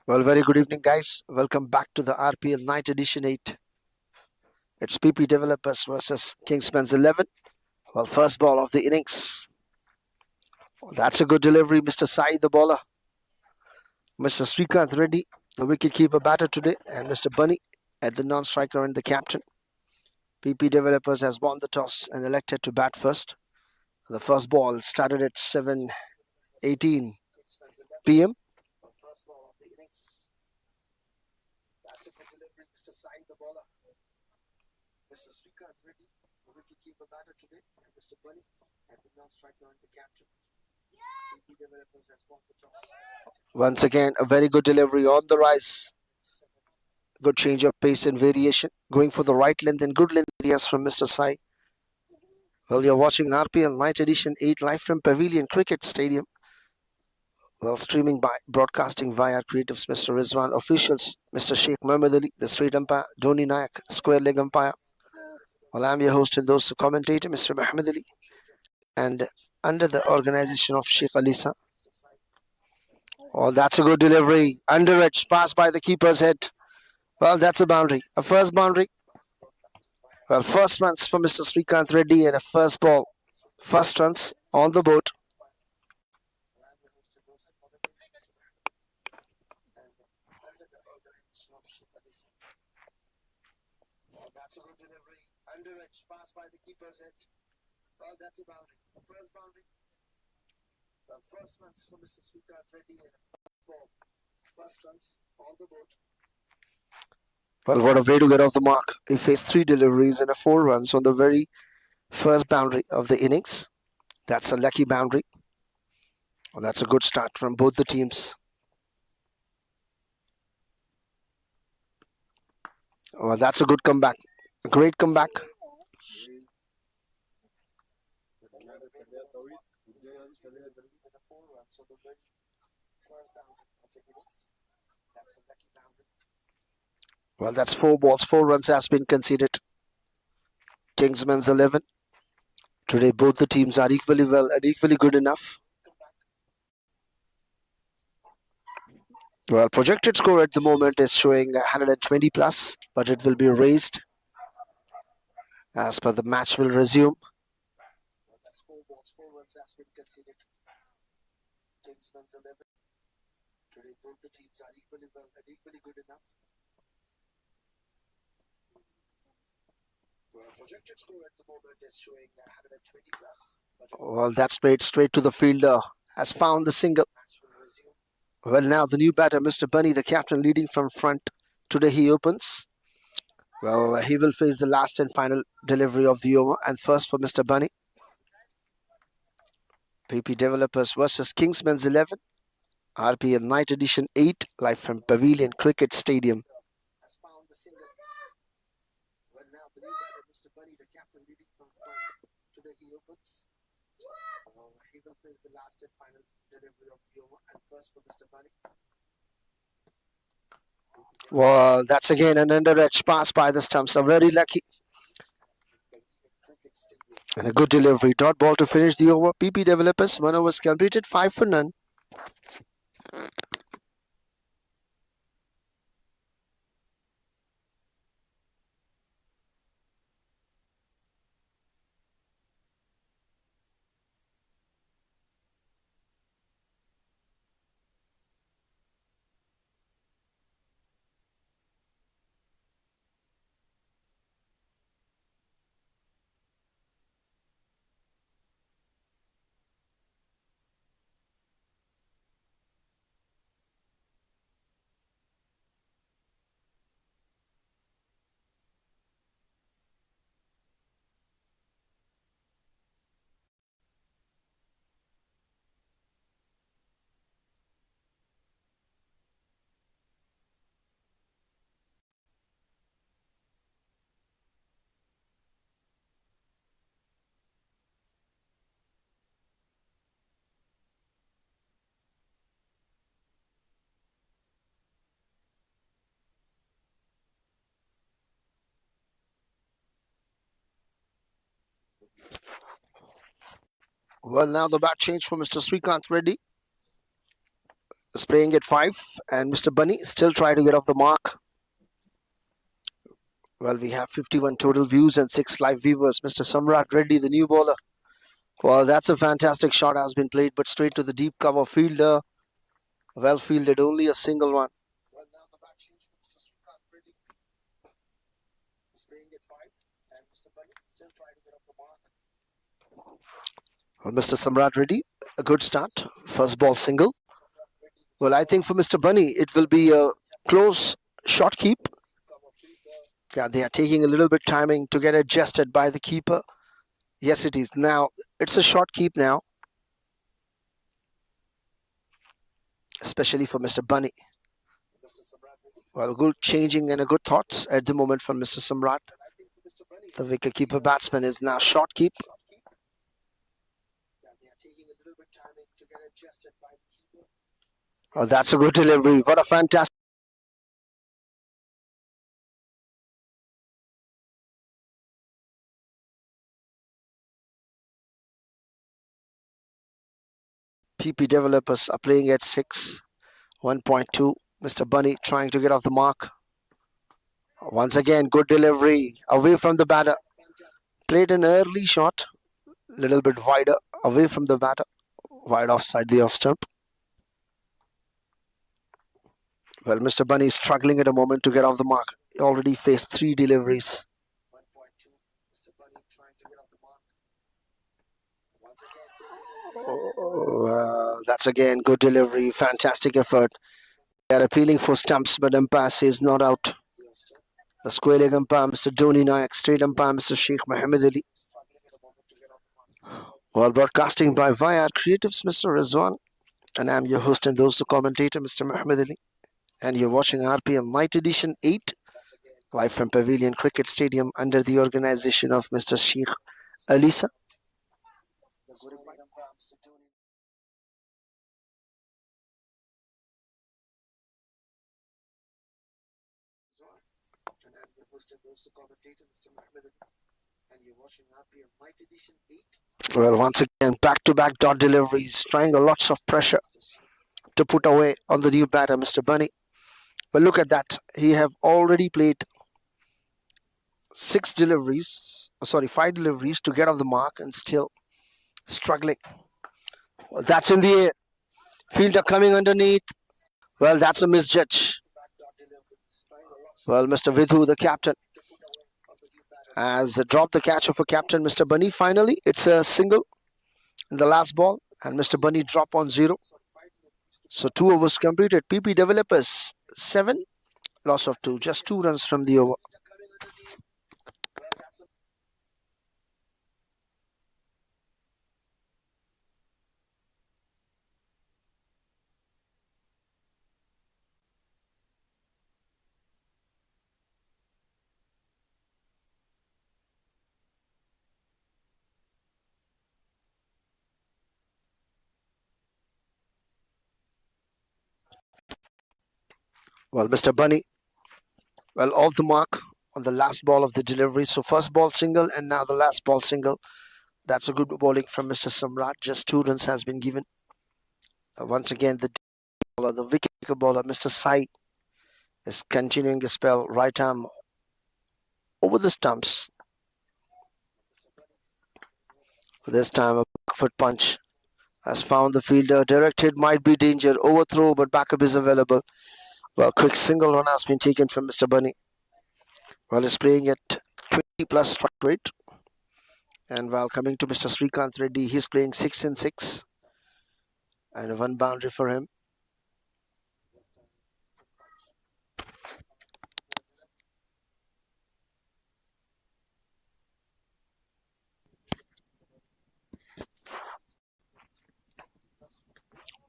Well, very good evening, guys. Welcome back to the RPL Night Edition 8. It's PP Developers versus Kingsmen's 11. Well, first ball of the innings. Well, that's a good delivery, Mr. Sai, the bowler. Mr. Srikanth Reddy, the wicket-keeper batter today, and Mr. Bunny at the non-striker and the captain. PP Developers has won the toss and elected to bat first. The first ball started at 7:18 p.m. First ball of the innings. That's a good delivery, Mr. Sai, the bowler. Mr. Srikanth Reddy, the wicket-keeper batter today, and Mr. Bunny at the non-striker and the captain. PP Developers has won the toss. Once again, a very good delivery on the rise. Good change of pace and variation. Going for the right length and good length areas from Mr. Sai. Well, you're watching RPL Night Edition 8 live from Pavilion Cricket Stadium. Well, streaming by broadcasting via Creatives, Mr. Rizwan, officials, Mr. Sheikh Muhammad Ali, the straight umpire, Dhoni Nayak, square leg umpire. Well, I'm your host and those commentator, Mr. Muhammad Ali, and under the organization of Sheikh Alisa. Oh, that's a good delivery. Under edge, pass by the keeper's head. Well, that's a boundary. A first boundary. Well, first runs for Mr. Srikanth Reddy and a first ball. First runs on the board. That's a good delivery. Under edge, pass by the keeper's head. Well, that's a boundary. First boundary. Well, first runs for Mr. Srikanth Reddy and a first ball. First runs on the board. Well, what a way to get off the mark. He faced 3 deliveries and 4 runs on the very first boundary of the innings. That's a lucky boundary. Well, that's a good start from both the teams. Well, that's a good comeback. A great comeback. Well, that's 4 balls, 4 runs has been conceded. Kingsmen's 11. Today, both the teams are equally well and equally good enough. Well, projected score at the moment is showing 120 plus, but it will be raised as per the match will resume. Well, that's 4 balls, 4 runs has been conceded. Kingsmen's 11. Today, both the teams are equally well and equally good enough. Well, projected score at the moment is showing 120 plus. Well, that's played straight to the fielder. Has found the single. Well, now the new batter, Mr. Bunny, the captain, leading from front. Today he opens. Well, he will face the last and final delivery of the over. And first for Mr. Bunny. PP Developers versus Kingsmen's 11. RPL Night Edition 8, live from Pavilion Cricket Stadium. Has found the single. Well, now the new batter, Mr. Bunny, the captain, leading from front. Today he opens. He will face the last and final delivery of the over. And first for Mr. Bunny. Well, that's again an under edge pass by the stumps. A very lucky and a good delivery. Dot ball to finish the over. PP Developers, 1 over completed, 5 for none. Well, now the bat change for Mr. Srikanth Reddy. is playing at 5, and Mr. Bunny still trying to get off the mark. Well, we have 51 total views and 6 live viewers. Mr. Samrat Reddy, the new bowler. Well, that's a fantastic shot has been played, but straight to the deep cover fielder. Well fielded, only a single one. Well, now the bat change to Mr. Srikanth Reddy. He's playing at 5, and Mr. Bunny still trying to get off the mark. Well, Mr. Samrat Reddy, a good start. First ball single. Well, I think for Mr. Bunny, it will be a close shot keep. Yeah, they are taking a little bit timing to get adjusted by the keeper. Yes, it is. Now, it's a short keep now. Especially for Mr. Bunny. Well, good changing and a good thoughts at the moment from Mr. Samrat. The wicket-keeper batsman is now short keep. Oh, that's a good delivery. What a fantastic. PP developers are playing at 6. 1.2. Mr. Bunny trying to get off the mark. Once again, good delivery. Away from the batter. Played an early shot. Little bit wider. Away from the batter. Wide offside the off stump. Well, Mr. Bunny is struggling at the moment to get off the mark. He already faced 3 deliveries. That's again good delivery. Fantastic effort. They are appealing for stumps, but umpire says not out. The square leg umpire, Mr. Dhoni Nayak. Straight umpire, Mr. Sheikh Mohammed Ali. Well, broadcasting by id-YRCreatuves, Mr. Rizwan. And I'm your host and those the commentator, Mr. Mohammed Ali. And you're watching RPL Night Edition 8, live from Pavilion Cricket Stadium under the organization of Mr. Sheikh Alisa. Well, once again, back-to-back dot deliveries, trying lots of pressure to put away on the new batter, Mr. Bunny. But look at that. He have already played 5 deliveries to get off the mark and still struggling. Well, that's in the air. Fielder coming underneath. Well, that's a misjudge. Well, Mr. Vidhu, the captain, has dropped the catch of a captain, Mr. Bunny. Finally, it's a single in the last ball, and Mr. Bunny drop on 0. So 2 overs completed. PP developers 7, loss of 2, just 2 runs from the over. Well, Mr. Bunny, well, off the mark on the last ball of the delivery. So first ball single and now the last ball single. That's a good bowling from Mr. Samrat. Just 2 runs has been given. Once again, the bowler, the wicket bowler, Mr. Sai, is continuing the spell. Right arm over the stumps. This time a back foot punch has found the fielder. Direct hit might be danger. Overthrow, but backup is available. Well, quick single run has been taken from Mr. Bunny. Well, he's playing at 20 plus strike rate. And while coming to Mr. Srikanth Reddy, he's playing 6 and 6. And 1 boundary for him.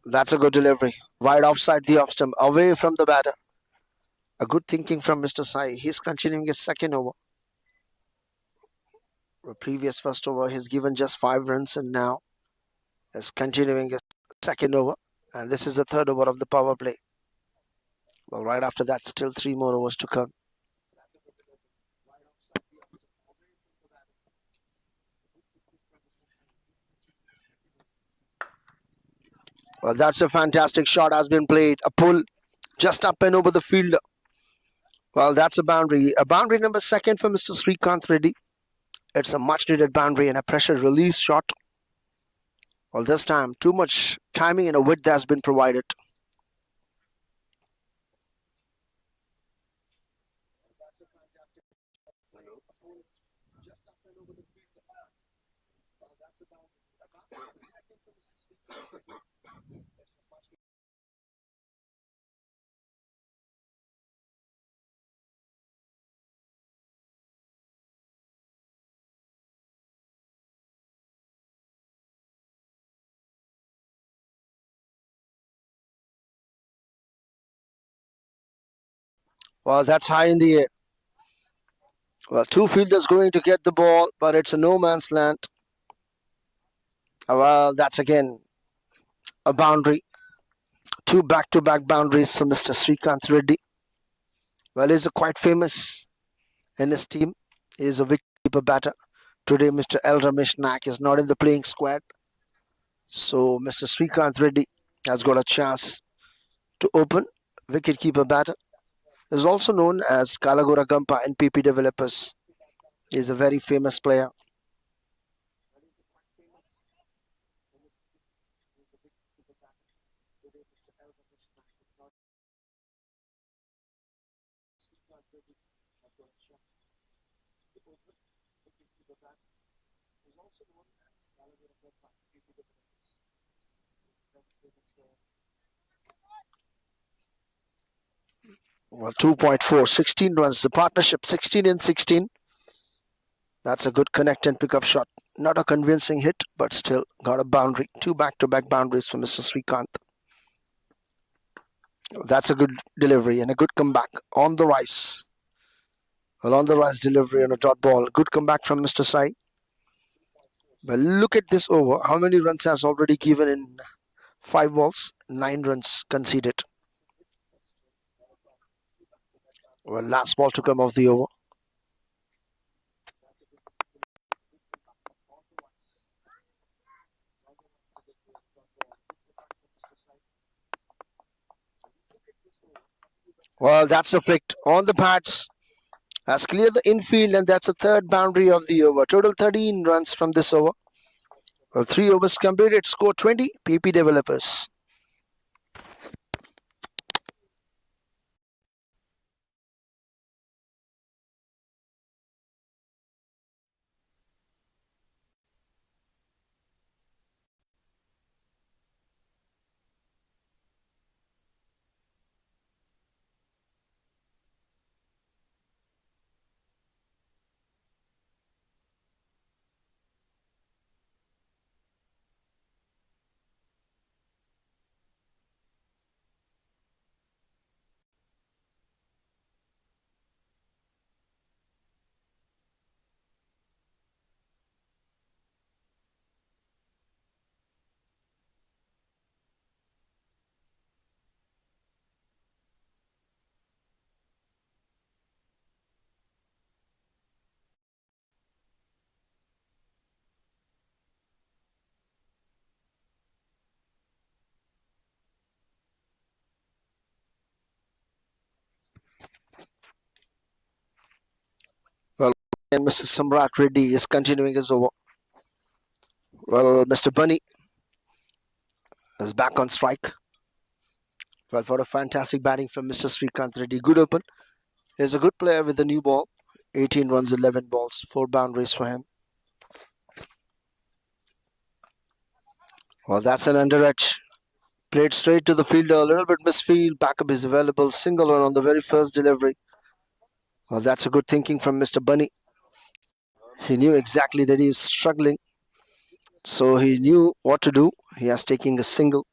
That's a good delivery. Wide offside the off stump, away from the batter. A good thinking from Mr. Sai. He's continuing his second over. The previous first over, he's given just 5 runs and now is continuing his second over. And this is the third over of the power play. Well, right after that, still 3 more overs to come. Well, that's a fantastic shot has been played. A pull just up and over the fielder. Well, that's a boundary. A boundary number second for Mr. Srikanth Reddy. It's a much needed boundary and a pressure release shot. Well, this time, too much timing and a width has been provided. Well, that's high in the air. Well, two fielders going to get the ball, but it's a no man's land. Well, that's again a boundary. Two back-to-back boundaries for Mr. Srikanth Reddy. Well, he's quite famous in his team. He is a wicketkeeper batter. Today, Mr. L. Ramesh Naik is not in the playing squad. So, Mr. Srikanth Reddy has got a chance to open. Wicketkeeper batter is also known as Kalagora Gampa in PP Developers. He is a very famous player. Well, 2.4, 16 runs. The partnership 16 and 16. That's a good connect and pickup shot. Not a convincing hit, but still got a boundary. Two back-to-back boundaries for Mr. Srikanth. That's a good delivery and a good comeback on the rise. Well, on the rise delivery on a dot ball. Good comeback from Mr. Sai. Well, look at this over. How many runs has already given in 5 balls? 9 runs conceded. Well, last ball to come off the over. Well, that's a flick on the pads. Has cleared the infield, and that's the third boundary of the over. Total 13 runs from this over. Well, 3 overs completed. Score 20. PP Developers. Well, and Mr. Samrat Reddy is continuing his over. Well, Mr. Bunny is back on strike. Well, for a fantastic batting from Mr. Srikanth Reddy. Good open. He's a good player with the new ball. 18 runs, 11 balls, 4 boundaries for him. Well, that's an under edge. Played straight to the fielder, a little bit misfield. Backup is available. Single run on the very first delivery. Well, that's a good thinking from Mr. Bunny. He knew exactly that he is struggling. So he knew what to do. He has taken a single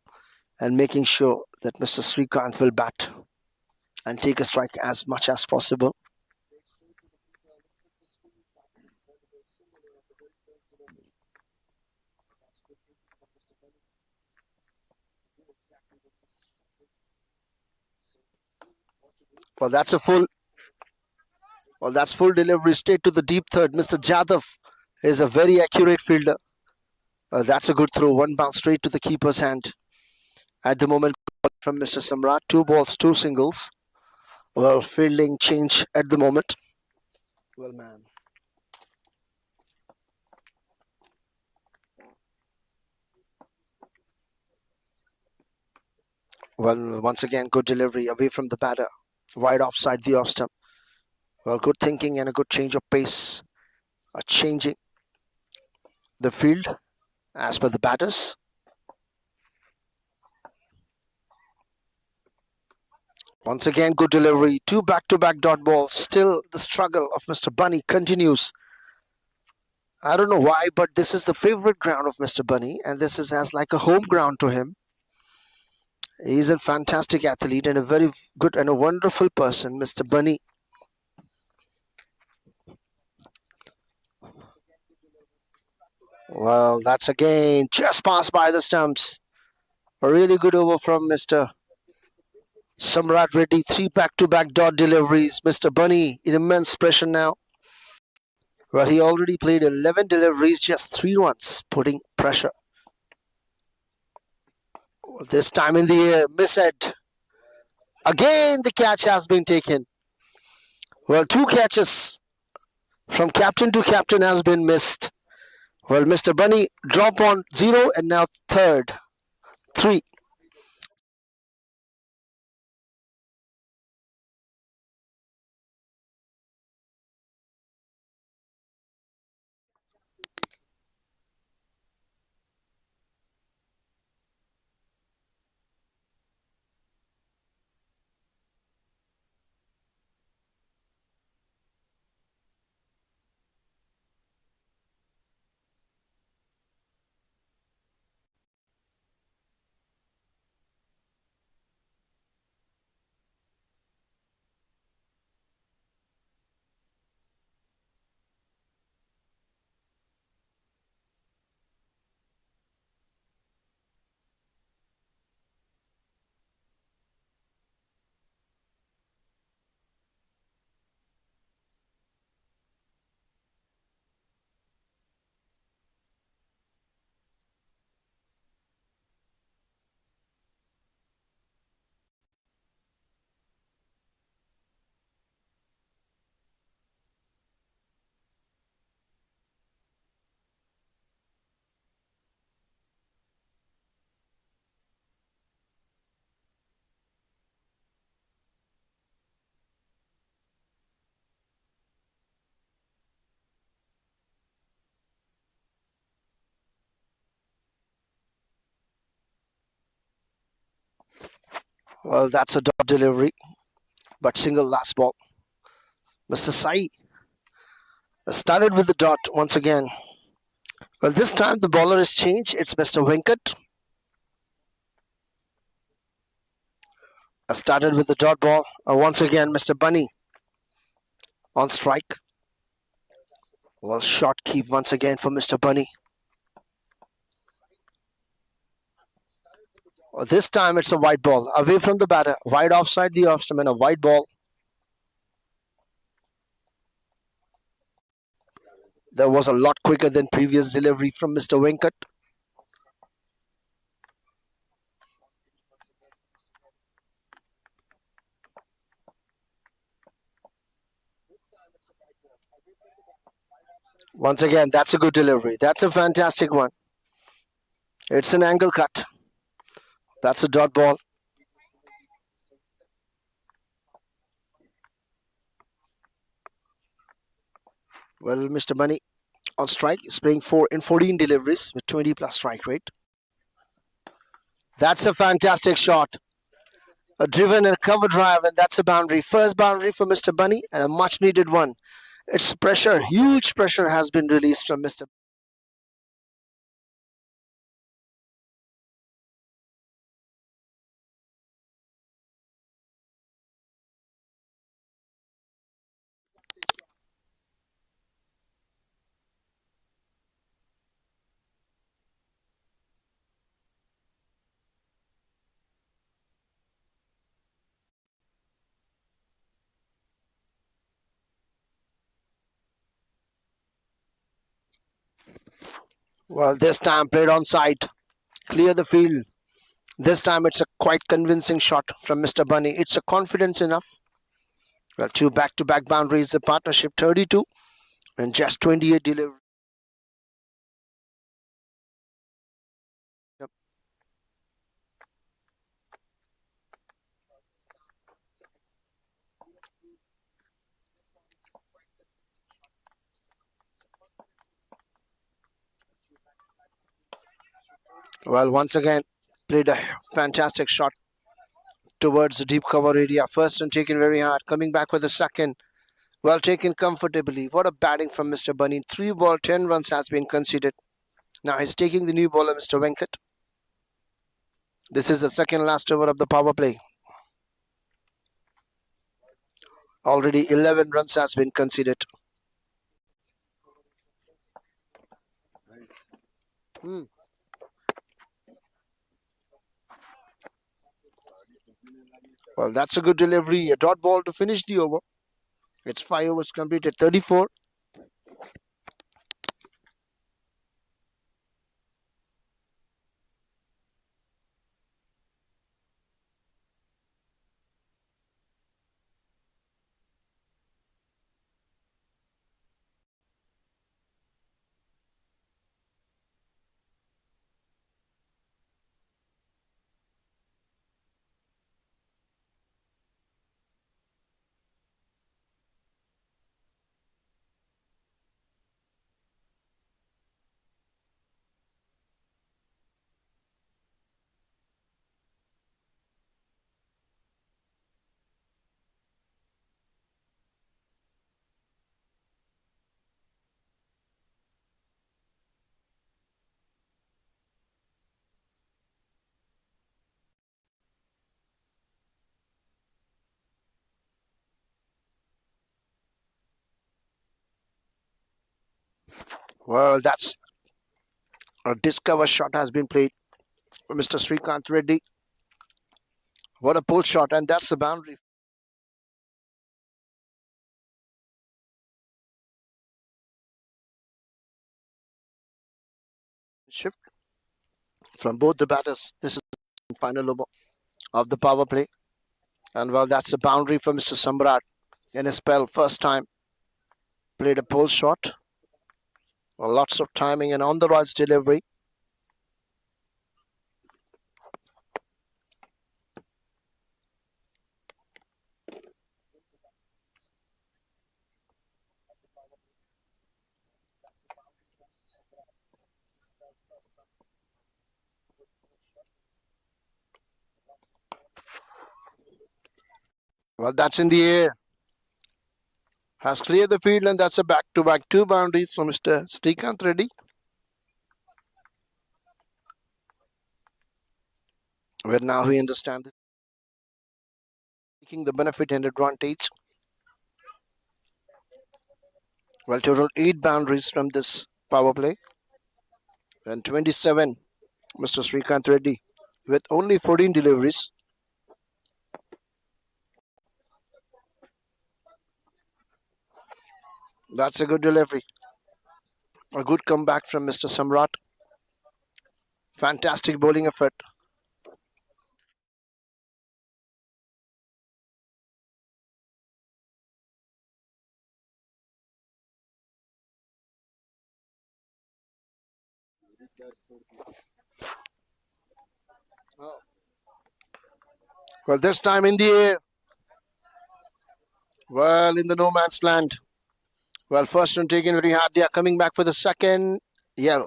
and making sure that Mr. Srikanth will bat and take a strike as much as possible. Well, that's a full. Well, that's full delivery straight to the deep third. Mr. Jadhav is a very accurate fielder. That's a good throw. One bounce straight to the keeper's hand. At the moment, from Mr. Samrat, 2 balls, 2 singles. Well, fielding change at the moment. Well, man. Well, once again, good delivery away from the batter. Wide offside the off stump. Well, good thinking and a good change of pace. Changing the field as per the batters. Once again, good delivery. 2 back-to-back dot balls. Still, the struggle of Mr. Bunny continues. I don't know why, but this is the favorite ground of Mr. Bunny, and this is as like a home ground to him. He's a fantastic athlete and a very good and a wonderful person, Mr. Bunny. Well, that's again just passed by the stumps. A really good over from Mr. Samrat Reddy. 3 back-to-back dot deliveries. Mr. Bunny in immense pressure now. Well, he already played 11 deliveries, just 3 runs, putting pressure. Well, this time in the air, missed. Again, the catch has been taken. Well, 2 catches from captain to captain has been missed. Well, Mr. Bunny drop on 0 and now third. 3. Well, that's a dot delivery, but single last ball. Mr. Sai started with the dot once again. Well, this time the bowler is changed. It's Mr. Venkat. Started with the dot ball. Once again, Mr. Bunny on strike. Well, short keep once again for Mr. Bunny. Well, this time it's a wide ball away from the batter. Wide offside the off stump and a wide ball. That was a lot quicker than previous delivery from Mr. Venkat. Once again, that's a good delivery. That's a fantastic one. It's an angle cut. That's a dot ball. Well, Mr. Bunny on strike is playing 4 in 14 deliveries with 20 plus strike rate. That's a fantastic shot. A driven and cover drive, and that's a boundary. First boundary for Mr. Bunny and a much needed one. It's pressure, huge pressure has been released from Mr. Well, this time played on side. Clear the field. This time it's a quite convincing shot from Mr. Bunny. It's a confidence enough. Well, two back-to-back boundaries, the partnership 32 and just 28 delivery. Well, once again, played a fantastic shot towards the deep cover area. First and taken very hard. Coming back with a second. Well taken comfortably. What a batting from Mr. Bunny. 3 ball, 10 runs has been conceded. Now he's taking the new bowler, Mr. Venkat. This is the second last over of the power play. Already 11 runs has been conceded. Well, that's a good delivery. A dot ball to finish the over. It's 5 overs completed. 34. Well, that's a discover shot has been played for Mr. Srikanth Reddy. What a pull shot, and that's the boundary. Shift from both the batters. This is the final over of the power play. And well, that's a boundary for Mr. Samrat in his spell. First time played a pull shot. Well, lots of timing and on the rise delivery. Well, that's in the air. Has cleared the field, and that's a back-to-back two boundaries from Mr. Srikanth Reddy. Where now he understands it, taking the benefit and advantage. Well, total 8 boundaries from this power play. And 27, Mr. Srikanth Reddy, with only 14 deliveries. That's a good delivery. A good comeback from Mr. Samrat. Fantastic bowling effort. Well, this time in the air. Well, in the no man's land. Well, first one taken very hard. They are coming back for the second. Yeah,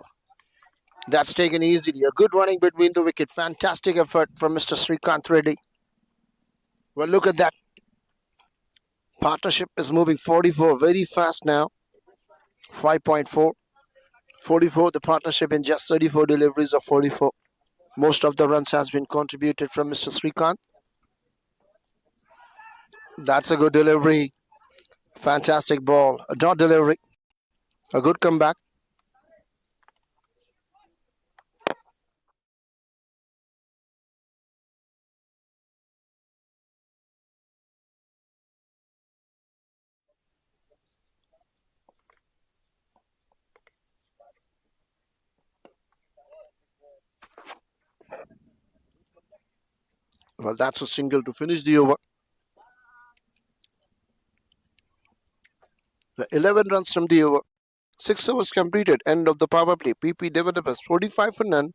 that's taken easily. A good running between the wicket. Fantastic effort from Mr. Srikanth Reddy. Well, look at that. Partnership is moving 44 very fast now. 5.4. 44, the partnership in just 34 deliveries of 44. Most of the runs has been contributed from Mr. Srikanth. That's a good delivery. Fantastic ball. A dot delivery. A good comeback. Well, that's a single to finish the over. The 11 runs from the over. 6 overs completed. End of the power play. PP Developers 45 for none.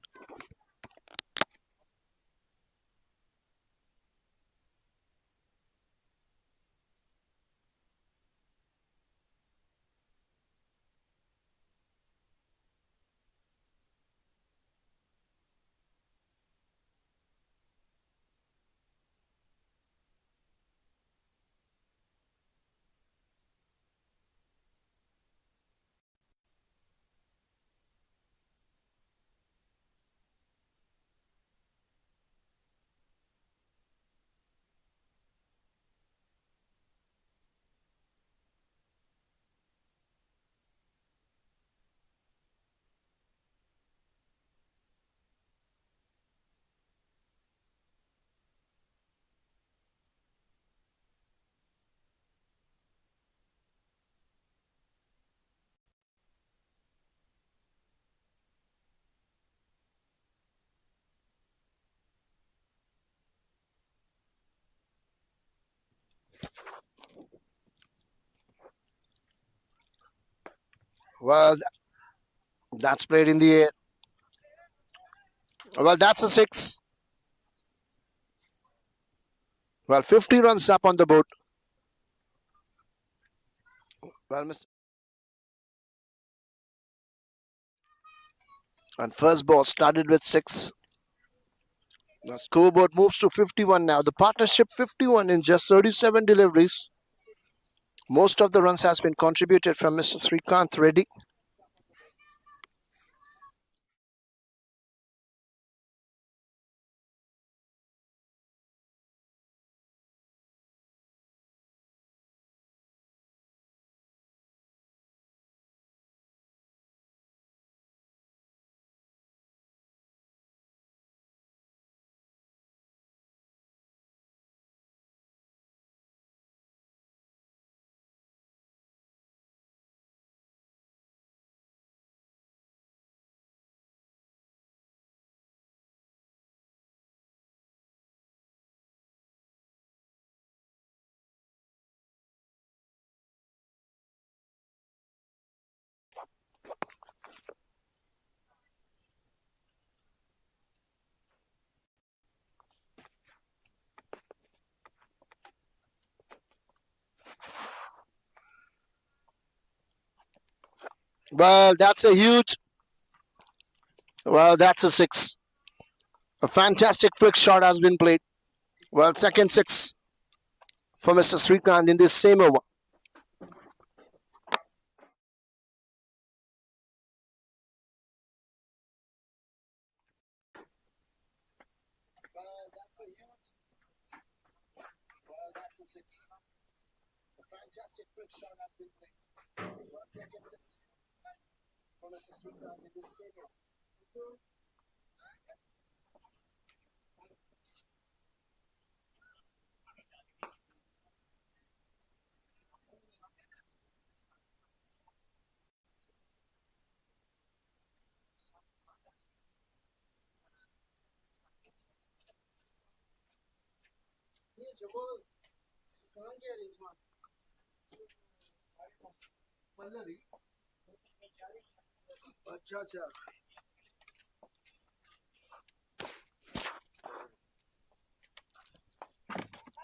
Well, that's played in the air. Well, that's a 6. Well, 50 runs up on the board. Well, Mr. And first ball started with 6. The scoreboard moves to 51 now. The partnership 51 in just 37 deliveries. Most of the runs has been contributed from Mr. Srikanth Reddy. Well, that's a huge. Well, that's a 6. A fantastic flick shot has been played. Well, second 6 for Mr. Srikanth in this same over. Fantastic quick shot has been played. Second 6 for Mr. Srikanth in this same over.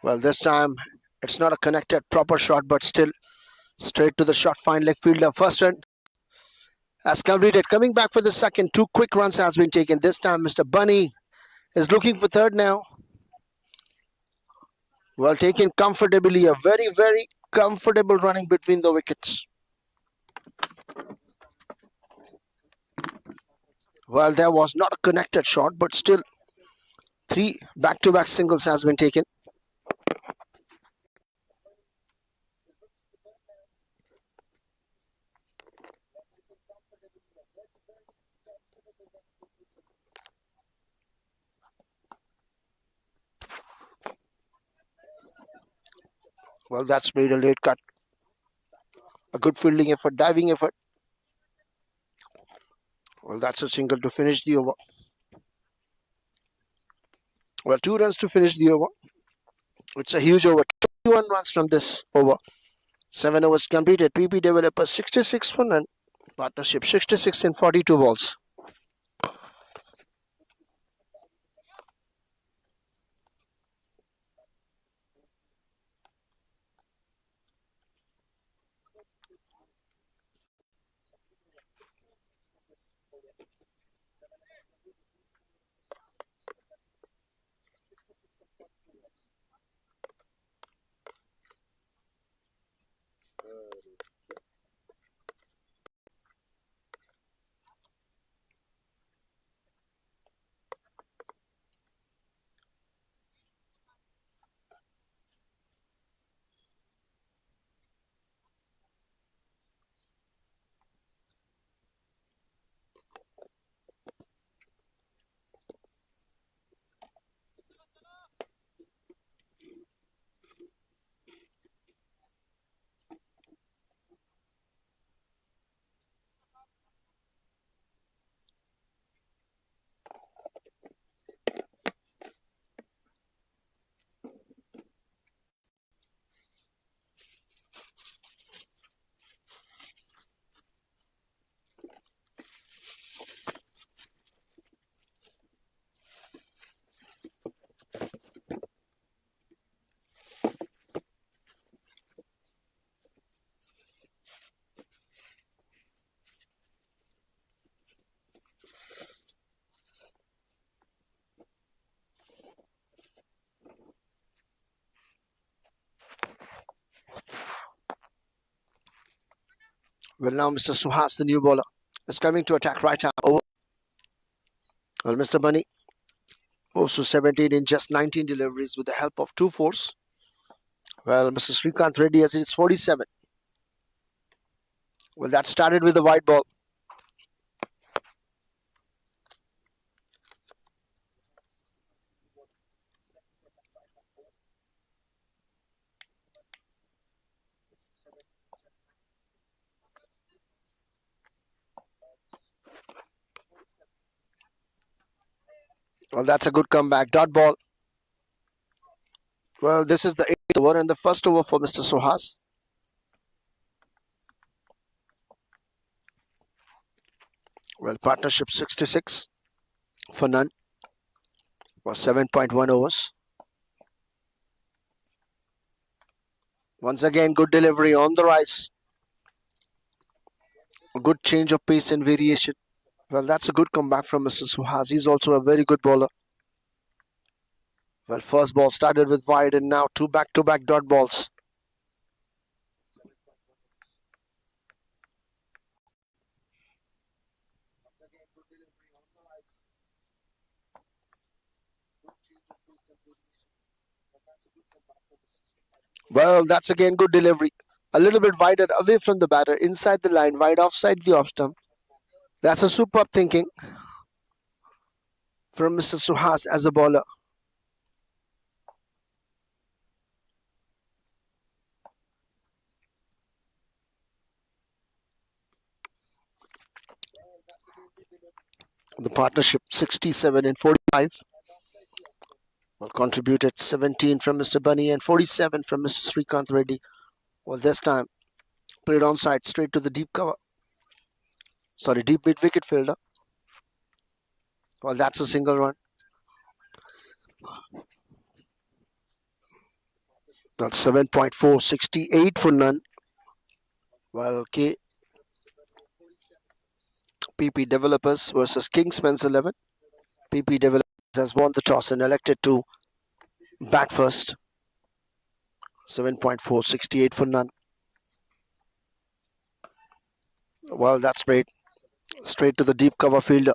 Well, this time it's not a connected proper shot, but still straight to the shot. Fine leg fielder. First run has completed. Coming back for the second. 2 quick runs has been taken. This time Mr. Bunny is looking for third now. Well, taken comfortably. A very, very comfortable running between the wickets. Well, there was not a connected shot, but still 3 back-to-back singles has been taken. Well, that's made a late cut. A good fielding effort, diving effort. Well, that's a single to finish the over. Well, 2 runs to finish the over. It's a huge over. 21 runs from this over. 7 overs completed. PP Developers 66 for none. Partnership 66 in 42 balls. Well, now Mr. Suhas, the new bowler, is coming to attack right arm over. Well, Mr. Bunny moves to 17 in just 19 deliveries with the help of 2 fours. Well, Mr. Srikanth Reddy has his 47. Well, that started with a wide ball. Well, that's a good comeback. Dot ball. Well, this is the 8th over and the first over for Mr. Suhas. Well, partnership 66 for none. Was 7.1 overs. Once again, good delivery on the rise. A good change of pace and variation. Well, that's a good comeback from Mr. Suhas. He's also a very good bowler. Well, first ball started with wide and now 2 back-to-back dot balls. Well, that's again good delivery. A little bit wider away from the batter, inside the line, wide offside the off stump. That's a superb thinking from Mr. Suhas as a bowler. The partnership 67 and 45. Well, contributed 17 from Mr. Bunny and 47 from Mr. Srikanth Reddy. Well, this time played onside straight to the deep cover. Sorry, deep mid wicket fielder. Well, that's a single run. That's 7.4, 68 for none. Well, PP Developers versus Kingsmen's 11. PP Developers has won the toss and elected to bat first. 7.4, 68 for none. Well, that's great. Straight to the deep cover fielder.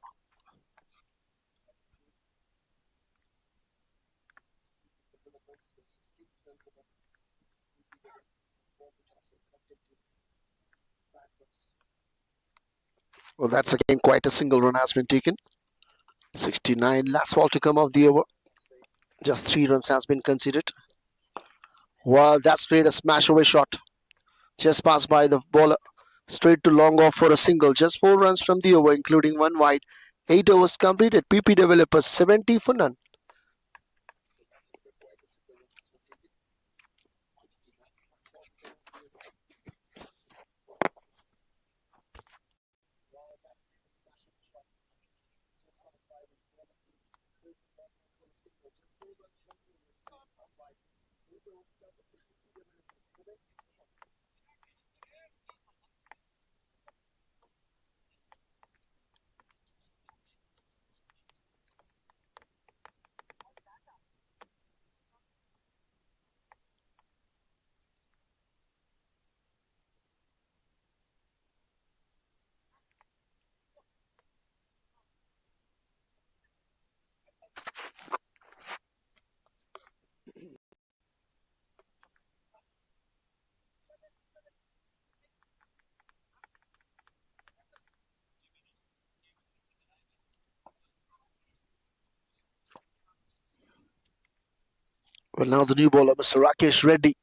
Well, that's again quite a single run has been taken. 69, last ball to come of the over. Just 3 runs has been conceded. Well, that's played a smash away shot. Just passed by the bowler. Straight to long off for a single. Just 4 runs from the over, including 1 wide. 8 overs completed. PP Developers 70 for none. Well, now the new bowler, Mr. Rakesh Reddy.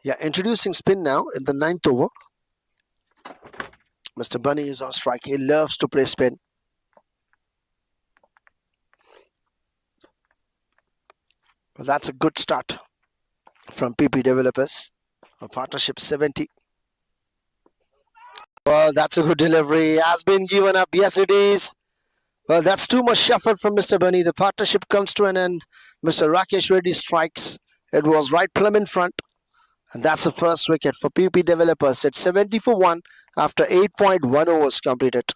Yeah, introducing spin now in the 9th over. Mr. Bunny is on strike. He loves to play spin. Well, that's a good start from PP Developers. A partnership 70. Well, that's a good delivery. Has been given up. Yes, it is. Well, that's too much shuffle from Mr. Bunny. The partnership comes to an end. Mr. Rakesh Reddy strikes. It was right plumb in front. And that's the first wicket for PP Developers. It's 70 for 1 after 8.1 overs completed.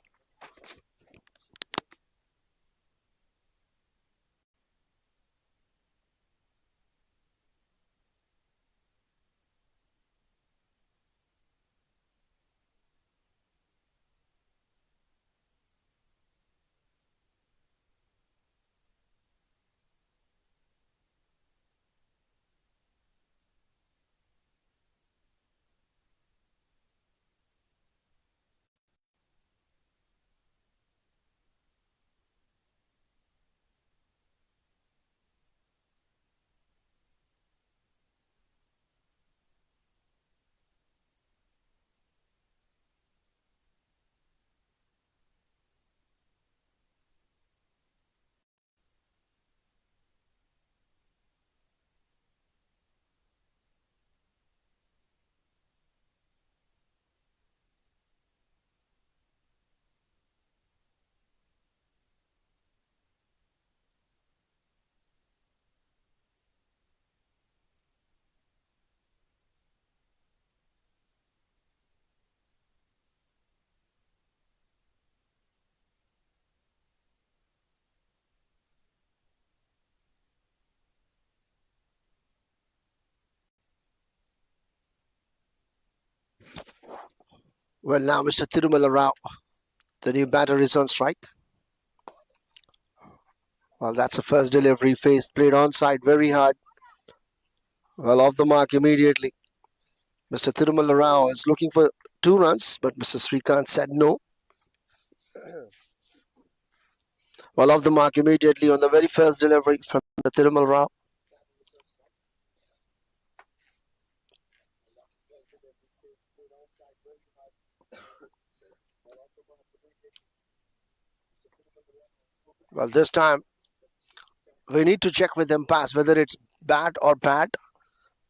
Well, now Mr. Tirumala Rao, the new batter, is on strike. Well, that's a first delivery. Face played onside very hard. Well, off the mark immediately. Mr. Tirumala Rao is looking for 2 runs, but Mr. Srikanth said no. Well, off the mark immediately on the very first delivery from the Tirumala Rao. Well, this time we need to check with umpires whether it's bad or bad.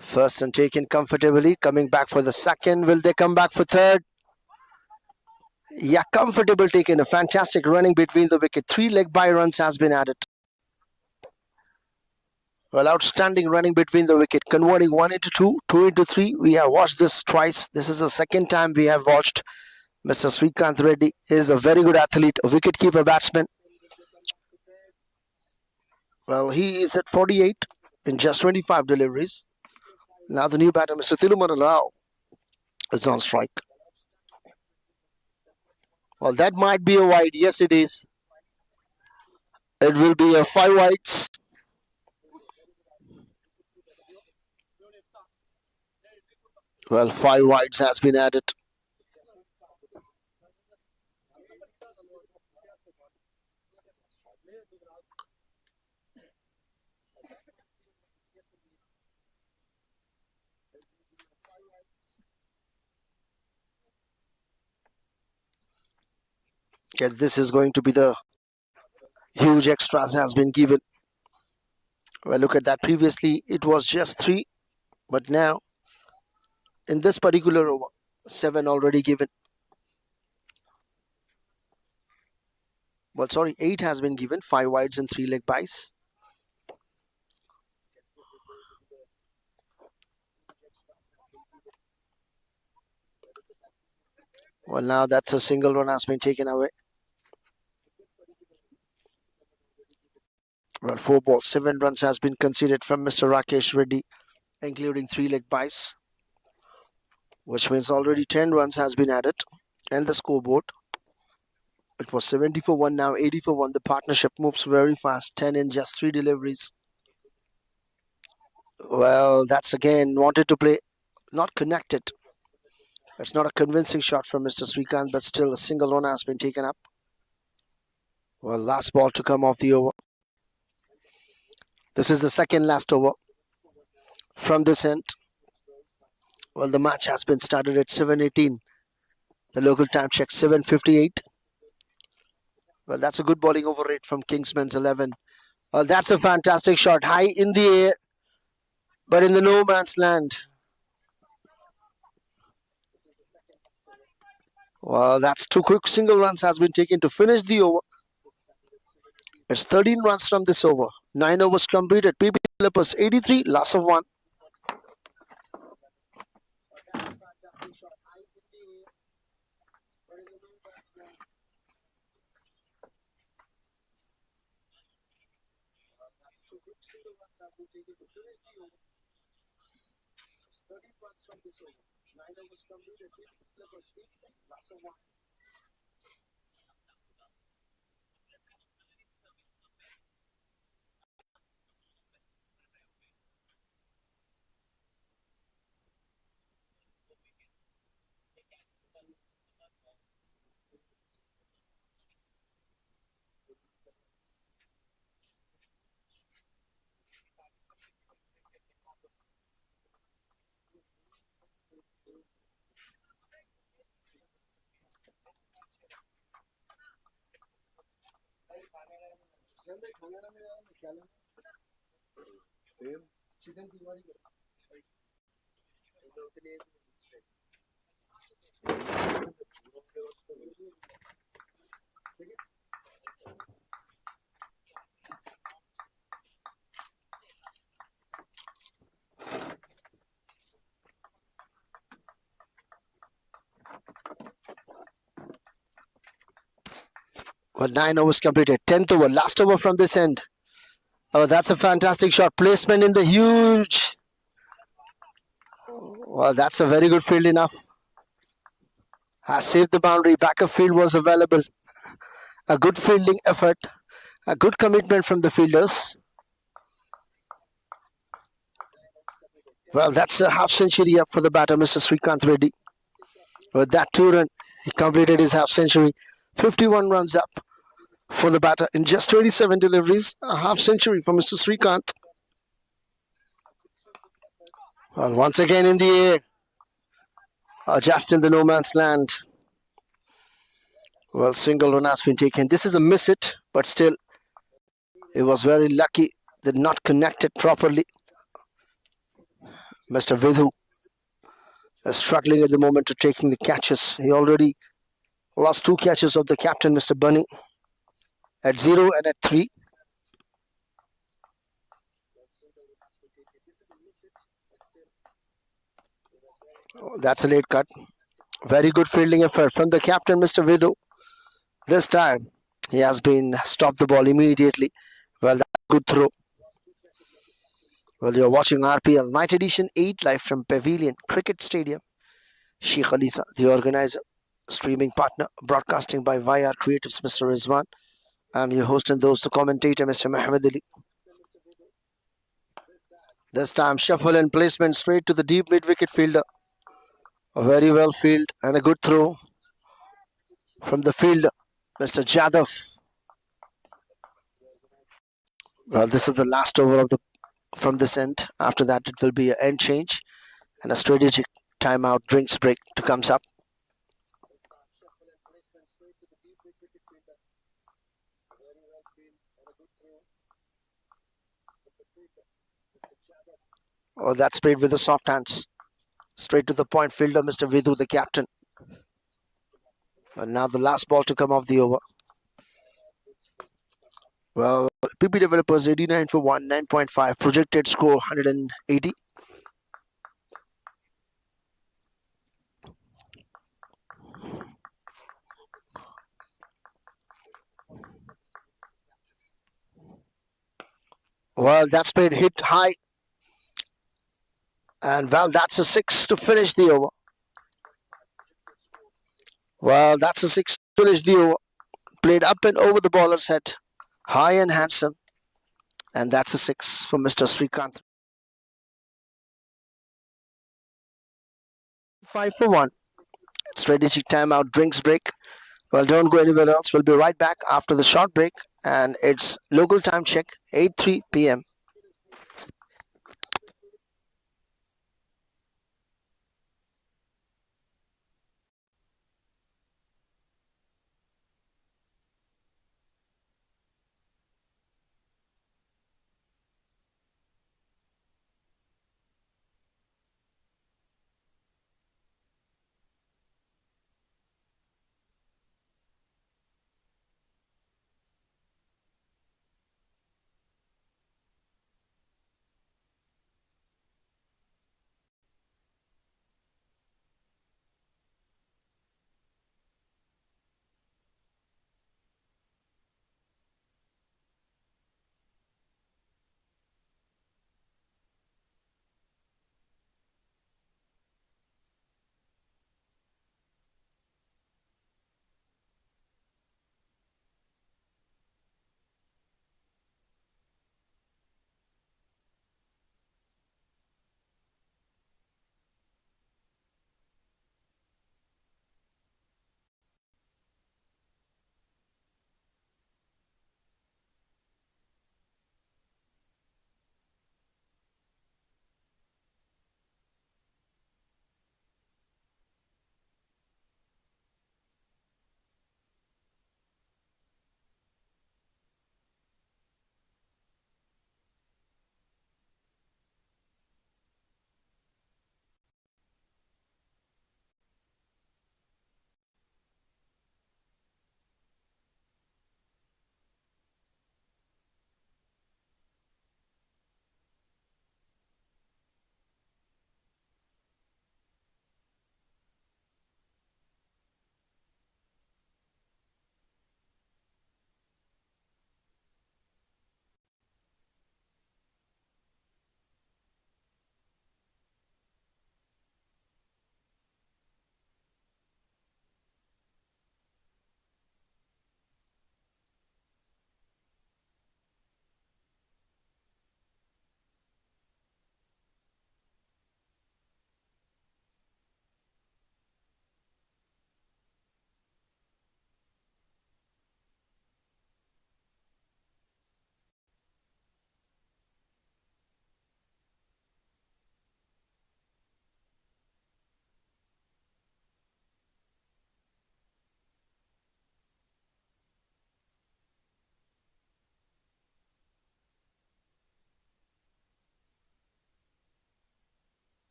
First and taken comfortably. Coming back for the second. Will they come back for third? Yeah, comfortable taken. A fantastic running between the wicket. 3 leg by runs has been added. Well, outstanding running between the wicket. Converting 1 into 2, 2 into 3. We have watched this twice. This is the second time we have watched. Mr. Srikanth Reddy is a very good athlete, a wicketkeeper batsman. Well, he is at 48 in just 25 deliveries. Now the new batter, Mr. Tirumala Rao, is on strike. Well, that might be a wide. Yes, it is. It will be a 5 wides. Well, 5 wides has been added. Yeah, this is going to be the huge extras has been given. Well, look at that. Previously, it was just 3, but now, in this particular over, 7 already given. Well, sorry, 8 has been given, 5 wides and 3 leg byes. Well, now that's a single run has been taken away. Well, 4 balls, 7 runs has been conceded from Mr. Rakesh Reddy, including 3 leg byes, which means already 10 runs has been added. And the scoreboard, it was 70 for 1, now 80 for 1. The partnership moves very fast, 10 in just 3 deliveries. Well, that's again wanted to play, not connected. It's not a convincing shot from Mr. Srikanth, but still a single run has been taken up. Well, last ball to come off the over. This is the second last over from this end. Well, the match has been started at 7:18. The local time check 7:58. Well, that's a good bowling over rate from Kingsmen's 11. Well, that's a fantastic shot, high in the air, but in the no man's land. Well, that's 2 quick single runs has been taken to finish the over. It's 13 runs from this over. 9 overs completed. PP Developers 83, loss of 1. Well, 9 overs completed. 10th over, last over from this end. Oh, that's a fantastic shot. Placement in the huge. Well, that's a very good field enough. Has saved the boundary. Backup field was available. A good fielding effort. A good commitment from the fielders. Well, that's a half century up for the batter, Mr. Srikanth Reddy. With that 2 run, he completed his half century. 51 runs up for the batter in just 27 deliveries. A half century for Mr. Srikanth. Well, once again in the air. Just in the no man's land. Well, single run has been taken. This is a miss it, but still, it was very lucky that not connected properly. Mr. Vidhu is struggling at the moment to taking the catches. He already lost 2 catches of the captain, Mr. Bunny, at 0 and at 3. Oh, that's a late cut. Very good fielding effort from the captain, Mr. Vidhu. This time, he has been stopped the ball immediately. Well, that's a good throw. Well, you're watching RPL Night Edition 8 live from Pavilion Cricket Stadium. Sheikh Alisa, the organizer, streaming partner, broadcasting by id-YRCreatuves, Mr. Rizwan. I'm your host and those the commentator, Mr. Muhammad Ali. This time, shuffle and placement straight to the deep mid-wicket fielder. A very well field and a good throw from the fielder, Mr. Jadhav. Well, this is the last over of the from this end. After that, it will be an end change and a strategic timeout drinks break to comes up. Oh, that's played with the soft hands. Straight to the point fielder, Mr. Vidhu, the captain. And now the last ball to come off the over. Well, PP Developers 89 for 1, 9.5. Projected score 180. Well, that's played hit high. And well, that's a 6 to finish the over. Well, that's a 6 to finish the over. Played up and over the bowler's head. High and handsome. And that's a 6 for Mr. Srikanth. 5 for 1. Strategic timeout, drinks break. Well, don't go anywhere else. We'll be right back after the short break. And it's local time check, 8:03 p.m.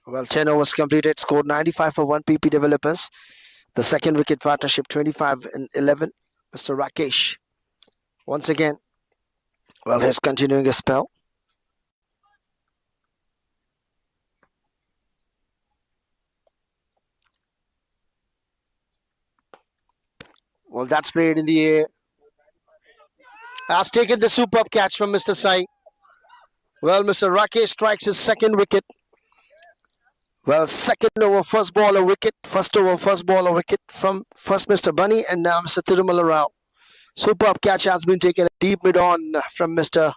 Well, 10 overs completed, scored 95 for 1 PP Developers. The second wicket partnership 25 and 11. Mr. Rakesh. Once again, well, he's continuing his spell. Well, that's played in the air. Has taken the superb catch from Mr. Sai. Well, Mr. Rakesh strikes his second wicket. Well, second over, first ball, a wicket. First over, first ball, a wicket from first Mr. Bunny and now Mr. Tirumala Rao. Superb catch has been taken. Deep mid on from Mr.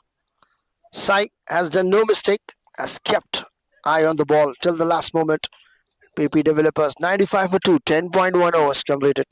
Sai. Has done no mistake. Has kept eye on the ball till the last moment. PP Developers 95 for 2. 10.1 overs completed.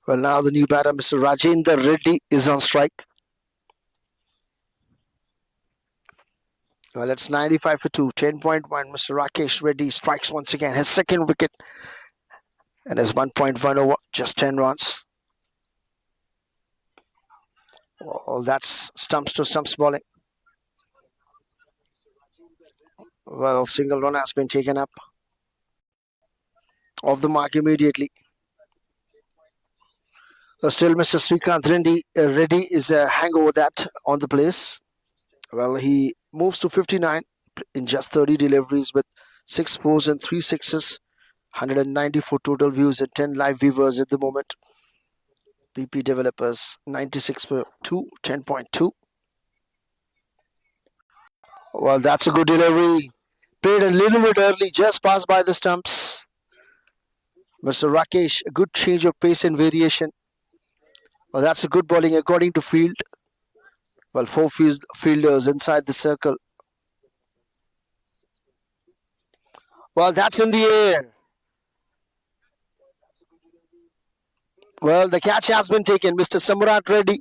Well, now the new batter, Mr. Rajendra Reddy, is on strike. Well, it's 95 for 2. 10.1. Mr. Rakesh Reddy strikes once again. His second wicket. And his 1.1 over. Just 10 runs. Well, that's stumps to stumps bowling. Well, single run has been taken up. Off the mark immediately. Still, Mr. Srikanth Reddy is a hangover that on the place. Well, he moves to 59 in just 30 deliveries with 6 fours and 3 sixes. 194 total views and 10 live viewers at the moment. PP Developers 96 for 2, 10.2. Well, that's a good delivery. Played a little bit early, just passed by the stumps. Mr. Rakesh, a good change of pace and variation. Well, that's a good bowling according to field. Well, 4 fielders inside the circle. Well, that's in the air. Well, the catch has been taken. Mr. Samrat Reddy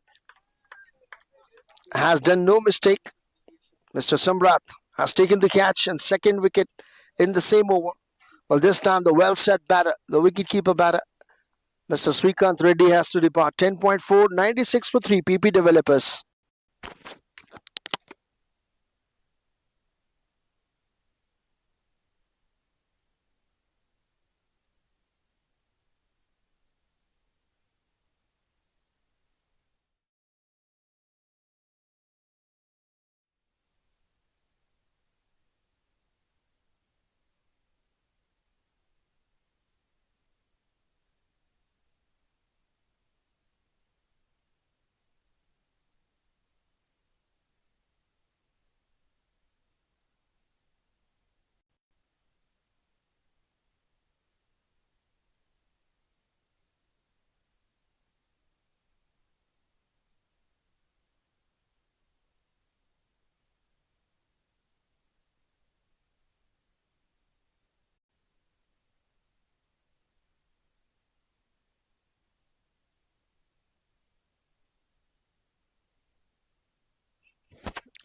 has done no mistake. Mr. Samrat has taken the catch and second wicket in the same over. Well, this time the well-set batter, the wicket-keeper batter, Mr. Srikanth Reddy has to depart. 10.4, 96 for 3, PP Developers.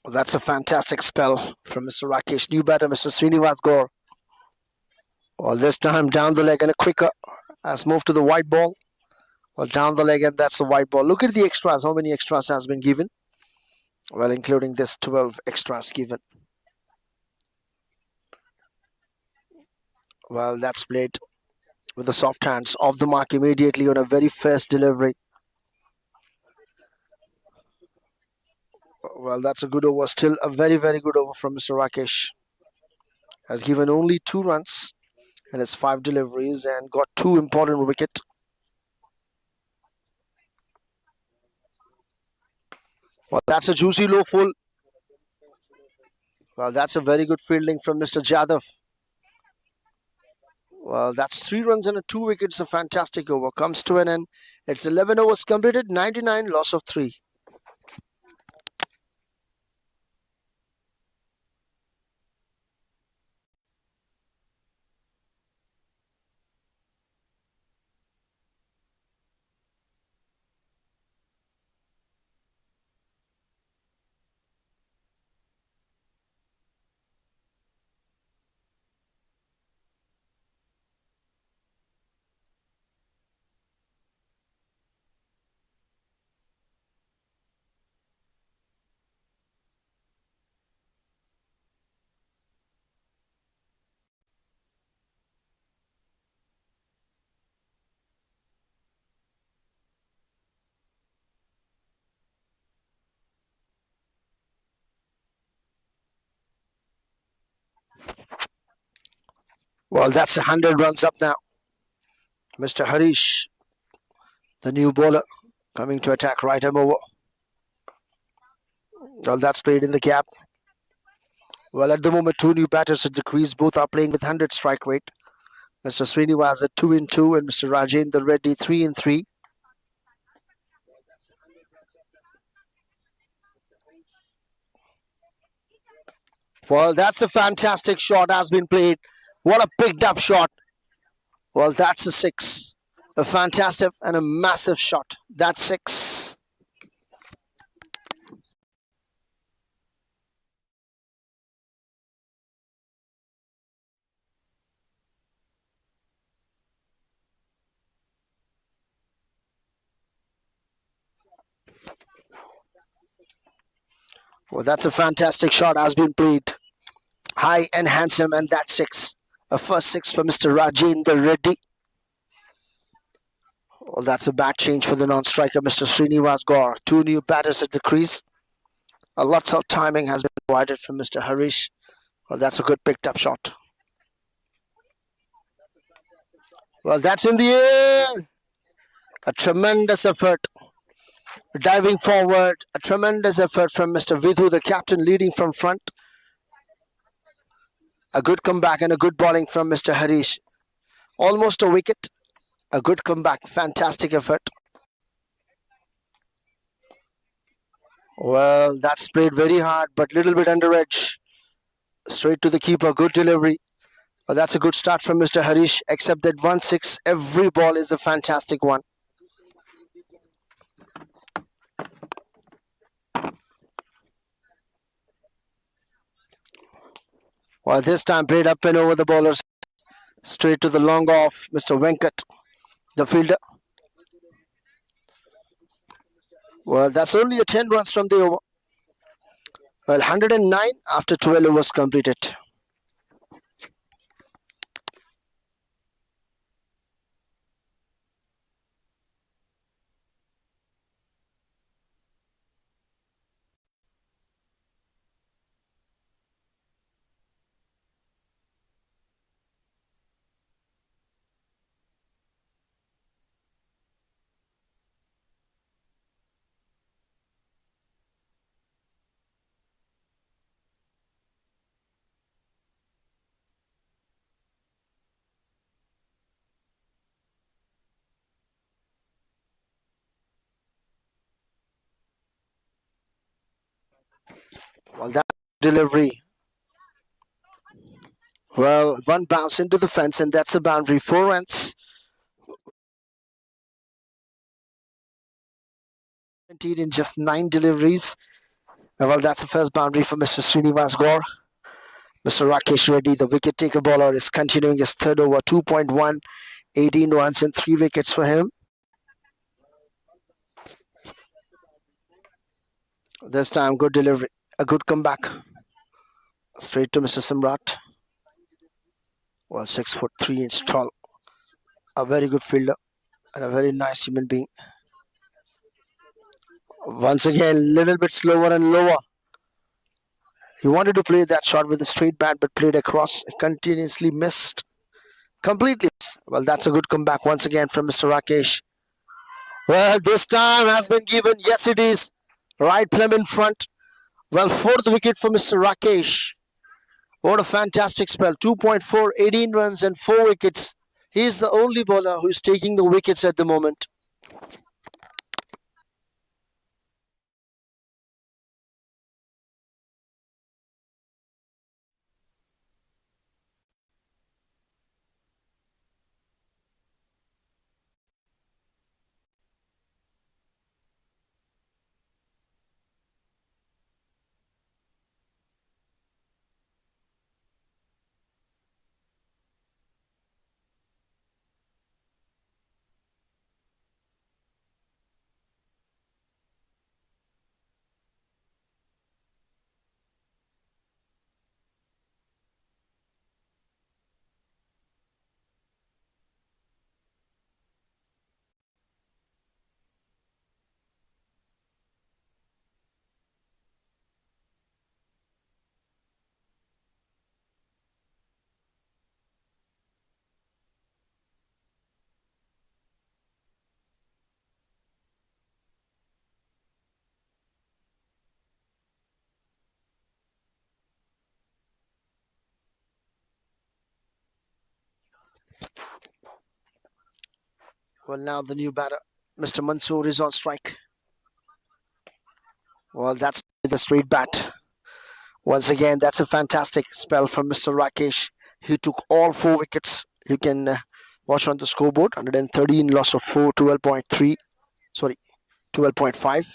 Well, that's a fantastic spell from Mr. Rakesh. New batter, Mr. Srinivas Gaur. Well, this time down the leg and a quicker has moved to the white ball. Well, down the leg and that's the white ball. Look at the extras. How many extras has been given? Well, including this 12 extras given. Well, that's played with the soft hands off the mark immediately on a very fast delivery. Well, that's a good over. Still a very, very good over from Mr. Rakesh. Has given only 2 runs in his 5 deliveries and got 2 important wickets. Well, that's a juicy low full. Well, that's a very good fielding from Mr. Jadhav. Well, that's 3 runs and 2 wickets. A fantastic over. Comes to an end. It's 11 overs completed, 99, loss of 3. Well, that's 100 runs up now. Mr. Harish, the new bowler, coming to attack right arm over. Well, that's played in the gap. Well, at the moment, 2 new batters at the crease. Both are playing with 100 strike rate. Mr. Srinivas at 2-2 and Mr. Rajendra Reddy 3-3. Well, that's a fantastic shot has been played. What a picked up shot. Well, that's a 6. A fantastic and a massive shot. That's 6. Well, that's a fantastic shot has been played. High and handsome, and that's 6. A first 6 for Mr. Rajendra Reddy. Well, that's a bad change for the non-striker, Mr. Srinivas Gaur. 2 new batters at the crease. Lots of timing has been provided from Mr. Harish. Well, that's a good picked up shot. Well, that's in the air. A tremendous effort. Diving forward. A tremendous effort from Mr. Vidhu, the captain, leading from front. A good comeback and a good bowling from Mr. Harish. Almost a wicket. A good comeback. Fantastic effort. Well, that's played very hard, but little bit under edge. Straight to the keeper. Good delivery. Well, that's a good start from Mr. Harish, except that 1-6. Every ball is a fantastic one. Well, this time played up and over the bowlers. Straight to the long off, Mr. Venkat, the fielder. Well, that's only a 10 runs from the over. Well, 109 after 12 overs completed. Well, that delivery. Well, one bounce into the fence, and that's a boundary. 4 runs. In just 9 deliveries. Well, that's the first boundary for Mr. Srinivas Gaur. Mr. Rakesh Reddy, the wicket taker bowler, is continuing his third over. 2.1, 18 runs and 3 wickets for him. This time, good delivery. A good comeback. Straight to Mr. Simrat. Well, 6'3" tall. A very good fielder and a very nice human being. Once again, little bit slower and lower. He wanted to play that shot with a straight bat, but played across. Continuously missed. Completely. Well, that's a good comeback once again from Mr. Rakesh. Well, this time has been given. Yes, it is. Right plumb in front. Well, fourth wicket for Mr. Rakesh. What a fantastic spell. 2.4, 18 runs and 4 wickets. He is the only bowler who is taking the wickets at the moment. Well, now the new batter, Mr. Mansoor, is on strike. Well, that's the straight bat. Once again, that's a fantastic spell from Mr. Rakesh. He took all 4 wickets. You can watch on the scoreboard. 113, loss of 4, 12.3. Sorry, 12.5.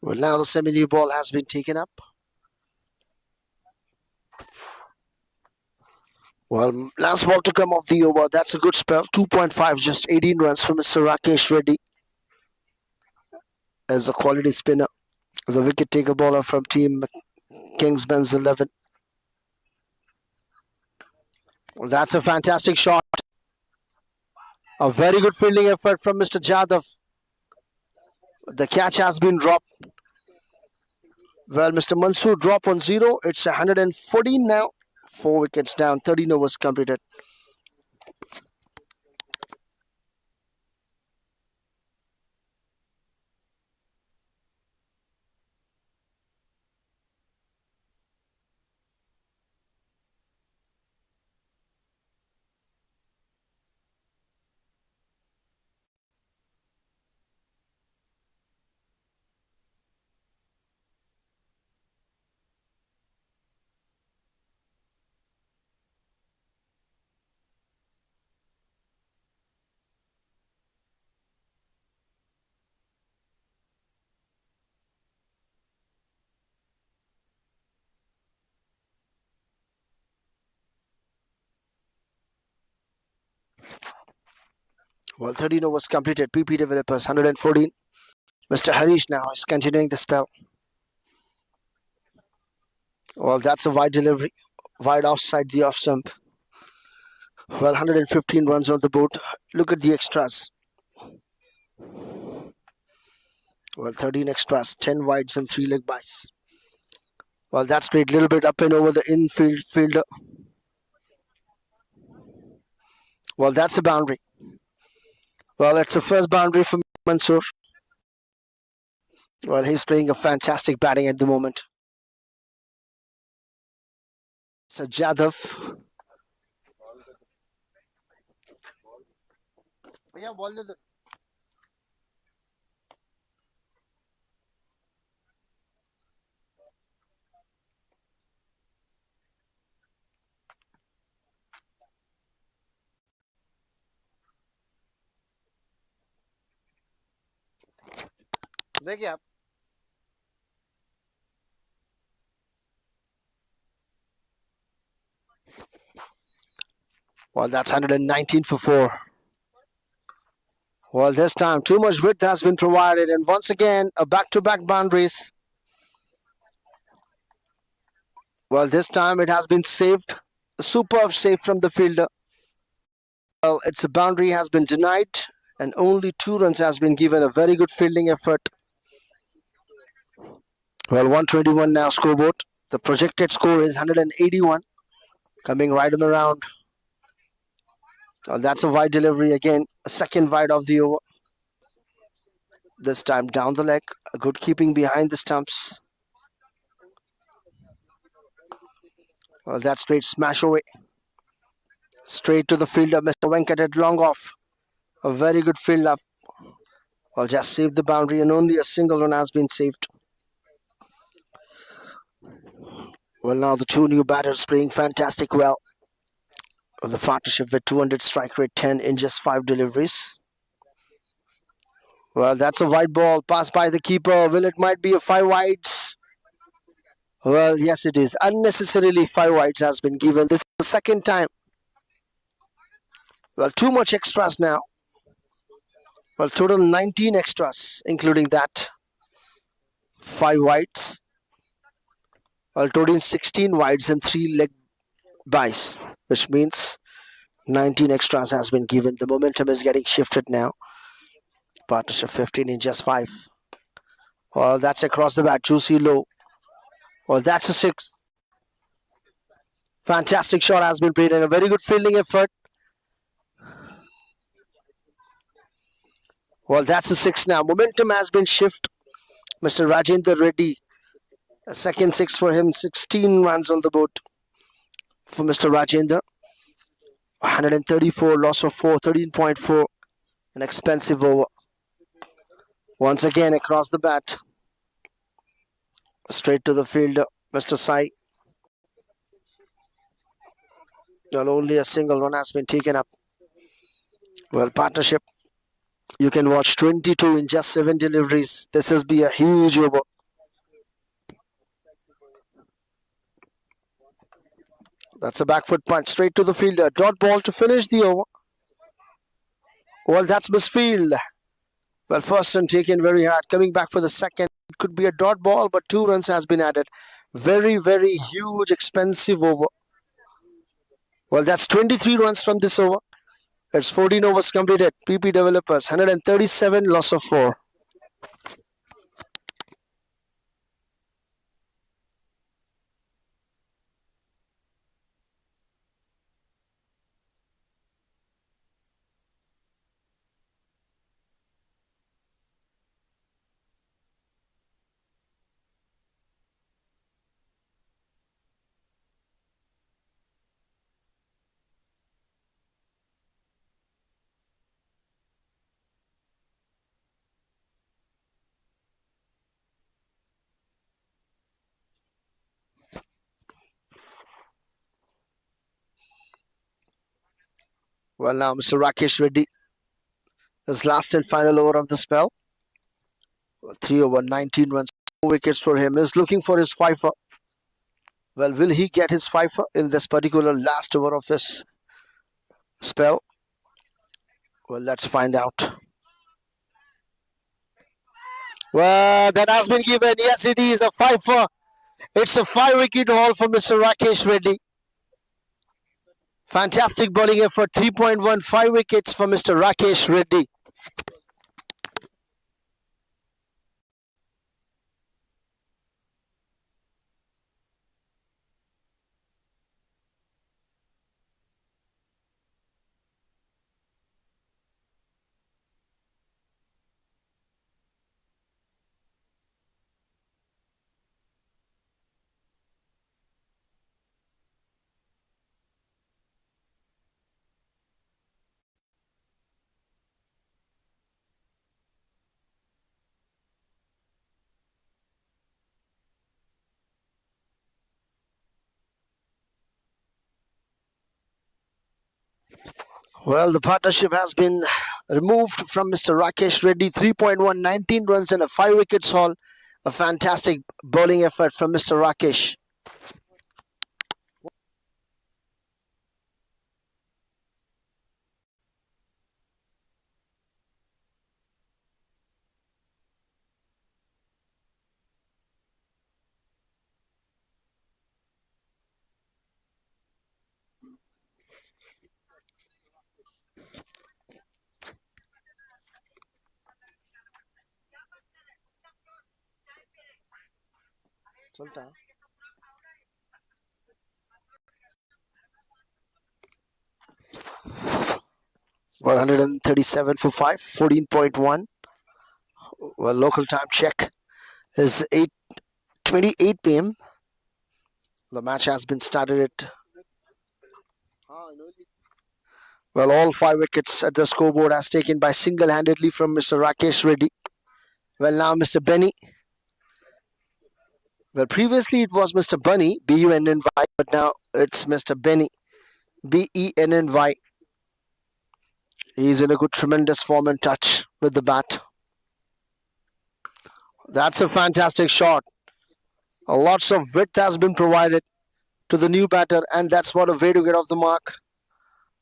Well, now the semi-new ball has been taken up. Well, last ball to come off the over. That's a good spell. 2.5, just 18 runs for Mr. Rakesh Reddy as a quality spinner. The wicket taker bowler from team Kingsmen's 11. Well, that's a fantastic shot. A very good fielding effort from Mr. Jadhav. The catch has been dropped. Well, Mr. Mansoor drop on 0. It's 114 now. 4 wickets down. 13 overs completed. Well, 13 overs completed. PP Developers 114. Mr. Harish now is continuing the spell. Well, that's a wide delivery. Wide offside the off stump. Well, 115 runs on the board. Look at the extras. Well, 13 extras, 10 wides and 3 leg bys. Well, that's played a little bit up and over the infield fielder. Well, that's a boundary. Well, it's the first boundary for Mansoor. Well, he's playing a fantastic batting at the moment. So Jadhav. Yeah, देखिए आप. Well, that's 119 for 4. Well, this time too much width has been provided, and once again a back-to-back boundaries. Well, this time it has been saved. A superb save from the fielder. Well, its a boundary has been denied, and only 2 runs has been given. A very good fielding effort. Well, 121 now scoreboard. The projected score is 181. Coming right on around. Well, that's a wide delivery again. A second wide of the over. This time down the leg. A good keeping behind the stumps. Well, that straight smash away. Straight to the fielder, Mr. Venkat at long off. A very good field up. Well, just saved the boundary, and only a single run has been saved. Well, now the two new batters playing fantastic well. The partnership with 200 strike rate, 10 in just 5 deliveries. Well, that's a wide ball passed by the keeper. Well, it might be a 5 wides. Well, yes, it is. Unnecessarily 5 wides has been given. This is the second time. Well, too much extras now. Well, total 19 extras, including that 5 wides. Well, total 16 wides and 3 leg byes, which means 19 extras has been given. The momentum is getting shifted now. Partnership 15 in just 5. Well, that's across the bat. Juicy low. Well, that's a 6. Fantastic shot has been played and a very good fielding effort. Well, that's a 6 now. Momentum has been shifted. Mr. Rajendra Reddy. A second 6 for him. 16 runs on the board for Mr. Rajendra. 134, loss of 4, 13.4. An expensive over. Once again across the bat. Straight to the fielder, Mr. Sai. Well, only a single run has been taken up. Well, partnership. You can watch 22 in just 7 deliveries. This has been a huge over. That's a back foot punch straight to the fielder. Dot ball to finish the over. Well, that's misfield. Well, first run taken very hard. Coming back for the second. It could be a dot ball, but 2 runs has been added. Very, very huge, expensive over. Well, that's 23 runs from this over. It's 14 overs completed. PP Developers, 137, loss of 4. Well, now Mr. Rakesh Reddy, his last and final over of the spell. 3 over 19 runs, 4 wickets for him. Is looking for his fifer. Well, will he get his fifer in this particular last over of his spell? Well, let's find out. Well, that has been given. Yes, it is a fifer. It's a 5-wicket haul for Mr. Rakesh Reddy. Fantastic bowling effort. 3.15 wickets for Mr. Rakesh Reddy. Well, the partnership has been removed from Mr. Rakesh Reddy. 3.1, 19 runs and a 5 wickets haul. A fantastic bowling effort from Mr. Rakesh. Well, 137 for 5, 14.1. Well, local time check is 8:28 p.m. The match has been started at, well, all 5 wickets at the scoreboard as taken by single-handedly from Mr. Rakesh Reddy. Well, now Mr. Benny. Well, previously it was Mr. Bunny, B-U-N-N-Y, but now it's Mr. Benny, B-E-N-N-Y. He's in a good, tremendous form and touch with the bat. That's a fantastic shot. Lots of width has been provided to the new batter, and that's what a way to get off the mark.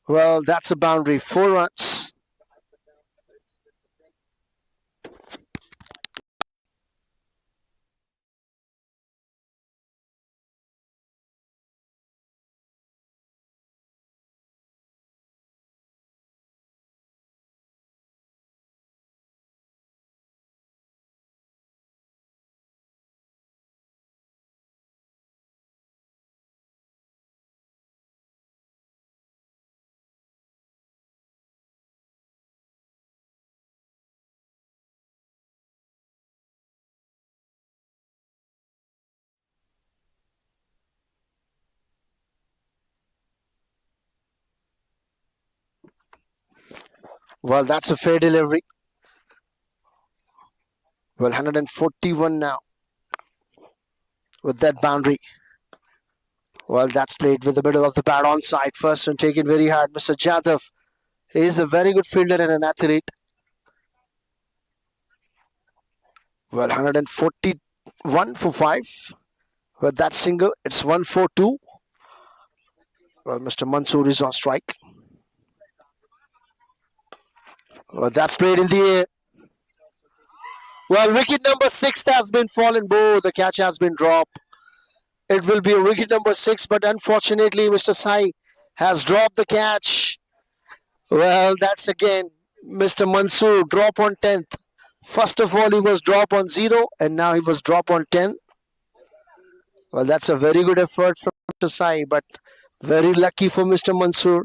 Well, that's a boundary. 4 runs. Well, that's a fair delivery. Well, 141 now with that boundary. Well, that's played with the middle of the bat onside. First one taken very hard. Mr. Jadhav is a very good fielder and an athlete. Well, 141 for 5. With that single, it's 142. Well, Mr. Mansoor is on strike. Well, that's played in the air. Well, wicket number 6 has been fallen. Boom, the catch has been dropped. It will be a wicket number 6, but unfortunately, Mr. Sai has dropped the catch. Well, that's again Mr. Mansoor, drop on 10th. First of all, he was drop on 0, and now he was drop on 10. Well, that's a very good effort from Mr. Sai, but very lucky for Mr. Mansoor.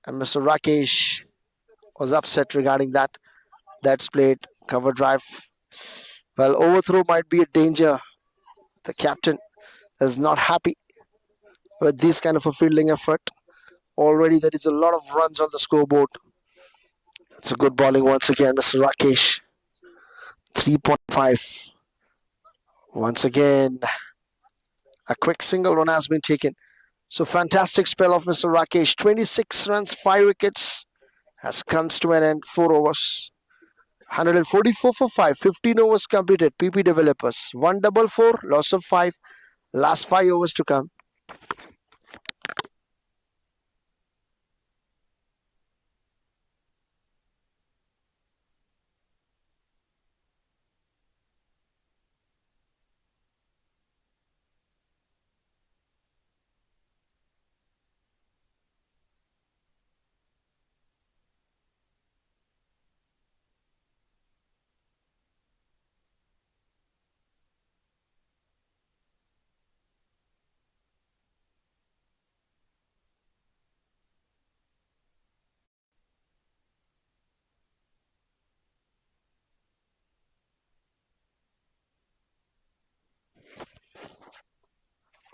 And Mr. Rakesh was upset regarding that. That's played. Cover drive. Well, overthrow might be a danger. The captain is not happy with this kind of a fielding effort. Already there is a lot of runs on the scoreboard. That's a good bowling once again, Mr. Rakesh. 3.5. Once again, a quick single run has been taken. So fantastic spell of Mr. Rakesh. 26 runs, 5 wickets. Has comes to an end. 4 overs. 144 for 5. 15 overs completed. PP Developers. 144, loss of 5. Last 5 overs to come.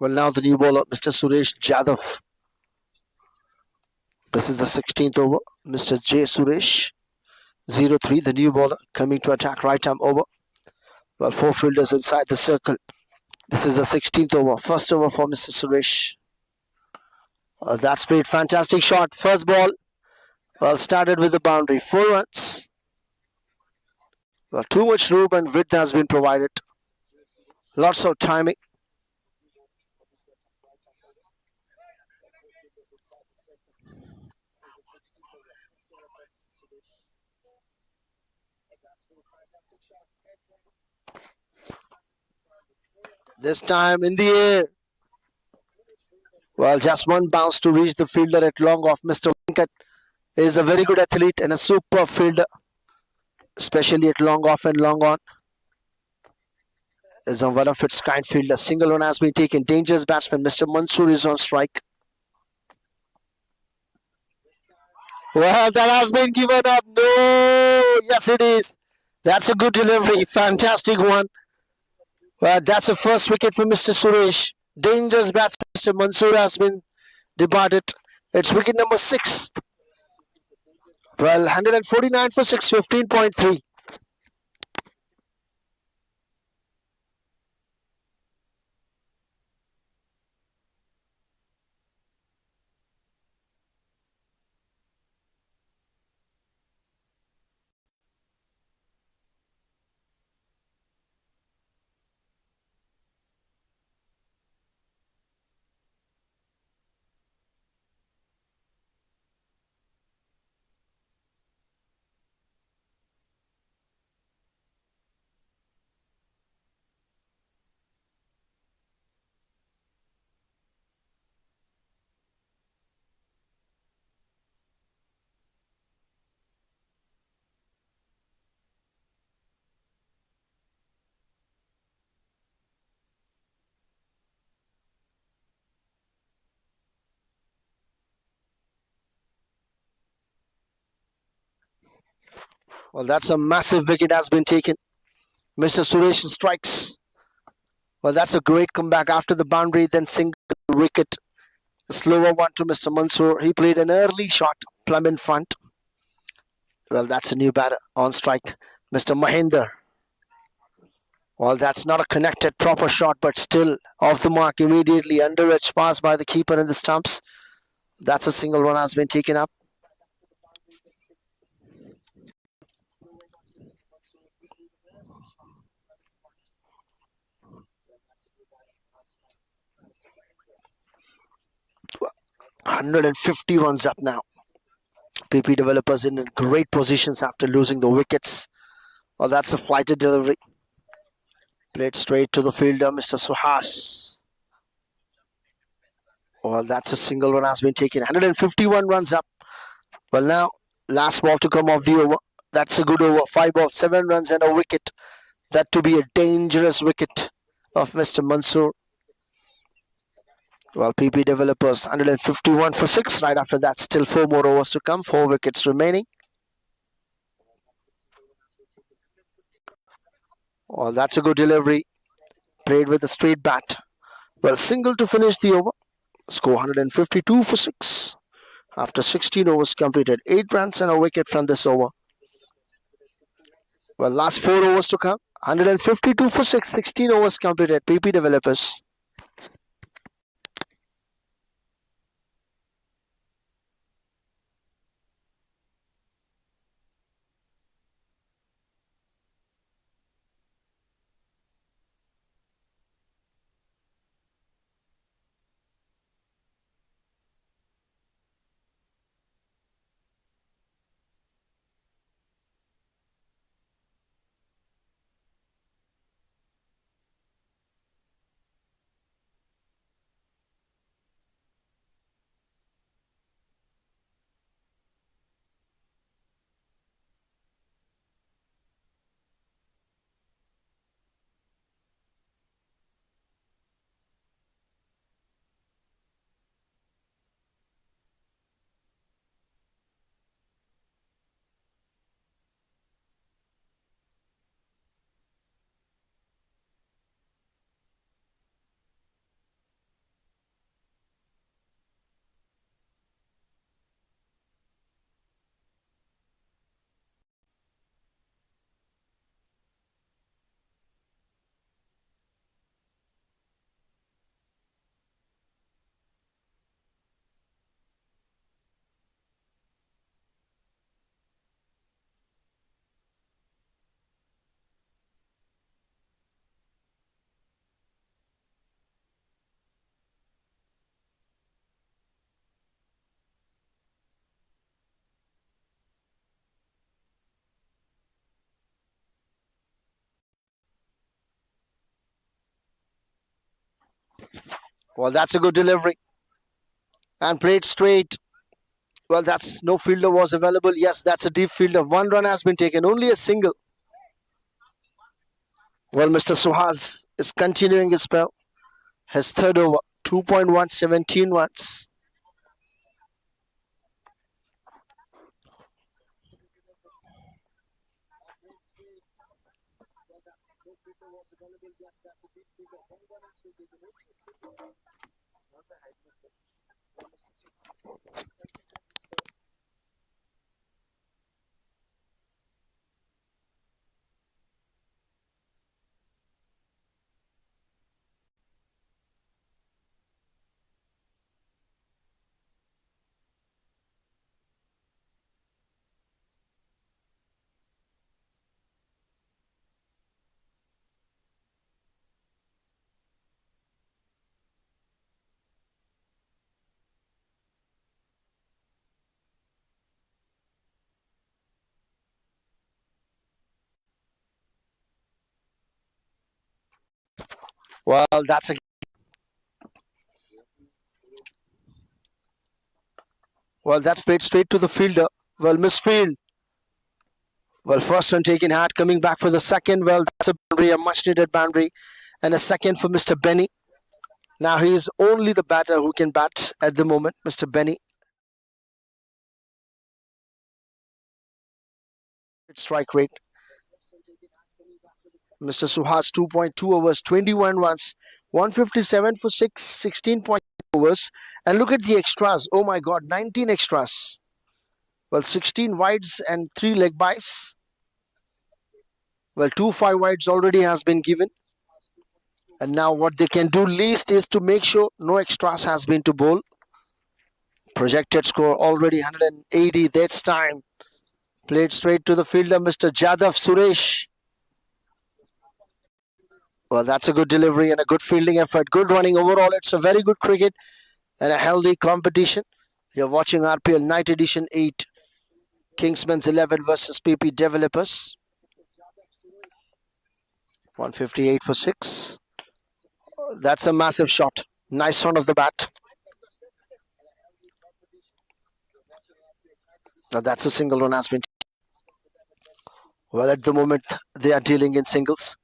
Well, now the new bowler, Mr. Suresh Jadhav. This is the 16th over. Mr. J. Suresh, 0-3, the new bowler, coming to attack right arm over. Well, 4 fielders inside the circle. This is the 16th over. First over for Mr. Suresh. That's played. Fantastic shot. First ball. Well, started with the boundary. 4 runs. Well, too much room and width has been provided. Lots of timing. This time in the air. Well, just one bounce to reach the fielder at long off. Mr. Venkat is a very good athlete and a super fielder, especially at long off and long on. Is a one of its kind fielder. Single one has been taken. Dangerous batsman. Mr. Mansoor is on strike. Well, that has been given up. No, yes, it is. That's a good delivery. Fantastic one. Well, that's the first wicket for Mr. Suresh. Dangerous batsman. Mr. Mansoor has been departed. It's wicket number 6. Well, 149 for 6, 15.3. Well, that's a massive wicket has been taken. Mr. Suresh strikes. Well, that's a great comeback after the boundary, then single wicket. A slower one to Mr. Mansoor. He played an early shot, plumb in front. Well, that's a new batter on strike. Mr. Mahinder. Well, that's not a connected proper shot, but still off the mark immediately. Under edge pass by the keeper in the stumps. That's a single one has been taken up. Well, 150 runs up now. PP developers in great positions after losing the wickets. Well, that's a flighted delivery. Played straight to the fielder, Mr. Suhas. Well, that's a single one has been taken. 151 runs up. Well, now, last ball to come of the over. That's a good over. 5 balls, 7 runs and a wicket. That to be a dangerous wicket of Mr. Mansoor. Well, PP developers 151 for 6. Right after that, still 4 more overs to come. 4 wickets remaining. Well, that's a good delivery. Played with a straight bat. Well, single to finish the over. Score 152 for 6. After 16 overs completed, 8 runs and a wicket from this over. Well, last 4 overs to come. 152 for 6, 16 overs completed. PP developers. Well, that's a good delivery. And played straight. Well, that's no fielder was available. Yes, that's a deep fielder. One run has been taken. Only a single. Well, Mr. Suhas is continuing his spell. His third over. 2.117 runs. Well, that's a well, that's played straight to the fielder. Well, misfield. Well, first one taken hard, coming back for the second. Well, that's a boundary, a much needed boundary, and a second for Mr. Benny. Now he is only the batter who can bat at the moment, Mr. Benny. Strike rate. Mr. Suhas 2.2 overs, 21 runs, 157 for 6, 16 point overs. And look at the extras. Oh my God, 19 extras. Well, 16 wides and 3 leg byes. Well, 2 5 wides already has been given. And now what they can do least is to make sure no extras has been to bowl. Projected score already 180. That's time. Played straight to the fielder, Mr. Jadav Suresh. Well, that's a good delivery and a good fielding effort. Good running overall. It's a very good cricket and a healthy competition. You're watching RPL Night Edition 8. Kingsmen's 11 versus PP Developers. 158 for 6. That's a massive shot. Nice on of the bat. Now that's a single one has been. Well, at the moment, they are dealing in singles.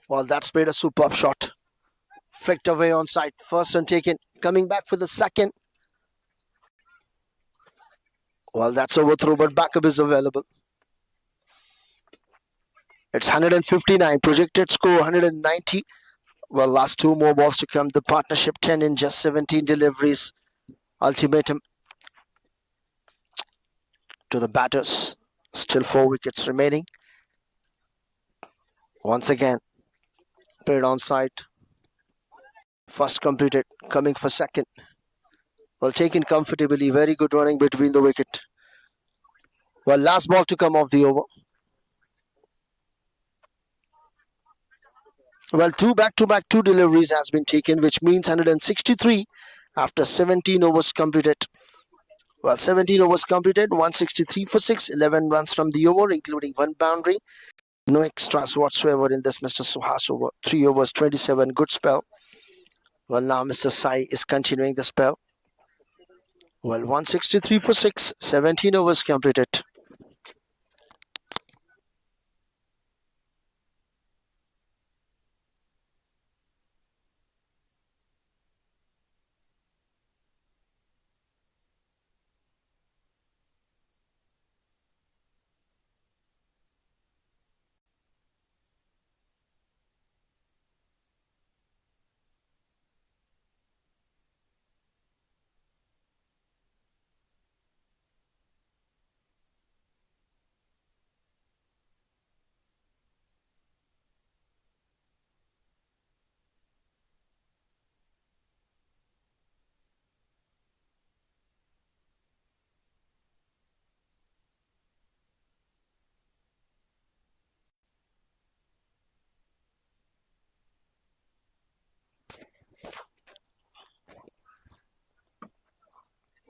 Well, that's made a superb shot. Flicked away on side. First one taken. Coming back for the second. Well, that's overthrow, but backup is available. It's 159. Projected score 190. Well, last 2 more balls to come. The partnership 10 in just 17 deliveries. Ultimatum to the batters. Still 4 wickets remaining. Once again, played on side. First completed. Coming for second. Well, taken comfortably. Very good running between the wicket. Well, last ball to come off the over. Well, 2 back-to-back 2 deliveries has been taken, which means 163 after 17 overs completed. Well, 17 overs completed, 163 for 6, 11 runs from the over, including 1 boundary. No extras whatsoever in this Mr. Suhas over. 3 overs, 27, good spell. Well, now Mr. Sai is continuing the spell. Well, 163 for 6, 17 overs completed.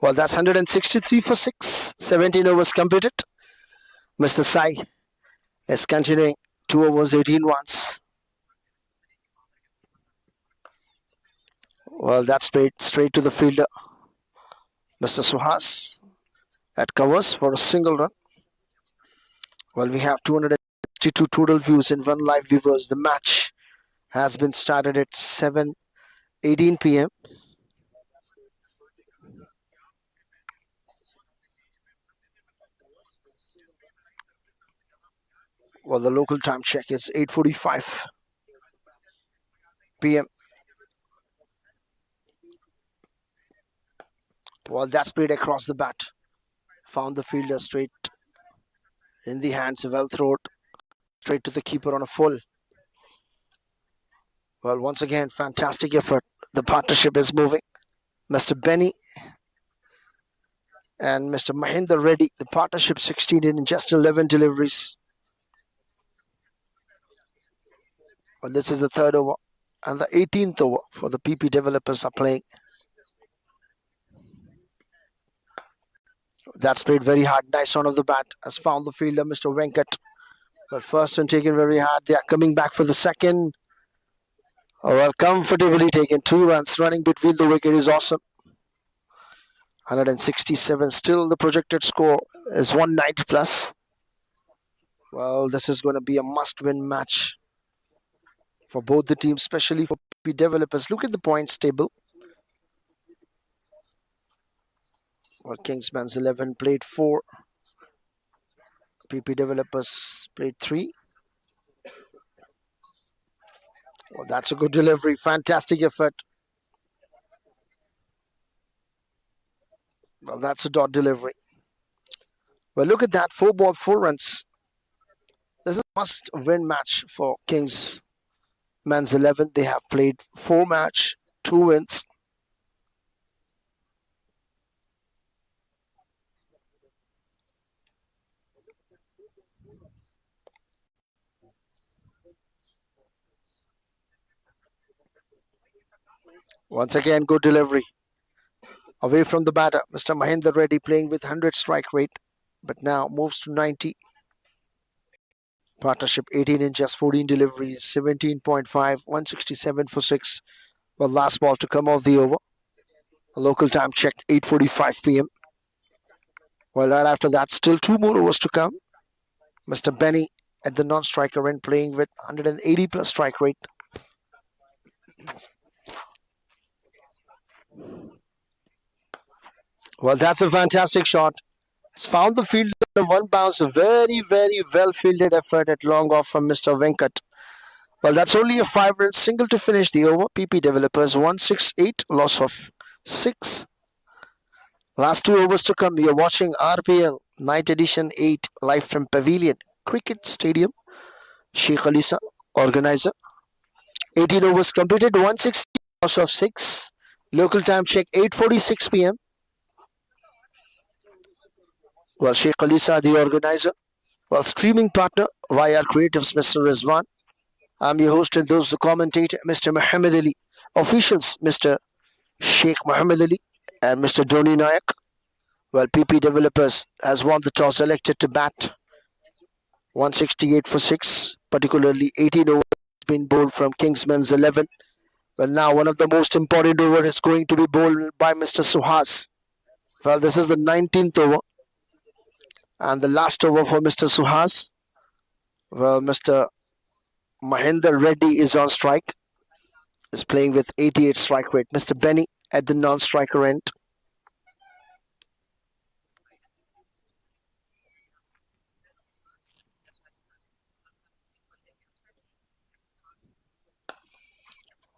Well, that's 163 for 6. 17 overs completed. Mr. Sai is continuing. 2 overs, 18 runs. Well, that's played straight to the fielder. Mr. Suhas at covers for a single run. Well, we have 262 total views in one live viewers. The match has been started at 7:18 p.m. Well, the local time check is 8:45 p.m. Well, that's played across the bat. Found the fielder straight in the hands, well thrown straight to the keeper on a full. Well, once again, fantastic effort. The partnership is moving. Mr. Benny and Mr. Mahinder Reddy, the partnership 16 in just 11 deliveries. Well, this is the third over and the 18th over for the PP developers are playing. That's played very hard. Nice on of the bat. Has found the fielder, Mr. Venkat. But first one taken very hard. They are coming back for the second. Well, comfortably taken. 2 runs running between the wicket is awesome. 167. Still the projected score is 190 plus. Well, this is going to be a must-win match for both the teams, especially for PP developers. Look at the points table. Well, Kingsmen's 11 played 4. PP developers played 3. Well, that's a good delivery. Fantastic effort. Well, that's a dot delivery. Well, look at that. 4 ball, 4 runs. This is a must-win match for Kingsmen's 11. They have played 4 match, 2 wins. Once again, good delivery. Away from the batter, Mr. Mahinder Reddy playing with 100 strike rate, but now moves to 90. Partnership 18 in just 14 deliveries, 17.5, 167 for 6. Well, last ball to come off the over. A local time checked 8:45 p.m. Well, right after that, still 2 more overs to come. Mr. Benny at the non-striker end playing with 180 plus strike rate. Well, that's a fantastic shot. Has found the fielder, one bounce, a very, very well fielded effort at long off from Mr. Venkat. Well, that's only a 5-run single to finish the over. PP developers 168, loss of 6. Last 2 overs to come. You're watching RPL Night Edition 8 live from Pavilion Cricket Stadium. Sheikh Alisa, organizer. 18 overs completed, 160, loss of 6. Local time check 8:46 p.m. Well, Sheikh Alisa, the organizer. Well, streaming partner, id-YRCreatuves, Mr. Rizwan. I'm your host and those the commentator, Mr. Muhammad Ali. Officials, Mr. Sheikh Muhammad Ali and Mr. Dhoni Nayak. Well, PP Developers has won the toss, elected to bat. 168 for 6, particularly 18 overs been bowled from Kingsmen's 11. Well, now one of the most important over is going to be bowled by Mr. Suhas. Well, this is the 19th over. And the last over for Mr. Suhas. Well, Mr. Mahinder Reddy is on strike. Is playing with 88 strike rate. Mr. Benny at the non-striker end.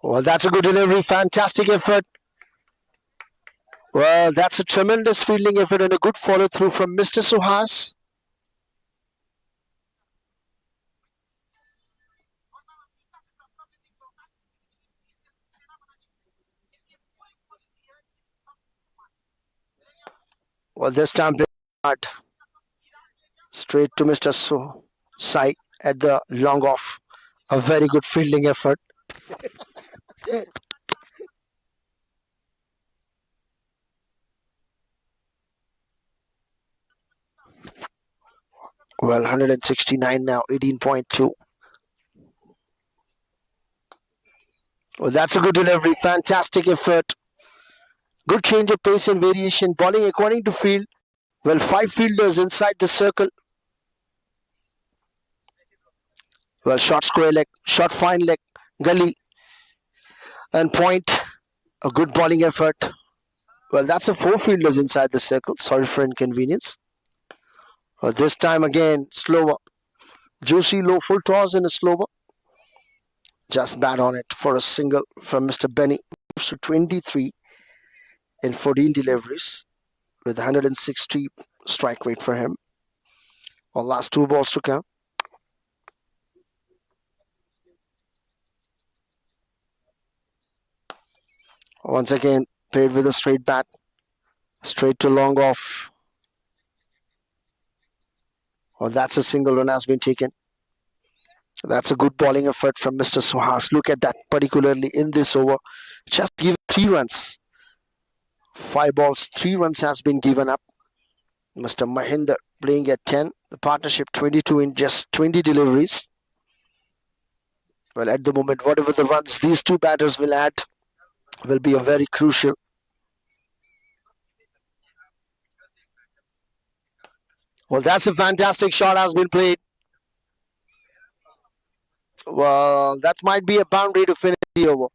Well, that's a good delivery. Fantastic effort. Well, that's a tremendous fielding effort and a good follow-through from Mr. Suhas. Well, this time hard. Straight to Mr. Sai at the long off. A very good fielding effort. Well, 169 now, 18.2. Well, that's a good delivery. Fantastic effort. Good change of pace and variation. Bowling according to field. Well, five fielders inside the circle. Well, short square leg, short fine leg, gully, and point. A good bowling effort. Well, that's a four fielders inside the circle. Sorry for inconvenience. This time again, slower. Juicy low full toss in a slower. Just bad on it for a single from Mr. Benny. Moves to 23 in 14 deliveries with 160 strike rate for him. Well, last two balls to come. Once again, played with a straight bat. Straight to long off. Well, that's a single run has been taken. That's a good bowling effort from Mr. Suhas. Look at that, particularly in this over. Just give 3 runs. 5 balls, 3 runs has been given up. Mr. Mahinder playing at 10. The partnership 22 in just 20 deliveries. Well, at the moment, whatever the runs these two batters will add will be a very crucial. Well, that's a fantastic shot has been played. Well, that might be a boundary to finish the over.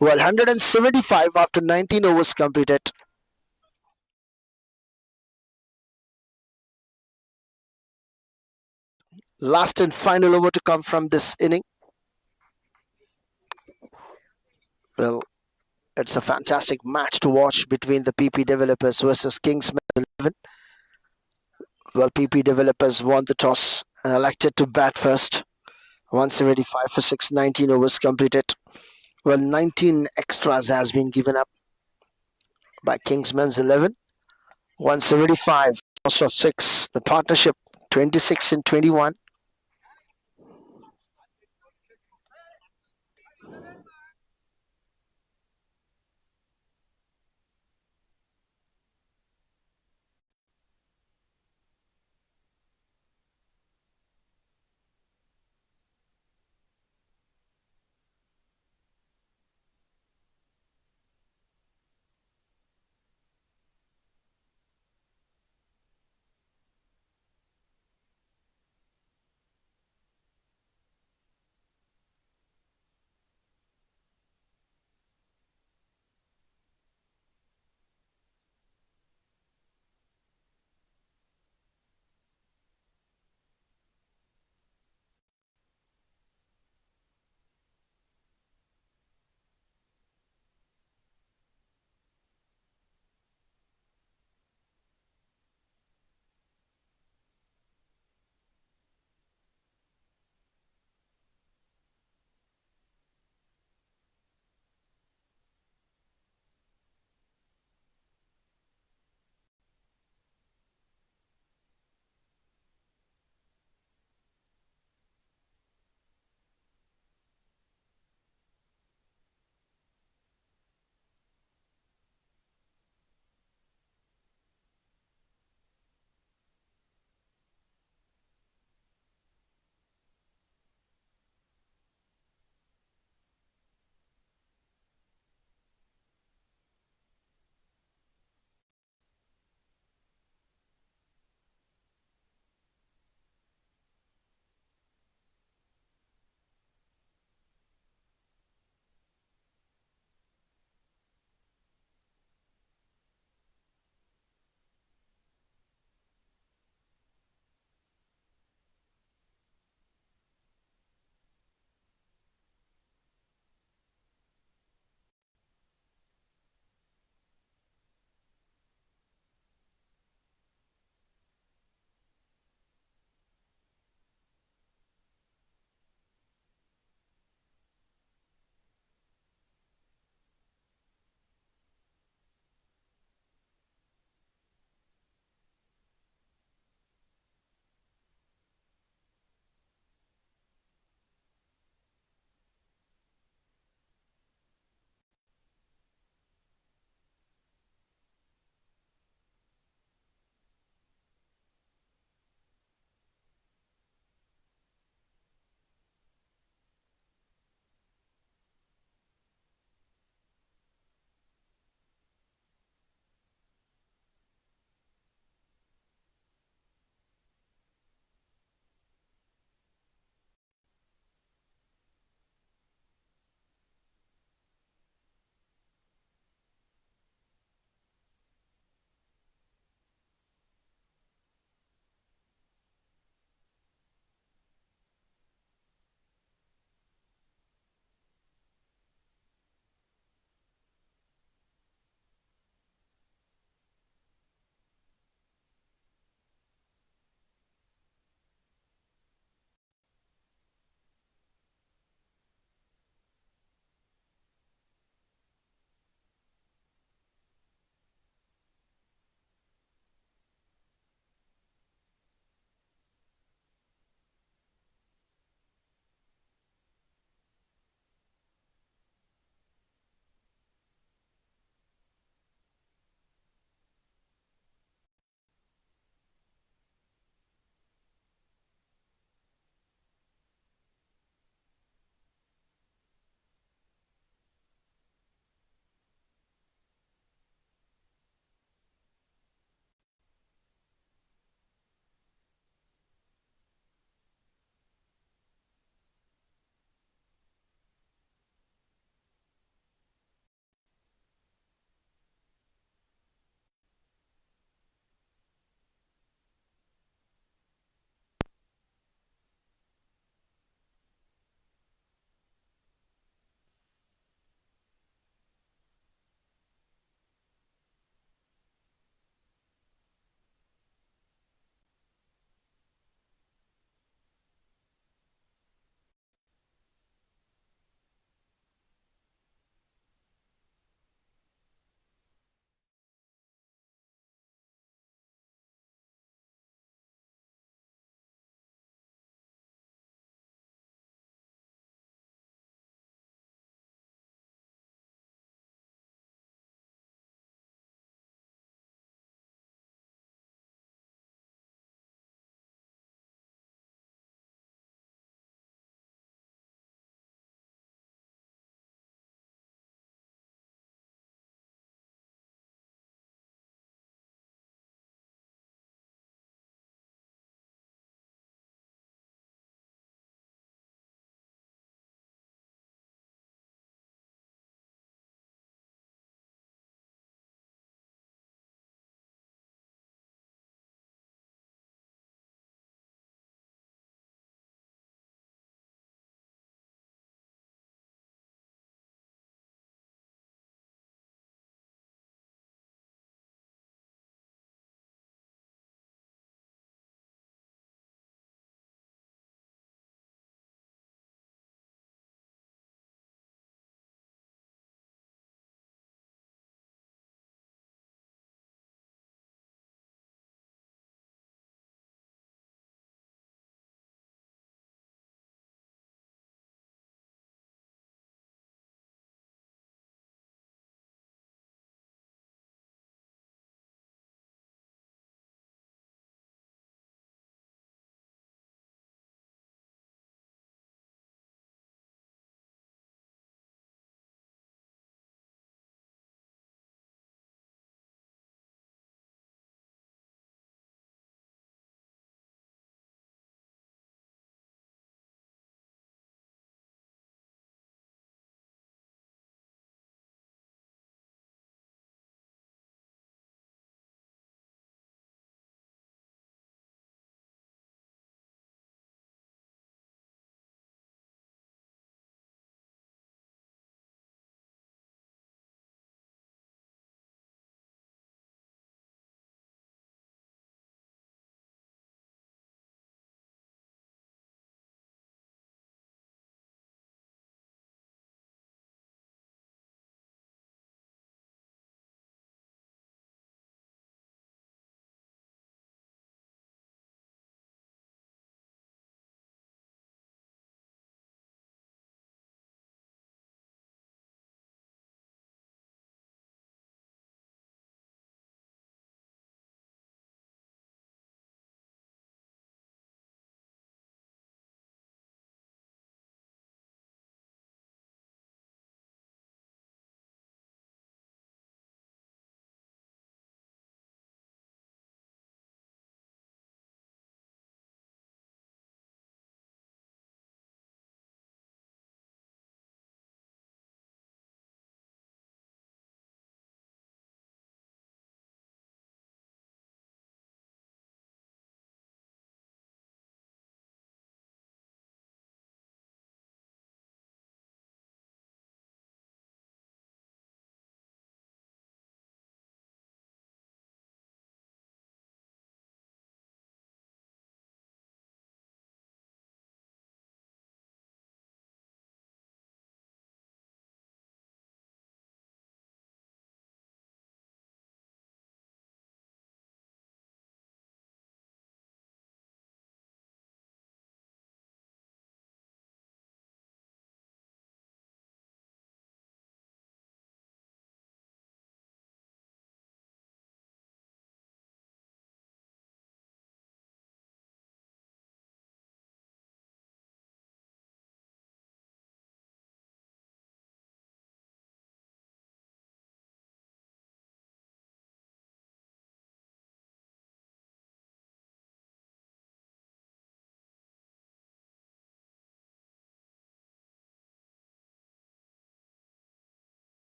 Well, 175 after 19 overs completed. Last and final over to come from this inning. Well, it's a fantastic match to watch between the PP Developers versus Kingsmen 11. Well, PP Developers won the toss and elected to bat first. 175 for 6, 19 overs completed. Well, 19 extras has been given up by Kingsmen's 11. 175 toss of 6. The partnership 26 and 21.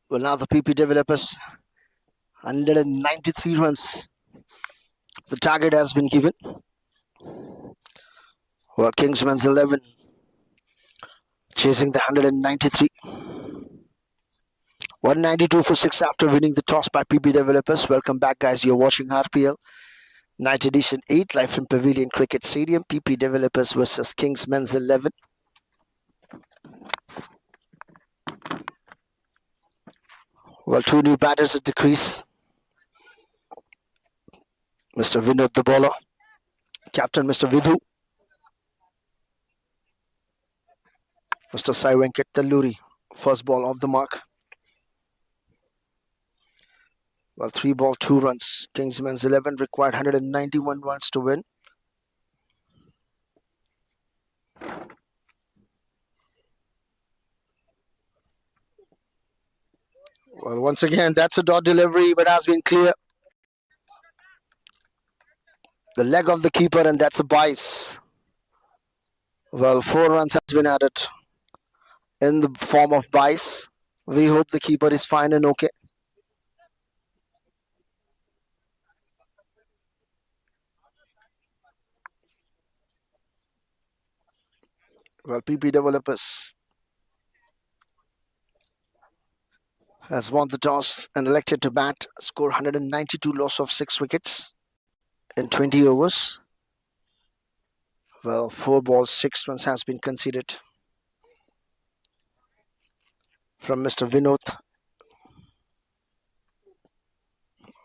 Well, now the PP developers, 193 runs. The target has been given. Well, Kingsmen's 11 chasing the 193. 192 for 6 after winning the toss by PP developers. Welcome back, guys. You're watching RPL Night Edition 8 live from Pavilion Cricket Stadium. PP developers versus Kingsmen's 11. Well, two new batters at the crease. Mr. Vinod, the bowler. Captain, Mr. Vidhu. Mr. Sai Venkat Talluri, first ball off the mark. Well, 3 ball, 2 runs. Kingsmen's 11 required 191 runs to win. Well, once again, that's a dot delivery, but has been clear. The leg of the keeper, and that's a bice. Well, 4 runs has been added in the form of bice. We hope the keeper is fine and okay. Well, PP developers has won the toss and elected to bat. Score 192, loss of 6 wickets in 20 overs. Well, 4 balls, 6 runs has been conceded from Mr. Vinod.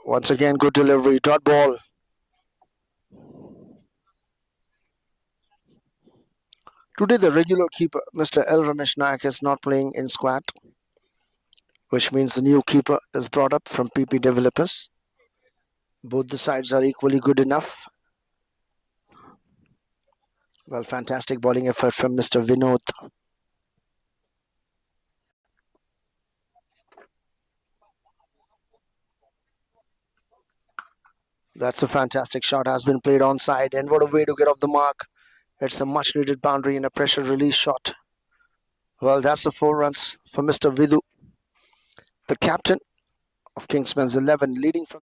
Once again, good delivery, dot ball. Today, the regular keeper, Mr. L. Ramesh Nayak, is not playing in squad, which means the new keeper is brought up from PP developers. Both the sides are equally good enough. Well, fantastic bowling effort from Mr. Vinod. That's a fantastic shot, has been played onside, and what a way to get off the mark. It's a much needed boundary and a pressure release shot. Well, that's the 4 runs for Mr. Vidhu, the captain of Kingsmen's 11, leading from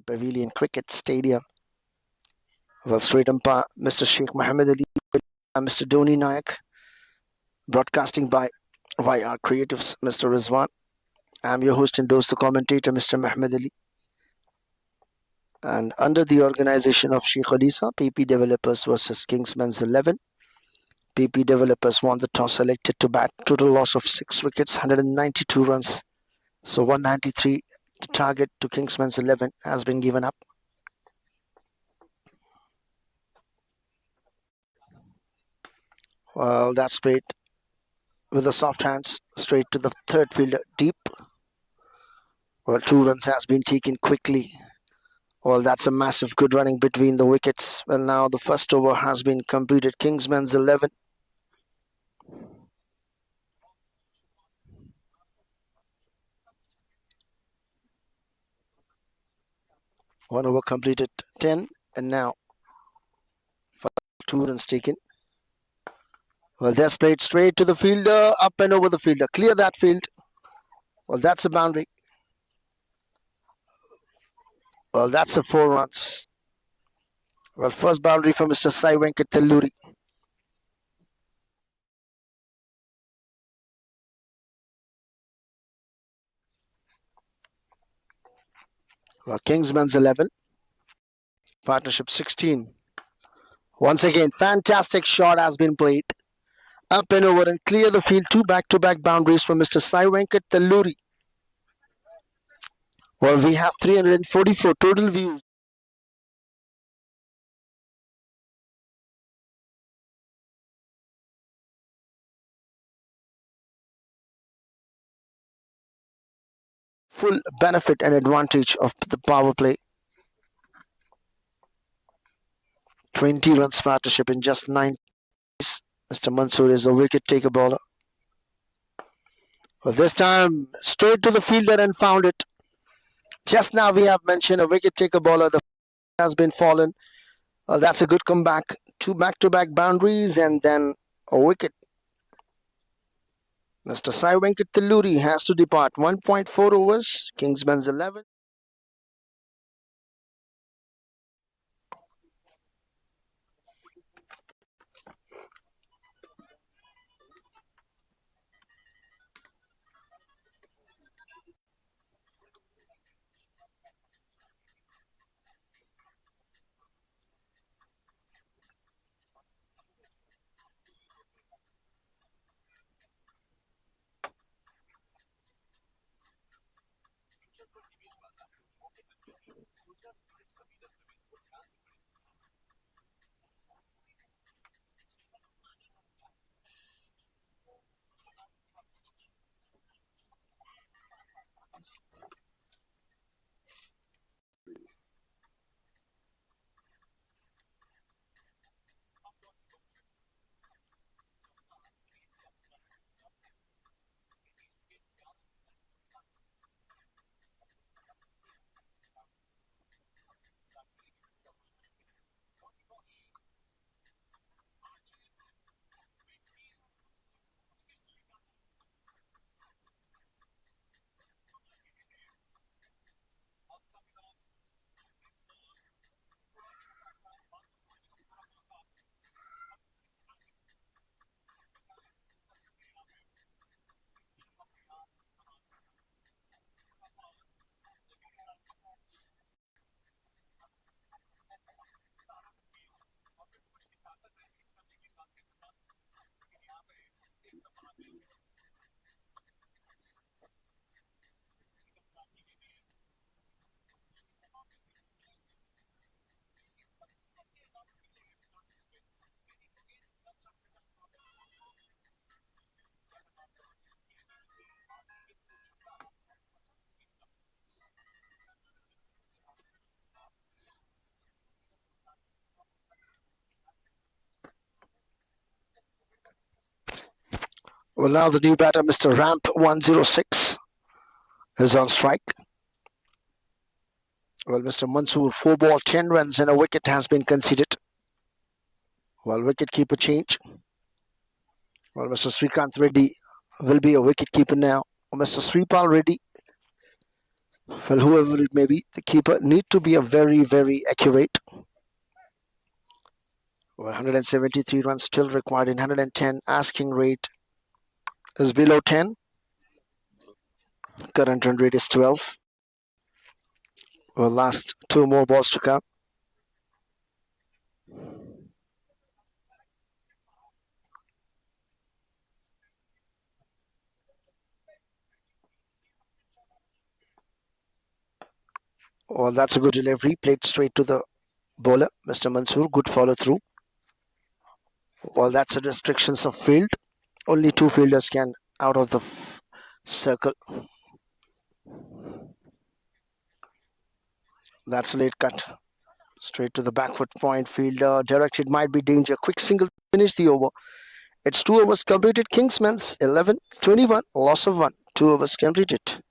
Pavilion Cricket Stadium. Well, straight umpire Mr. Sheikh Mohammed Ali and Mr. Dhoni Nayak. Broadcasting by id-YRCreatuves, Mr. Rizwan. I'm your host and those the commentator, Mr. Mohammed Ali. And under the organization of Sheikh Alisa, PP developers versus Kingsmen's 11. PP developers won the toss, selected to bat. Total loss of 6 wickets, 192 runs. So 193, the target to Kingsmen's 11 has been given up. Well, that's played with the soft hands straight to the third fielder, deep. Well, 2 runs has been taken quickly. Well, that's a massive good running between the wickets. Well, now the first over has been completed. Kingsmen's 11. One over completed, 10, and now 2 runs taken. Well, that's played straight to the fielder, up and over the fielder. Clear that field. Well, that's a boundary. Well, that's a 4 runs. Well, first boundary for Mr. Sai Venkat Talluri. Well, Kingsmen's 11. Partnership 16. Once again, fantastic shot has been played. Up and over and clear the field. 2 back-to-back boundaries for Mr. Sai Venkat Talluri. Well, we have 344 total views. Full benefit and advantage of the power play. 20 runs partnership in just 9 days. Mr. Mansoor is a wicket taker bowler. Well, this time straight to the fielder and found it. Just now we have mentioned a wicket taker bowler. The has been fallen. That's a good comeback. 2 back-to-back boundaries and then A wicket. Mr. Sai Venkatalluri has to depart. 1.4 overs. Kingsmen's 11. Well, now the new batter, Mr. Ramp 106, is on strike. Well, Mr. Mansoor, 4 ball, 10 runs, and a wicket has been conceded. Well, wicket keeper change. Well, Mr. Srikanth Reddy will be a wicket keeper now. Mr. Sripal Reddy, well, whoever it may be, the keeper need to be a very, very accurate. Well, 173 runs still required in 110. Asking rate is below 10. Current run rate is 12. Well, last 2 more balls to come. Well, that's a good delivery. Played straight to the bowler, Mr. Mansoor. Good follow through. Well, that's the restrictions of field. Only 2 fielders can out of the circle. That's a late cut. Straight to the backward point. Fielder directed, might be danger. Quick single to finish the over. It's 2 overs completed. Kingsmen's 11-21. Loss of 1. 2 overs completed.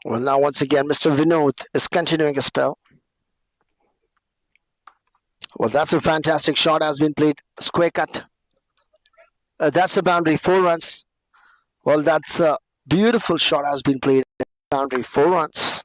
Well, now once again, Mr. Vinod is continuing a spell. Well, that's a fantastic shot has been played. Square cut. That's a boundary. 4 runs. Well, that's a beautiful shot has been played. Boundary. 4 runs.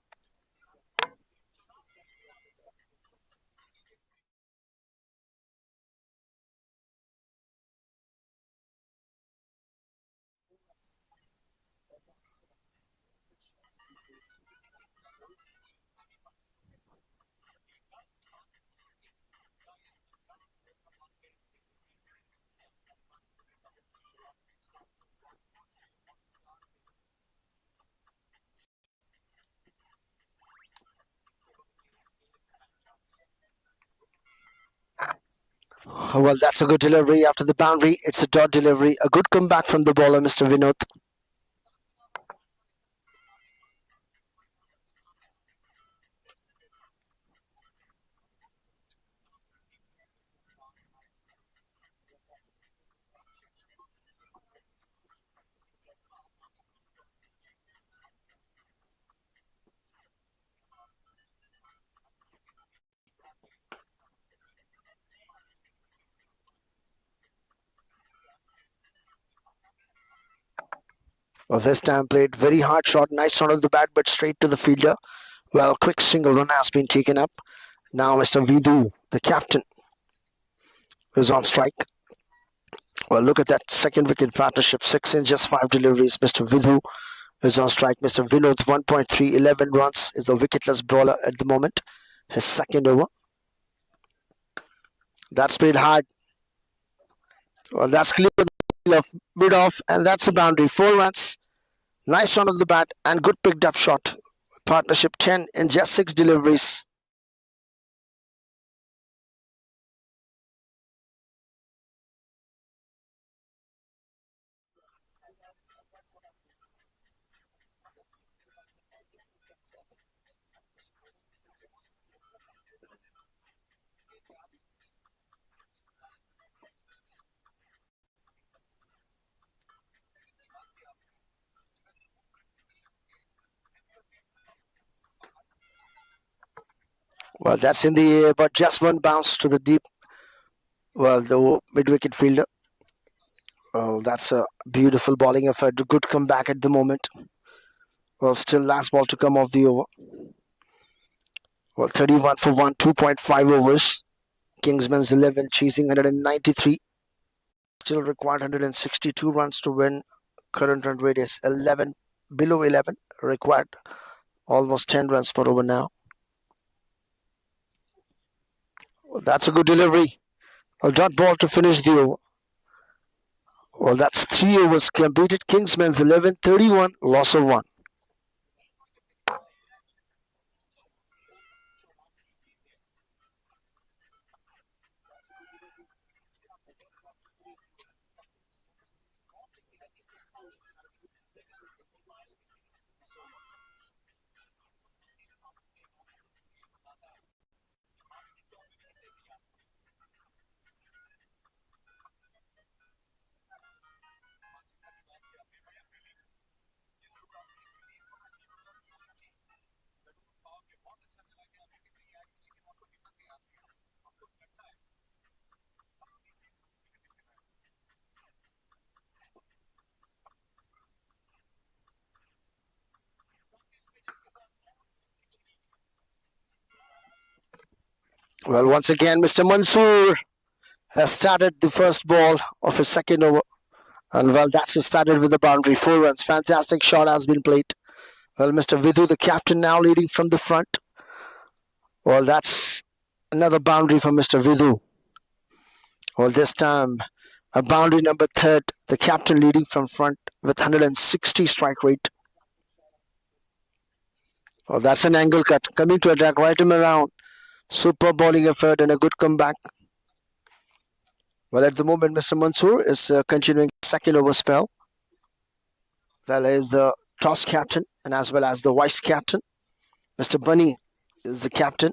Well, that's a good delivery after the boundary. It's a dot delivery. A good comeback from the bowler, Mr. Vinod. Well, this time played very hard shot. Nice on the bat, but straight to the fielder. Well, quick single run has been taken up. Now Mr. Vidu, the captain, is on strike. Well, look at that second wicket partnership. 6 in just 5 deliveries. Mr. Vidu is on strike. Mr. Vinod, 1.3, 11 runs, is the wicketless bowler at the moment. His second over. That's played hard. Well, that's clear of mid off, and that's a boundary. 4 runs. Nice on the bat and good picked up shot. Partnership 10 in just 6 deliveries. Well, that's in the air, but just one bounce to the deep. Well, the mid-wicket fielder. Well, that's a beautiful bowling effort. Good comeback at the moment. Well, still last ball to come off the over. Well, 31 for 1, 2.5 overs. Kingsmen's 11 chasing 193. Still required 162 runs to win. Current run rate is 11, below 11. Required almost 10 runs per over now. Well, that's a good delivery. A dot ball to finish the over. Well, that's 3 overs completed. Kingsmen's 11, 31, loss of 1. Well, once again, Mr. Mansoor has started the first ball of his second over. And well, that's started with the boundary. 4 runs. Fantastic shot has been played. Well, Mr. Vidhu, the captain, now leading from the front. Well, that's another boundary for Mr. Vidhu. Well, this time a boundary number 3rd. The captain leading from front with 160 strike rate. Well, that's an angle cut. Coming to attack, right him around. Super bowling effort and a good comeback. Well, at the moment, Mr. Mansoor is continuing second over spell. Well, he is the toss captain and as well as the vice captain. Mr. Bunny is the captain.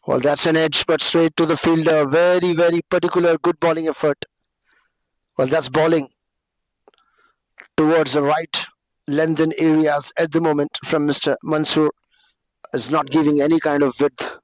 Well, that's an edge, but straight to the fielder. Very, very particular, good bowling effort. Well, that's bowling towards the right lengthen areas at the moment from Mr. Mansoor. Is not giving any kind of width.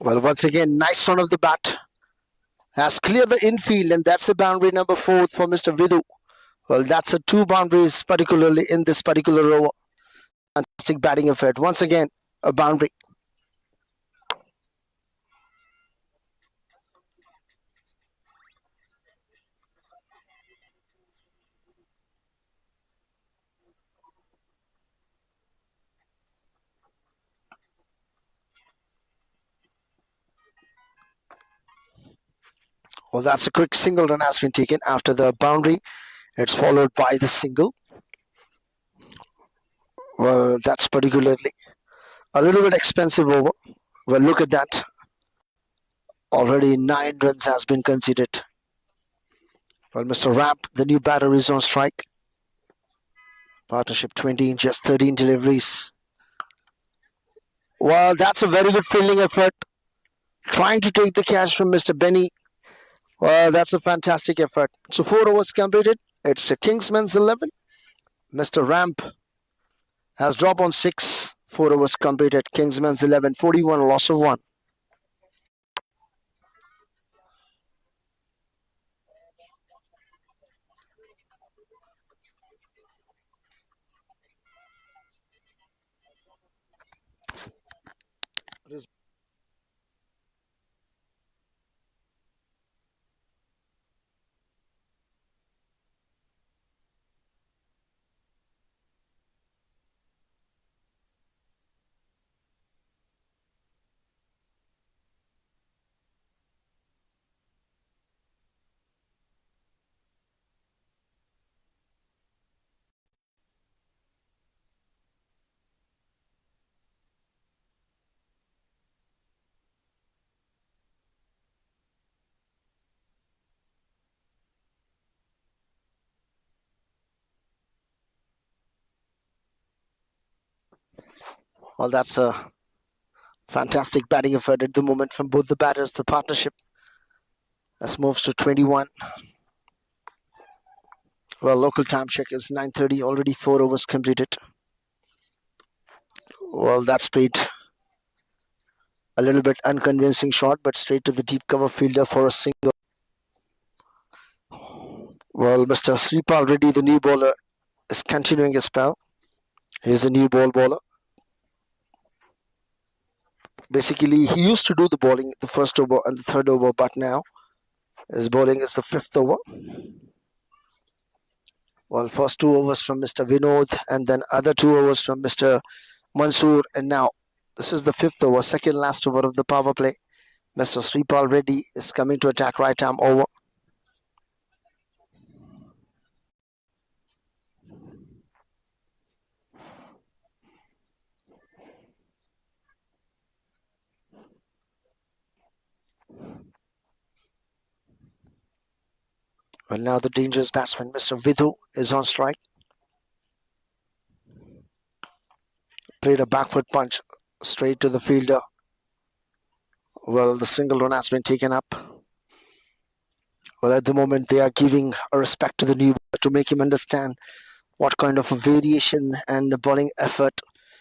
Well, once again, nice run of the bat. Has cleared the infield, and that's a boundary number 4 for Mr. Vidhu. Well, that's a 2 boundaries, particularly in this particular over. Fantastic batting effort. Once again, a boundary. Well, that's a quick single run has been taken after the boundary. It's followed by the single. Well, that's particularly a little bit expensive over. Well, look at that. Already 9 runs has been conceded. Well, Mr. Ramp, the new batter, is on strike. Partnership 20 in just 13 deliveries. Well, that's a very good fielding effort. Trying to take the catch from Mr. Benny. Well, that's a fantastic effort. So 4 overs completed. It's a Kingsmen's 11. Mr. Ramp has dropped on 6. 4 overs completed. Kingsmen's 11, 41, loss of 1. Well, that's a fantastic batting effort at the moment from both the batters. The partnership has moves to 21. Well, local time check is 9:30. Already 4 overs completed. Well, that's played a little bit unconvincing shot, but straight to the deep cover fielder for a single. Well, Mr. Sripal Reddy, the new bowler, is continuing his spell. He's a new bowler. Basically, he used to do the bowling the first over and the third over, but now his bowling is the fifth over. Well, first 2 overs from Mr. Vinod, and then other 2 overs from Mr. Mansoor, and now this is the fifth over, second last over of the power play. Mr. Sripal Reddy is coming to attack right arm over. Well, now the dangerous batsman, Mr. Vidhu, is on strike. Played a back foot punch straight to the fielder. Well, the single run has been taken up. Well, at the moment, they are giving a respect to the new bowler to make him understand what kind of a variation and a bowling effort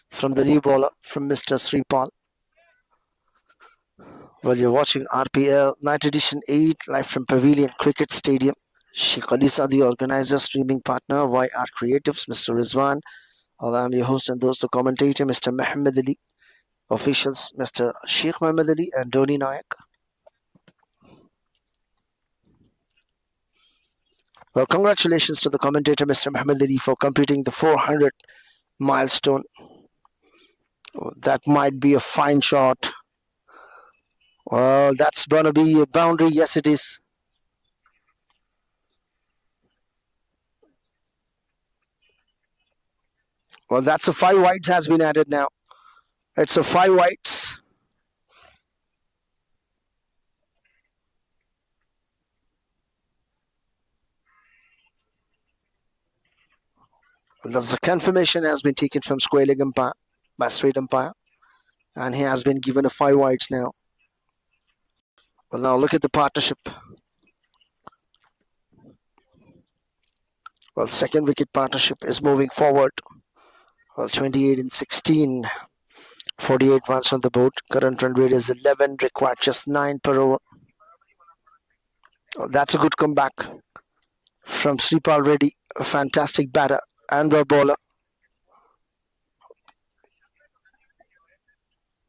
from the new bowler, from Mr. Sripal. Well, you're watching RPL Night Edition 8 live from Pavilion Cricket Stadium. Sheikh Alisa, the organizer, streaming partner, id-YRCreatuves, Mr. Rizwan. I'm your host and those the commentator, Mr. Muhammad Ali. Officials, Mr. Sheikh Muhammad Ali and Dhoni Nayak. Well, congratulations to the commentator, Mr. Muhammad Ali, for completing the 400 milestone. That might be a fine shot. Well, that's going to be a boundary. Yes, it is. Well, that's a 5 wides has been added now. It's a 5 wides. The confirmation has been taken from square leg umpire by straight umpire, and he has been given a 5 wides now. Well, now look at the partnership. Well, second wicket partnership is moving forward. Well, 28 in 16, 48 runs on the board. Current run rate is 11, required just 9 per over. Well, that's a good comeback from Sripal Reddy, a fantastic batter and a bowler.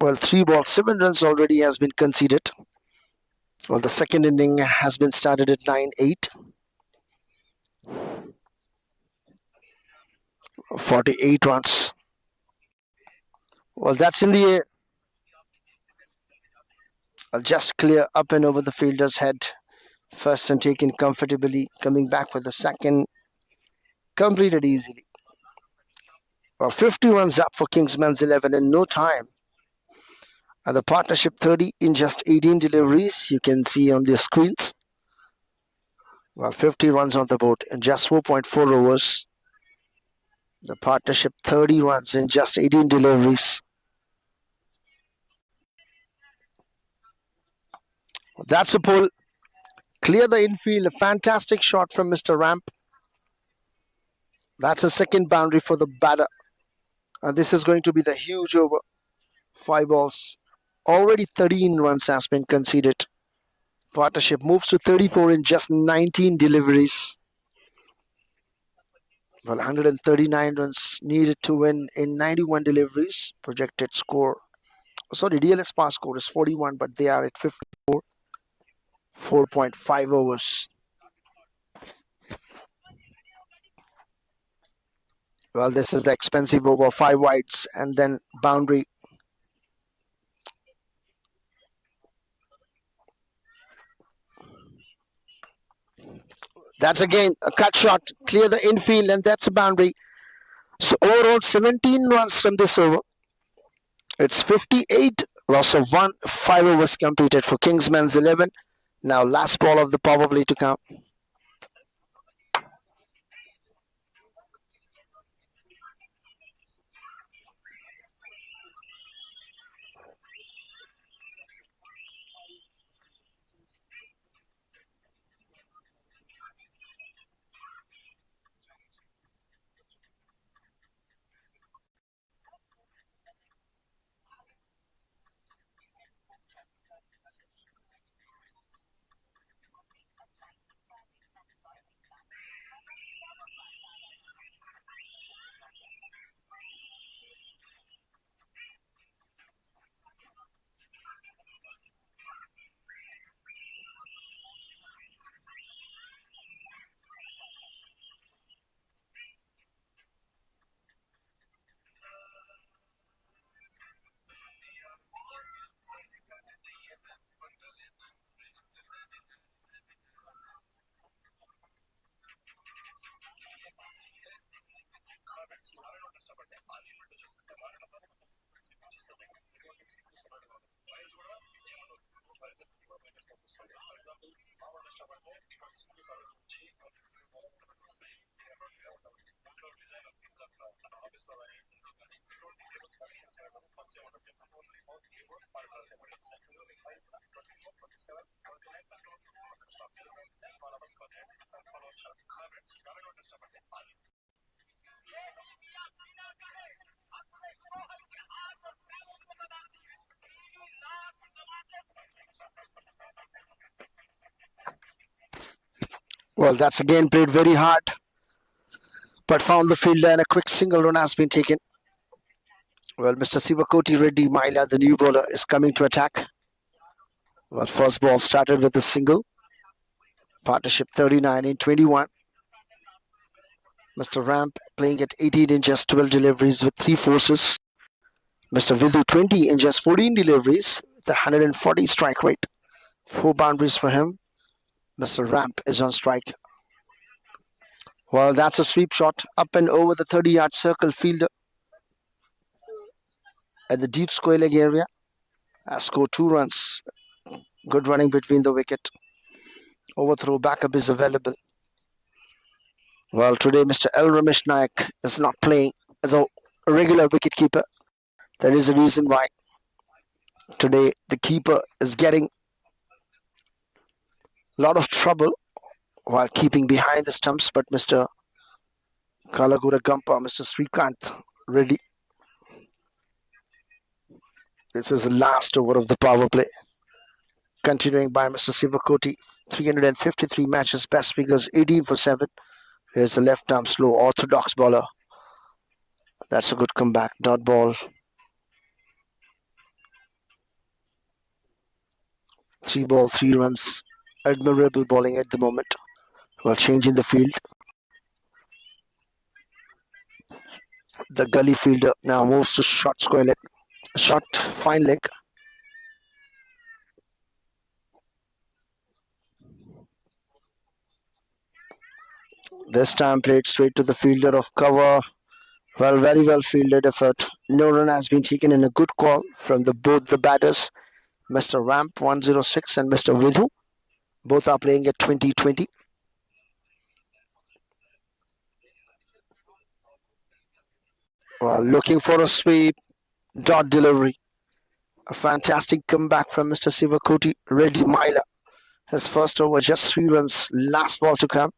Well, 3 balls, 7 runs already has been conceded. Well, the second inning has been started at 9-8. 48 runs. Well, that's in the air. I'll just clear up and over the fielder's head. First and taken comfortably. Coming back with the second. Completed easily. Well, 50 runs up for Kingsmen's 11 in no time. And the partnership 30 in just 18 deliveries. You can see on the screens. Well, 50 runs on the board in just 4.4 overs. The partnership 30 runs in just 18 deliveries. That's a pull. Clear the infield. A fantastic shot from Mr. Ramp. That's a second boundary for the batter. And this is going to be the huge over. 5 balls. Already 13 runs has been conceded. Partnership moves to 34 in just 19 deliveries. Well, 139 runs needed to win in 91 deliveries. Projected score. Sorry, DLS pass score is 41, but they are at 54. 4.5 overs. Well, this is the expensive over. 5 wides and then boundary. That's again a cut shot. Clear the infield and that's a boundary. So overall 17 runs from this over. It's 58, loss of 1, 5 overs completed for Kingsmen's 11. Now last ball of the power play to come. Well, that's again played very hard, but found the fielder and a quick single run has been taken. Well, Mr. Sivakoti Reddy Maila, the new bowler, is coming to attack. Well, first ball started with a single. Partnership 39 in 21. Mr. Ramp playing at 18 in just 12 deliveries with 3 forces. Mr. Vidhu 20 in just 14 deliveries with 140 strike rate. 4 boundaries for him. Mr. Ramp is on strike. Well, that's a sweep shot up and over the 30-yard circle fielder at the deep square leg area. Has scored 2 runs. Good running between the wicket. Overthrow backup is available. Well, today Mr. L. Ramesh Nayak is not playing as a regular wicketkeeper. That is the reason why today the keeper is getting a lot of trouble while keeping behind the stumps. But Mr. Kalagura Gampa, Mr. Srikanth Reddy. This is the last over of the power play. Continuing by Mr. Sivakoti, 353 matches, best figures 18 for 7. Here's the left arm slow orthodox bowler. That's a good comeback. Dot ball. 3 ball, 3 runs. Admirable bowling at the moment. While changing the field. The gully fielder now moves to short square leg. Short fine leg. This time played straight to the fielder of cover. Well, very well fielded effort. No run has been taken in a good call from both the batters. Mr. Ramp 106 and Mr. Vidhu. Both are playing at 20-20. Well, looking for a sweep. Dot delivery. A fantastic comeback from Mr. Sivakoti. Reddy Myla. His first over, just 3 runs. Last ball to come.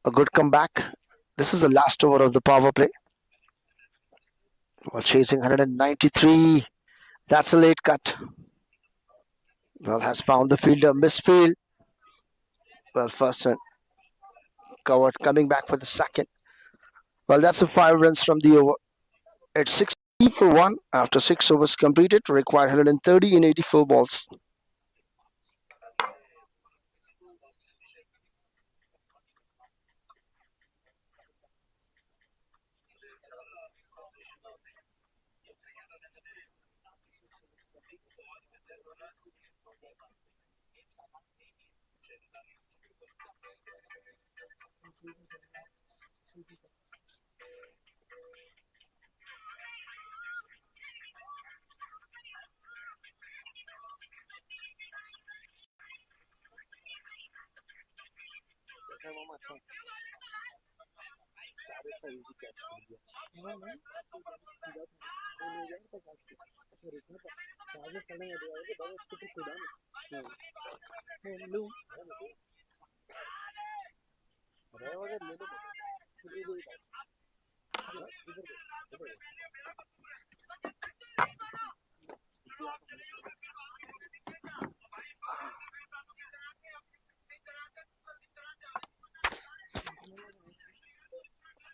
A good comeback. This is the last over of the power play. While chasing 193. That's a late cut. Well, has found the fielder. Misfield. Well, first one covered. Coming back for the second. Well, that's a 5 runs from the over. It's 60 for 1 after 6 overs completed. Required 130 in 84 balls.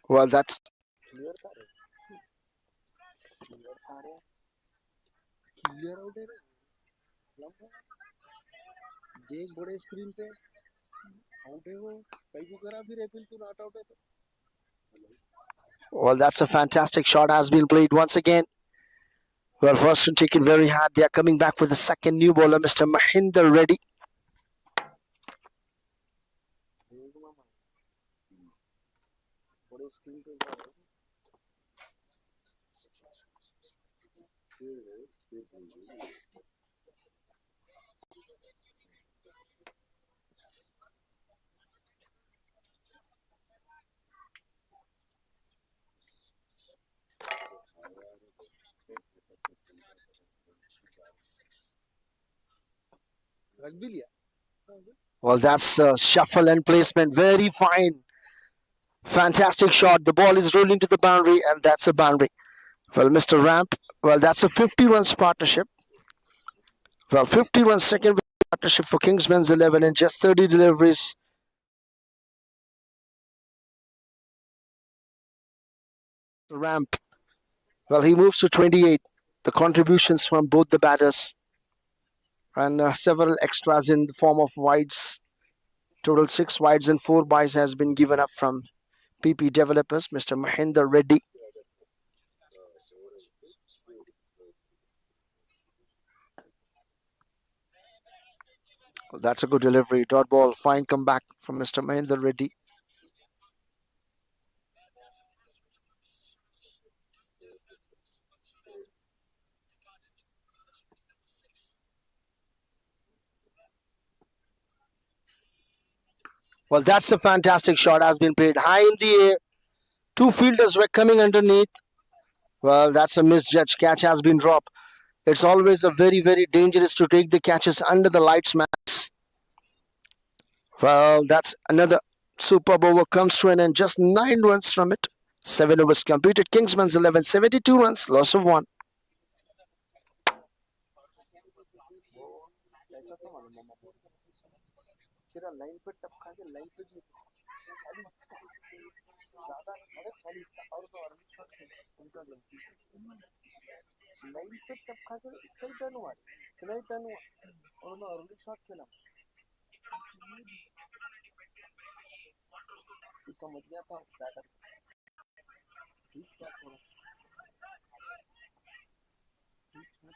Well, that's well, that's a fantastic shot has been played once again. Well, first one taken very hard. They are coming back with the second new bowler, Mr. Mahinder Reddy. Well, that's shuffle and placement. Very fine. Fantastic shot. The ball is rolling to the boundary, and that's a boundary. Well, Mr. Ramp, well, that's a 50 runs partnership. Well, 51 second partnership for Kingsmen's 11 and just 30 deliveries. Ramp, well, he moves to 28. The contributions from both the batters and several extras in the form of wides. Total 6 wides and 4 byes has been given up from PP developers, Mr. Mahinder Reddy. That's a good delivery. Dot ball. Fine comeback from Mr. Mahinder Reddy. Well, that's a fantastic shot. Has been played high in the air. 2 fielders were coming underneath. Well, that's a misjudged catch has been dropped. It's always a very, very dangerous to take the catches under the lights, max. Well, that's another superb over comes to an end. Just 9 runs from it. 7 overs completed. Kingsman's 11, 72 runs, loss of 1. तेरा line पे टपका के line पे भी ज्यादा अरे खाली और तो और उनका गलती लाइन पे टपका के स्ट्राइक टर्न हुआ स्ट्राइक टर्न हुआ और ना अर्ली शॉट खेला तू समझ गया था बैटर ठीक क्या छोड़ा ठीक छोड़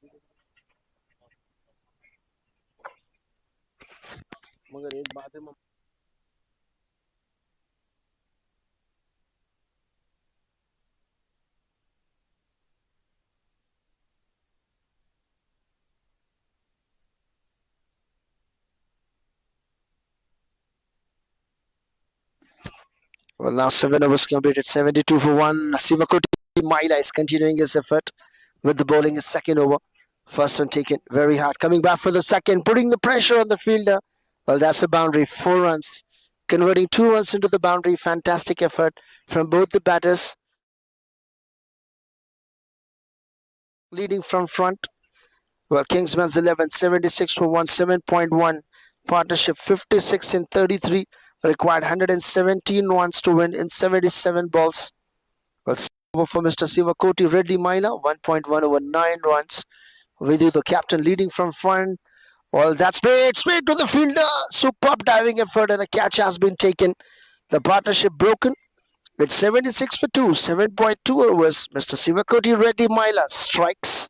ठीक मगर एक बात है well, now 7 overs completed, 72 for 1. Sivakoti Maila is continuing his effort with the bowling his second over. First one taken very hard. Coming back for the second, putting the pressure on the fielder. Well, that's a boundary. 4 runs. Converting 2 runs into the boundary. Fantastic effort from both the batters. Leading from front. Well, Kingsmen's 11, 76 for 1, 7.1. Partnership 56 in 33. Required 117 runs to win in 77 balls. Well, over for Mr. Sivakoti Reddy Maila, 1.1 over 9 runs. With you, the captain leading from front. Well, that's straight to the fielder. Superb diving effort and a catch has been taken. The partnership broken. It's 76 for 2, 7.2 overs. Mr. Sivakoti Reddy Maila strikes.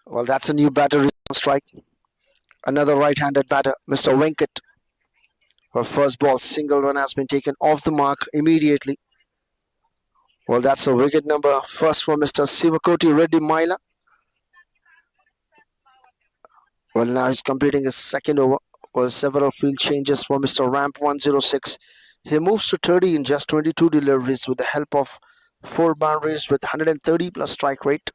Well, that's a new batter on strike. Another right-handed batter, Mr. Venkat. Well, first ball, single one has been taken off the mark immediately. Well, that's a wicket number first for Mr. Sivakoti Reddy Maila. Well, now he's completing his second over. Well, several field changes for Mr. Ramp 106. He moves to 30 in just 22 deliveries with the help of 4 boundaries with 130 plus strike rate.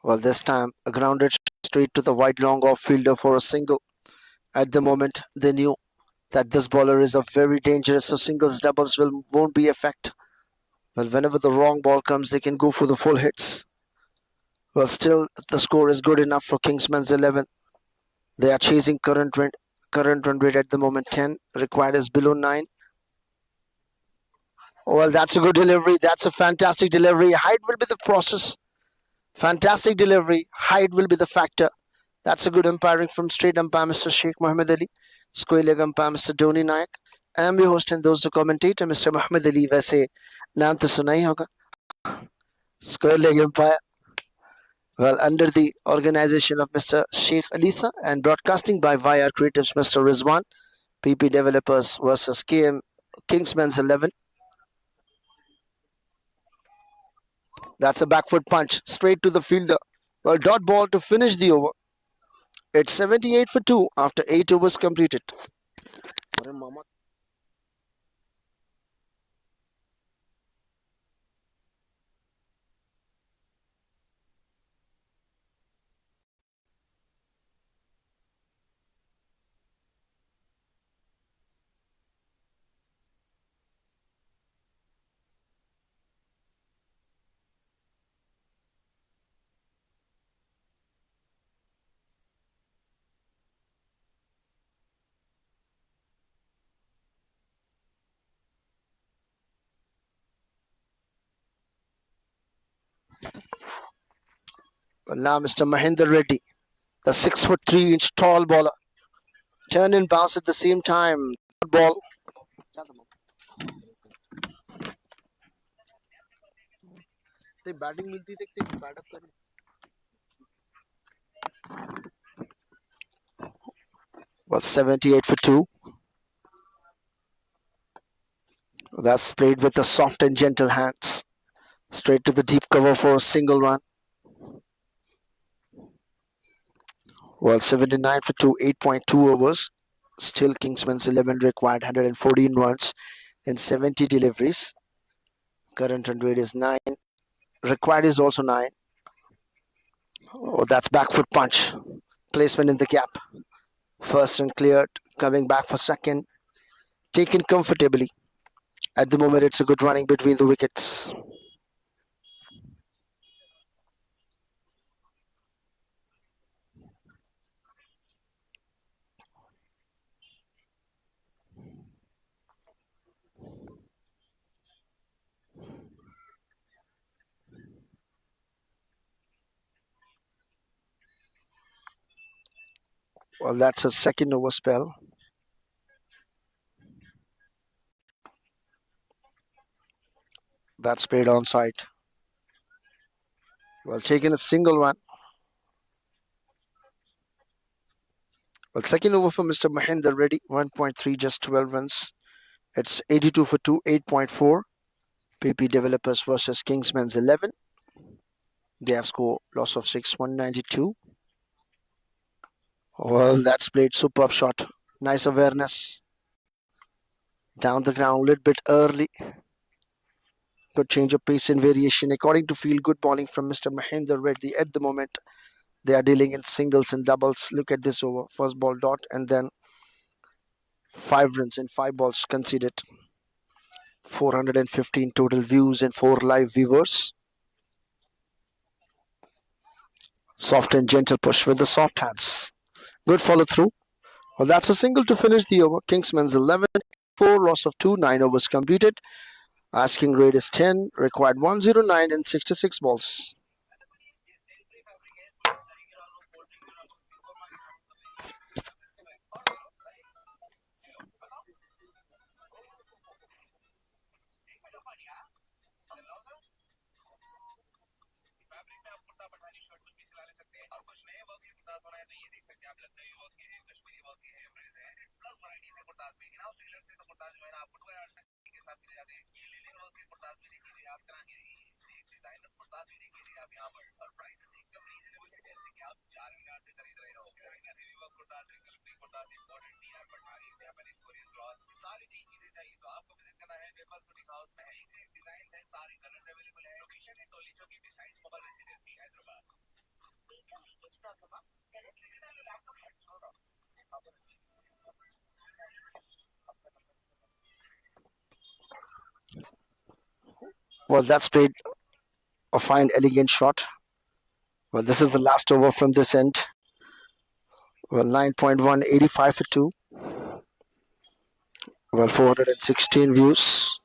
Well, this time grounded straight to the wide long off fielder for a single. At the moment, they knew that this bowler is a very dangerous, so singles, doubles won't be effect. Well, whenever the wrong ball comes, they can go for the full hits. Well, still, the score is good enough for Kingsmen's 11. They are chasing current run rate at the moment 10. Required is below 9. Well, that's a good delivery. That's a fantastic delivery. Height will be the process. Fantastic delivery. Height will be the factor. That's a good umpiring from straight umpire Mr. Sheikh Mohammed Ali. Square leg umpire Mr. Dhoni Nayak. I'm your host and those who commentator Mr. Mohammed Ali. वैसे नाम तो सुना ही होगा. Square leg umpire. Well, under the organization of Mr. Sheikh Alisa and broadcasting by id-YRCreatuves Mr. Rizwan. PP Developers versus Kingsmen's 11. That's a back foot punch straight to the fielder. Well, dot ball to finish the over. It's 78 for 2 after 8 overs completed. Well, now Mr. Mahendra Reddy, the 6'3" tall bowler, turn and bounce at the same time. Dot ball. Well, 78 for 2. That's played with the soft and gentle hands. Straight to the deep cover for a single run. Well, 79 for 2, 8.2 overs. Still, Kingsman's 11 required 114 runs in 70 deliveries. Current run rate is 9. Required is also 9. Oh, that's back foot punch. Placement in the gap. First and cleared. Coming back for second. Taken comfortably. At the moment, it's a good running between the wickets. Well, that's a second over spell. That's played onside. Well, taking a single one. Well, second over for Mr. Mahendra Reddy. 1.3, just 12 runs. It's 82 for 2, 8.4. PP Developers versus Kingsmen's 11. They have scored loss of 6, 192. Well, that's played superb shot. Nice awareness. Down the ground a little bit early. Good change of pace and variation. According to field, good bowling from Mr. Mahendra Reddy. At the moment, they are dealing in singles and doubles. Look at this over. First ball dot and then 5 runs in 5 balls conceded. 415 total views and 4 live viewers. Soft and gentle push with the soft hands. Good follow through. Well, that's a single to finish the over. Kingsman's 11, 4, loss of 2, 9 overs completed. Asking rate is 10, required 109 in 66 balls. Well, that's played a fine, elegant shot. Well, this is the last over from this end. Well, 9.1, 85 for 2. Well, 416 views.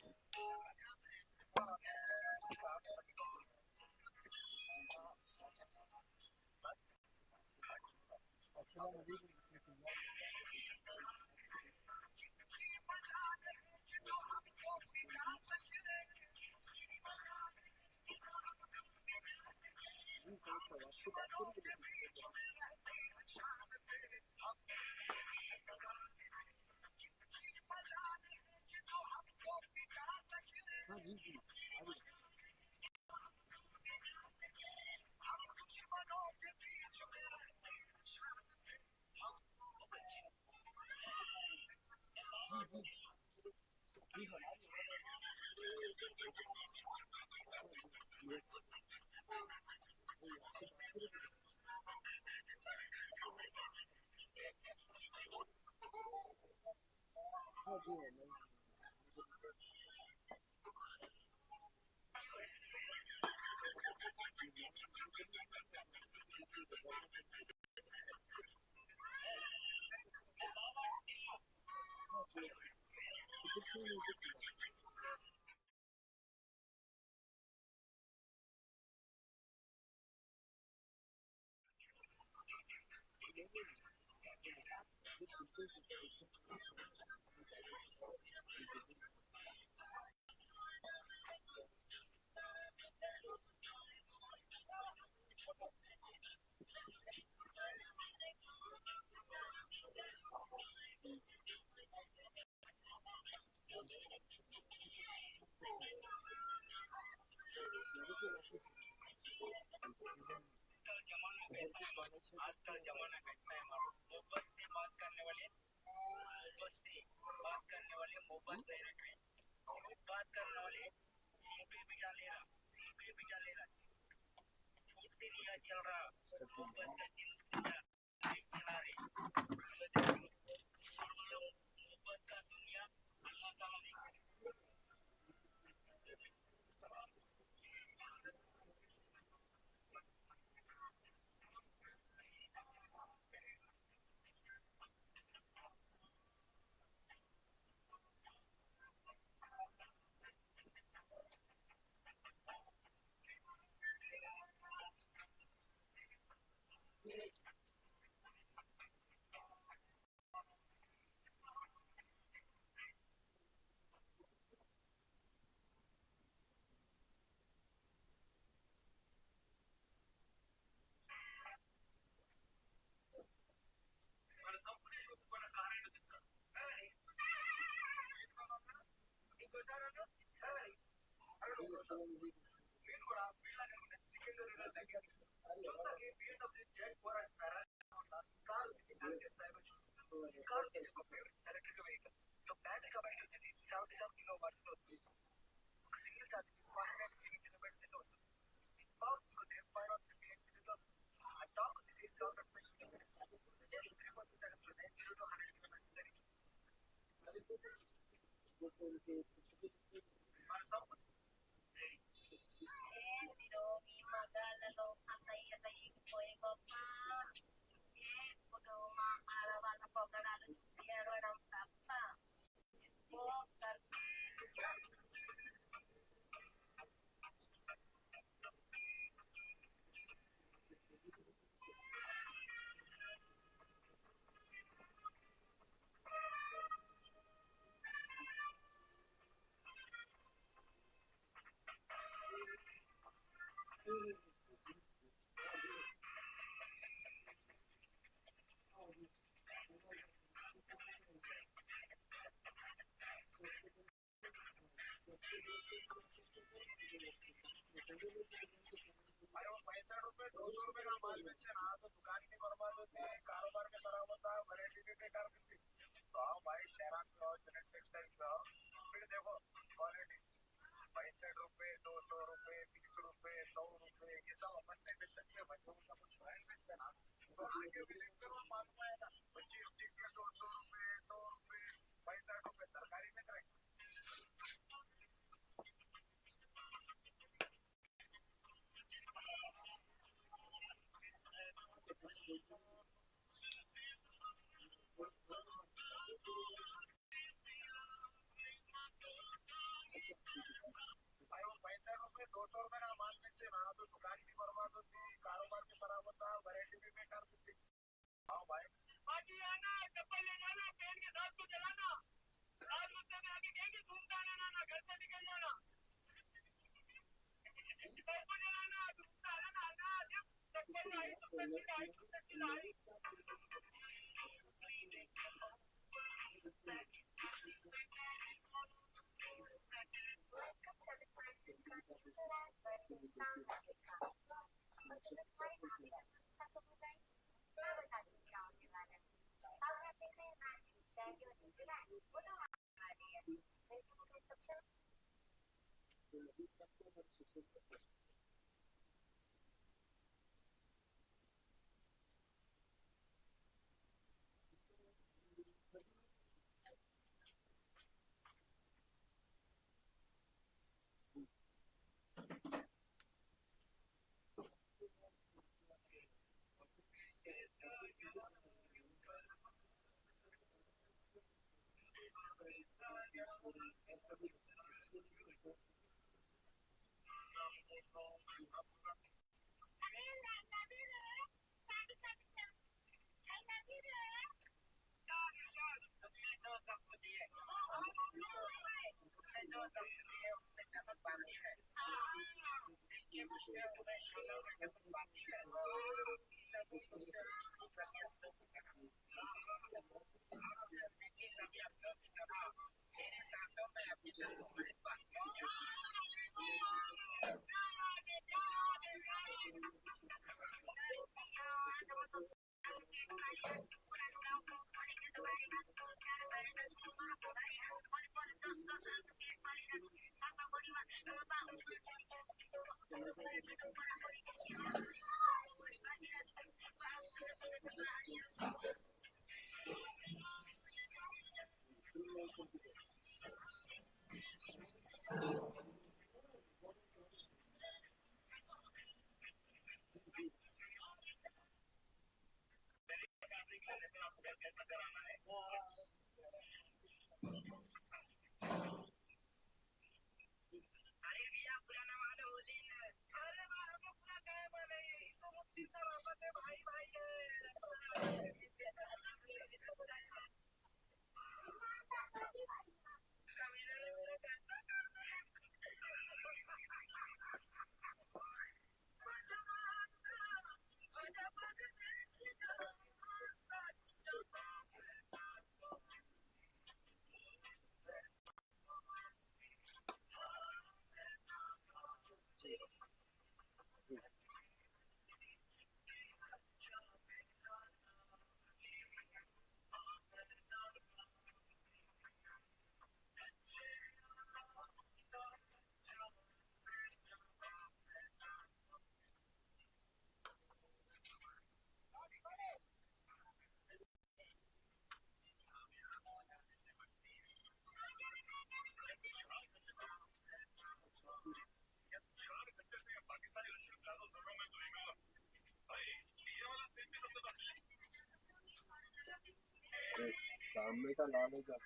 सामने का लाने का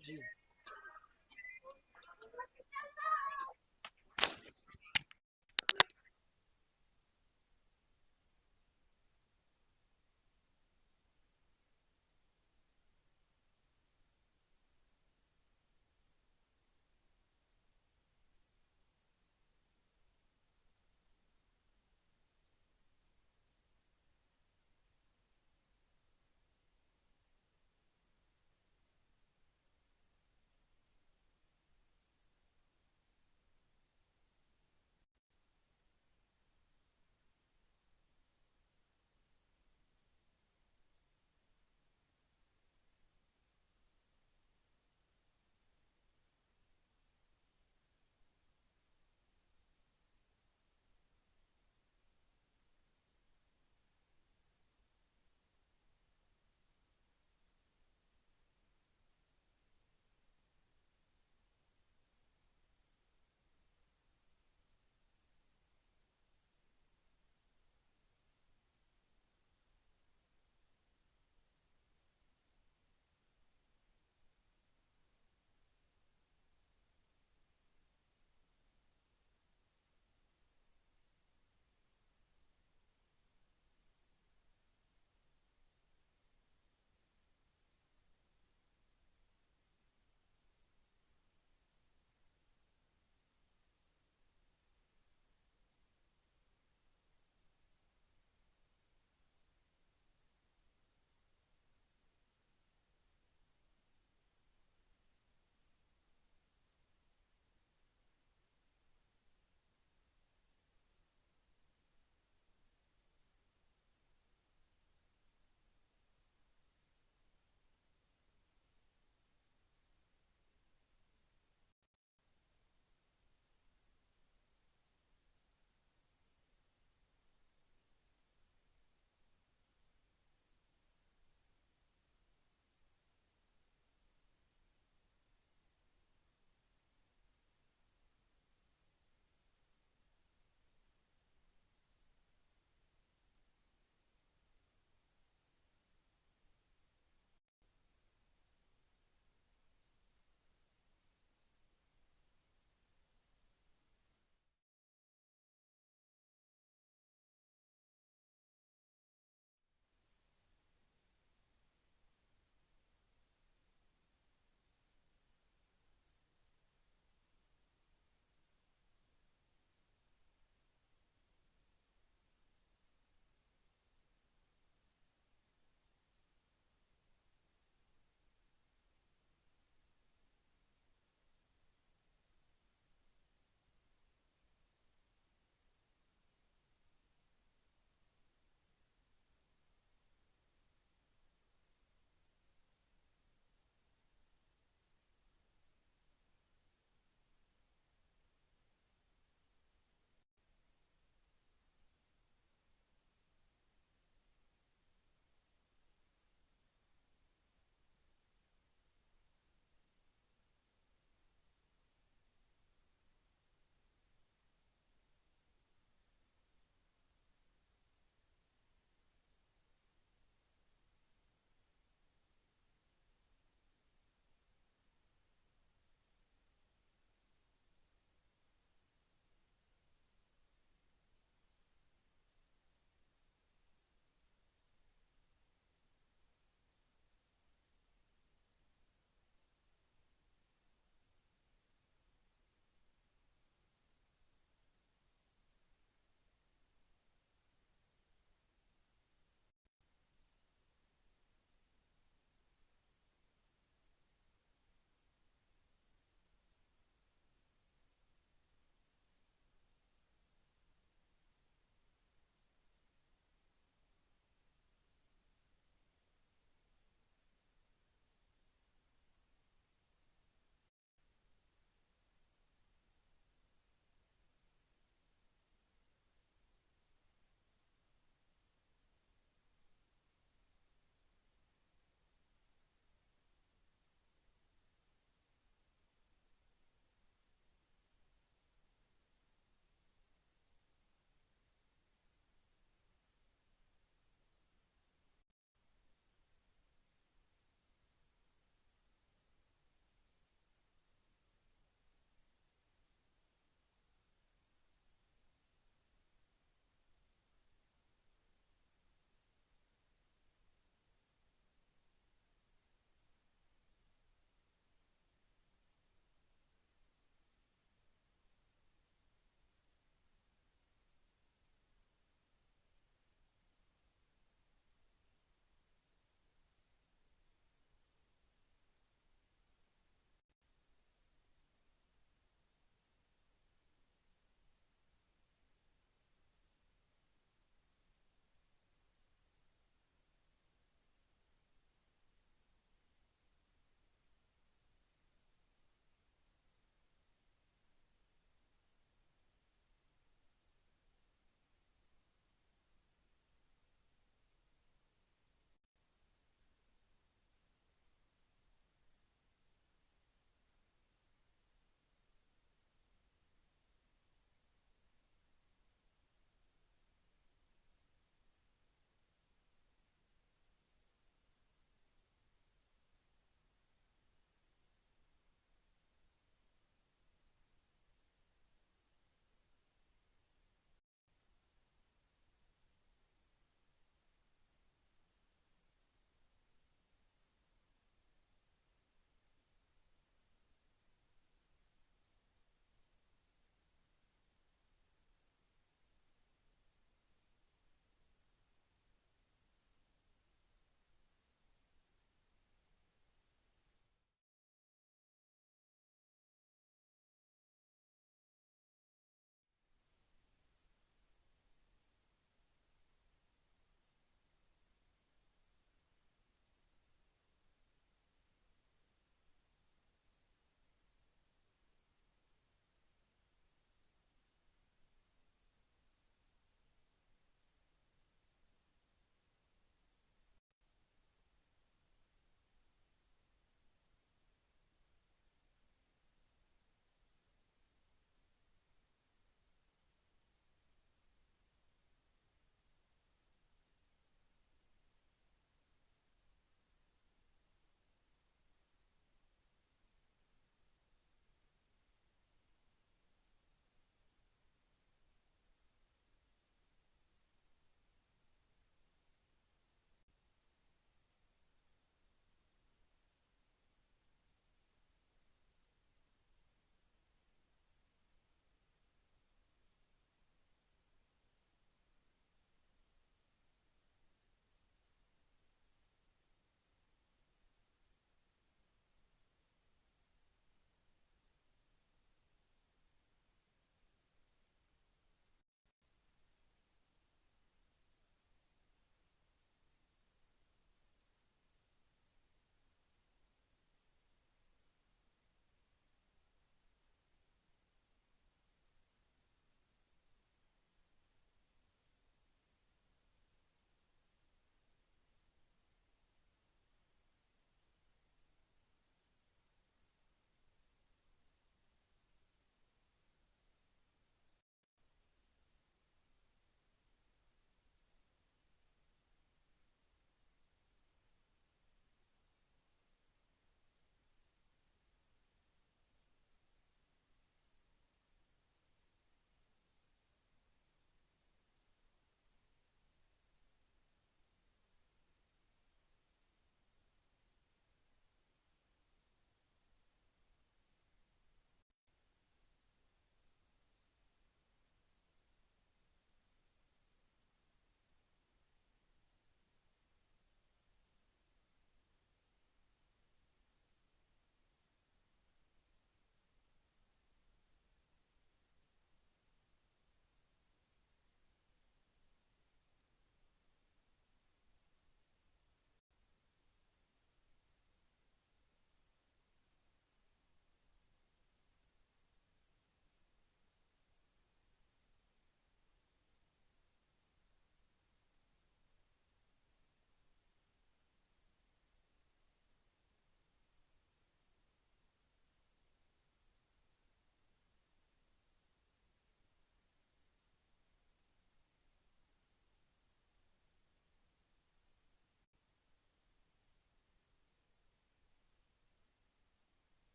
जी।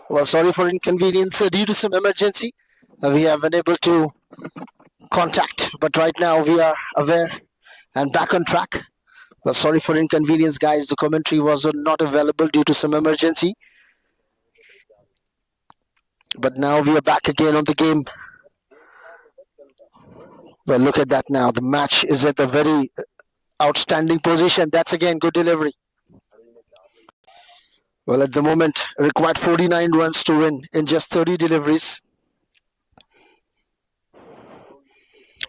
Well, sorry for inconvenience due to some emergency. We have been able to contact, but right now we are aware and back on track. Well, sorry for inconvenience, guys. The commentary was not available due to some emergency, but now we are back again on the game. Well, look at that now. The match is at a very outstanding position. That's again good delivery. Well, at the moment, required 49 runs to win in just 30 deliveries.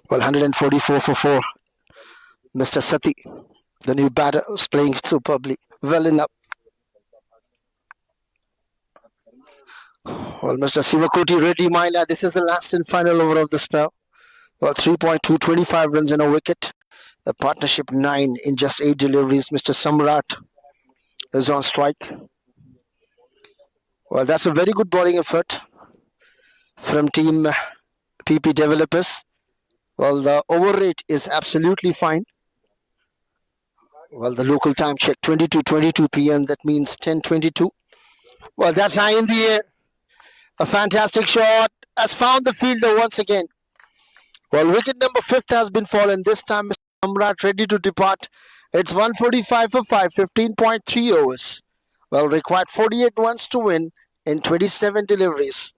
Well, 144 for 4. Mr. Sati, the new batter, was playing superbly well enough. Well, Mr. Sivakoti Reddy Maila, this is the last and final over of the spell. Well, 3.2, 25 runs and a wicket. The partnership 9 in just 8 deliveries. Mr. Samrat is on strike. Well, that's a very good bowling effort from team PP Developers. Well, the over rate is absolutely fine. Well, the local time check 22:22 p.m. That means 10:22. Well, that's high in the air. A fantastic shot has found the fielder once again. Well, wicket number 5th has been fallen. This time, Mr. Samrat ready to depart. It's 145 for 5, 15.3 overs. Well, required 48 runs to win in 27 deliveries.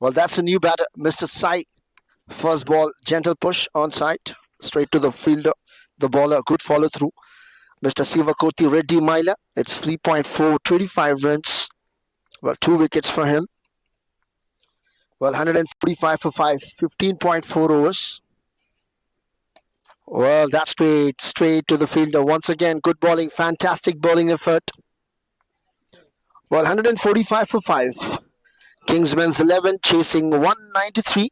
Well, that's a new batter, Mr. Sai. First ball, gentle push on side, straight to the fielder. The bowler, good follow through. Mr. Sivakoti Reddy Maila. It's 3.4, 25 runs. Well, 2 wickets for him. Well, 145 for 5, 15.4 overs. Well, that's straight to the fielder. Once again, good bowling, fantastic bowling effort. Well, 145 for 5. Kingsmen's 11 chasing 193.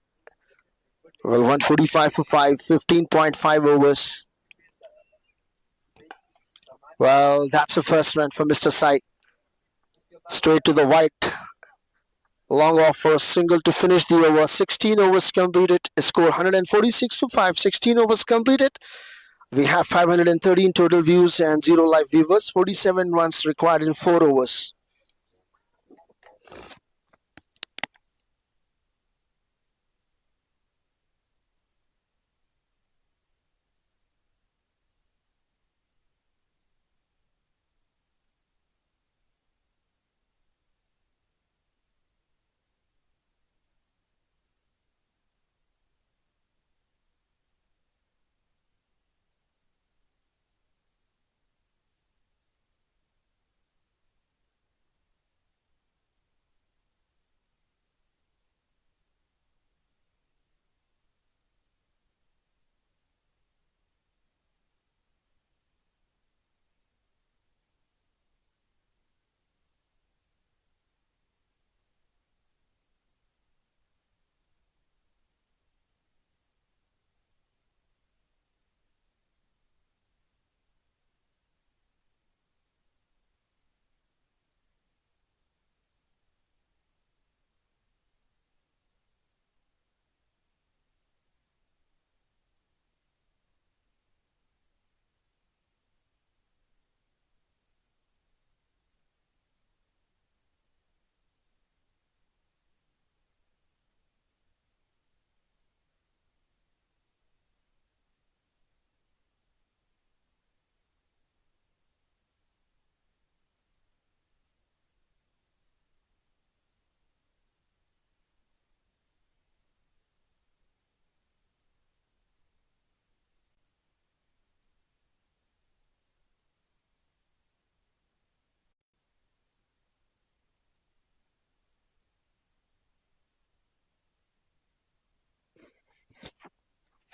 Well, 145 for 5, 15.5 overs. Well, that's the first run for Mr. Sai. Straight to the white. Long off for a single to finish the over. 16 overs completed. Score 146 for 5. 16 overs completed. We have 513 total views and 0 live viewers. 47 runs required in 4 overs.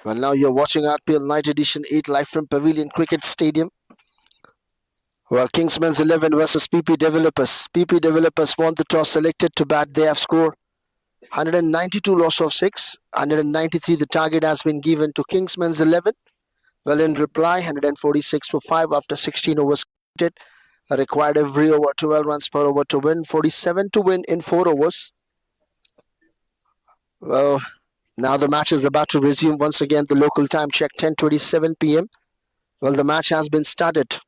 Well, now you're watching RPL Night Edition 8 live from Pavilion Cricket Stadium. Well, Kingsmen's 11 versus PP Developers. PP Developers won the toss, selected to bat. They have scored 192, loss of 6. 193 the target has been given to Kingsmen's 11. Well, in reply, 146 for 5 after 16 overs completed. Required every over 12 runs per over to win. 47 to win in 4 overs. Well, now the match is about to resume once again. The local time check, 10:27 p.m. Well, the match has been started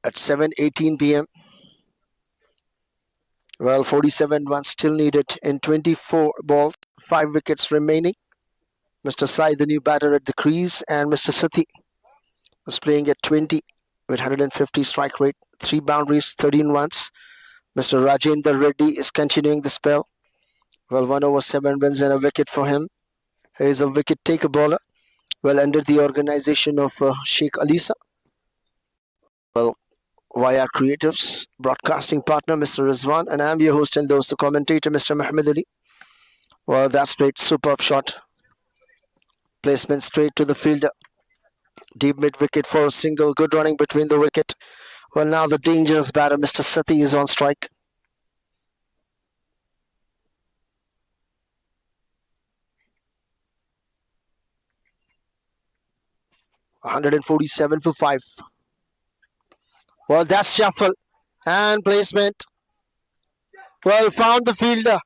at 7:18 p.m. Well, 47 runs still needed in 24 balls, 5 wickets remaining. Mr. Sai, the new batter at the crease, and Mr. Sati was playing at 20 with 150 strike rate, 3 boundaries, 13 runs. Mr. Rajendra Reddy is continuing the spell. Well, 1 over 7 runs and a wicket for him. He is a wicket taker bowler. Well, under the organization of Sheikh Alisa. Well, id-YRCreatuves, broadcasting partner Mr. Rizwan, and I'm your host and those the commentator Mr. Muhammad Ali. Well, that's played superb shot. Placement straight to the fielder. Deep mid wicket for a single. Good running between the wicket. Well, now the dangerous batter Mr. Sati is on strike. $147 for 5. Well, that's shuffle and placement. Well, found the fielder.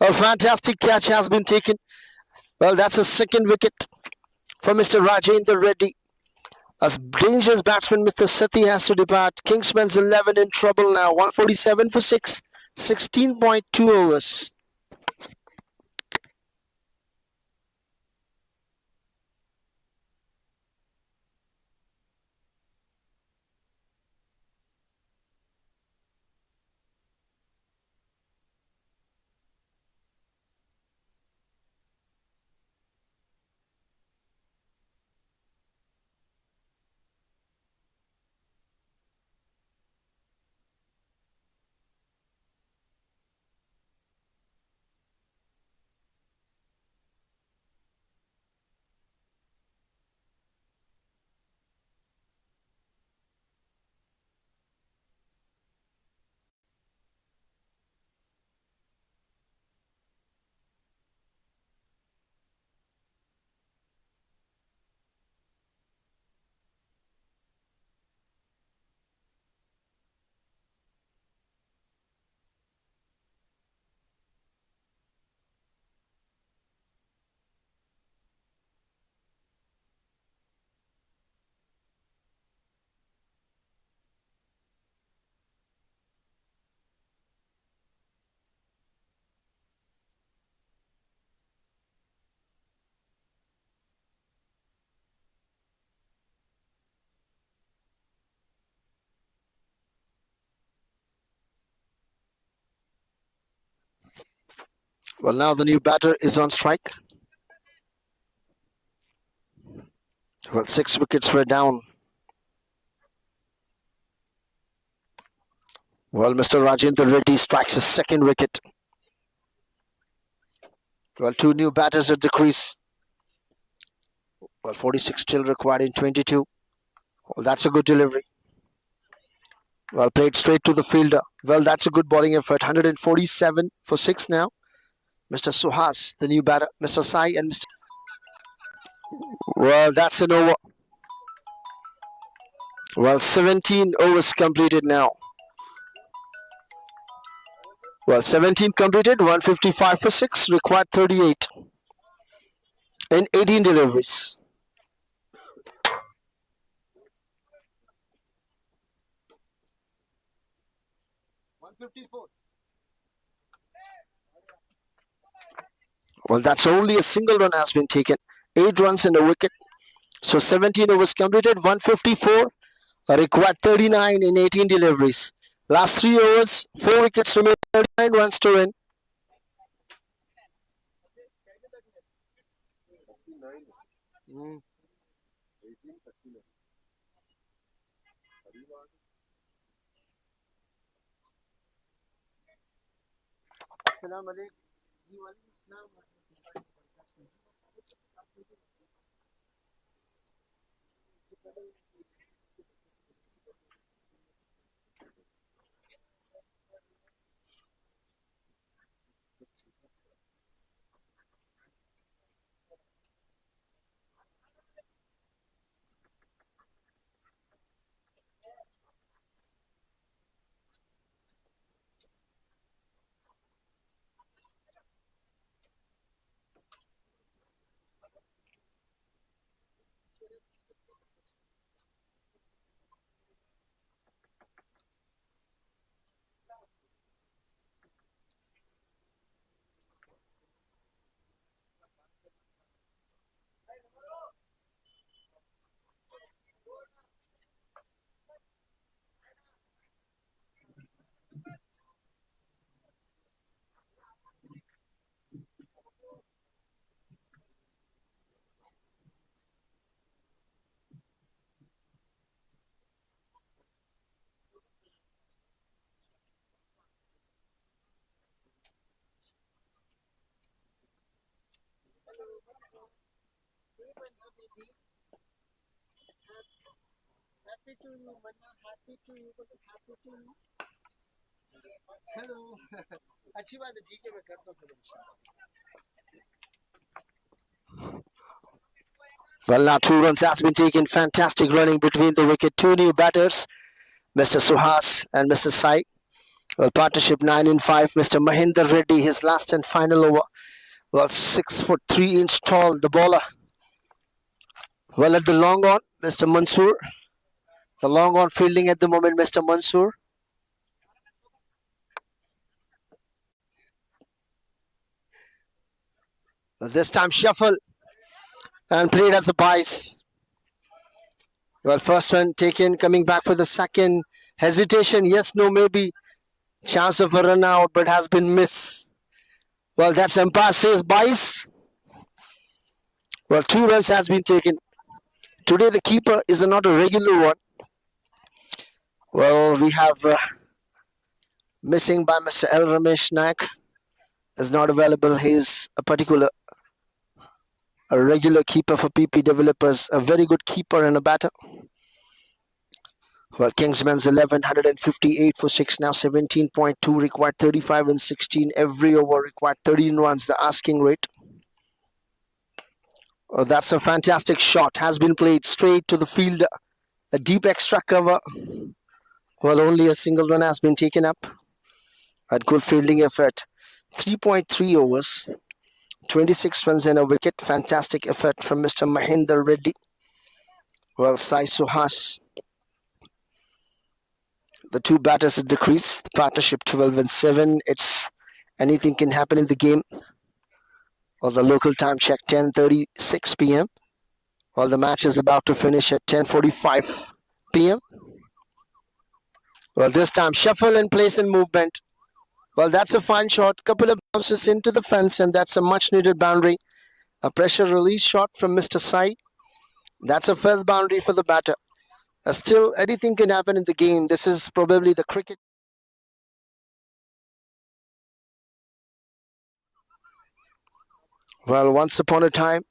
A fantastic catch has been taken. Well, that's a second wicket for Mr. Rajendra Reddy. As dangerous batsman Mr. Sati has to depart. Kingsmen's 11 in trouble now. 147 for 6. 16.2 overs. Well, now the new batter is on strike. Well, 6 wickets were down. Well, Mr. Rajendra Reddy strikes his second wicket. Well, 2 new batters at the crease. Well, 46 still required in 22. Well, that's a good delivery. Well, played straight to the fielder. Well, that's a good bowling effort. 147 for 6 now. Mr. Suhas, the new batter. Mr. Sai and Mr. Well, that's an over. Well, 17 overs completed now. Well, 17 completed, 155 for 6, required 38 in 18 deliveries. Well, that's only a single run has been taken. 8 runs and a wicket. So 17 overs completed, 154, required 39 in 18 deliveries. Last 3 overs, 4 wickets remain, 39 runs to win. Assalamu alaikum. Happy to you, Manna. Happy to you, happy to you. Hello. अच्छी बात है ठीक है मैं करता हूँ फिर इंशाल्लाह. Well, now 2 runs has been taken. Fantastic running between the wicket. Two new batters, Mr. Suhas and Mr. Sai. Well, partnership 9 in 5. Mr. Mahinder Reddy, his last and final over. Well, 6'3" tall, the bowler. Well, at the long on, Mr. Mansoor. The long on fielding at the moment, Mr. Mansoor. This time shuffle and played as a bias. Well, first one taken, coming back for the second. Hesitation, yes, no, maybe. Chance of a run out, but has been missed. Well, that's umpire says bias. Well, 2 runs has been taken. Today the keeper is not a regular one. Well, we have missing by Mr. L. Ramesh Naik. Is not available. He is a regular keeper for PP Developers. A very good keeper and a batter. Well, Kingsmen's 11, 158 for 6, now 17.2, required 35 and 16. Every over required 13 runs, the asking rate. Oh, that's a fantastic shot. Has been played straight to the field. A deep extra cover. Well, only a single run has been taken up. A good fielding effort. 3.3 overs. 26 runs and a wicket. Fantastic effort from Mr. Mahinder Reddy. Well, Sai Suhas. The two batters at the crease. The partnership 12 and 7. It's anything can happen in the game. Well, the local time check 10:36 p.m. Well, the match is about to finish at 10:45 p.m. Well, this time shuffle and place and movement. Well, that's a fine shot. Couple of bounces into the fence, and that's a much-needed boundary. A pressure release shot from Mr. Sai. That's a first boundary for the batter. Still, anything can happen in the game. This is probably the cricket. Well, once upon a time,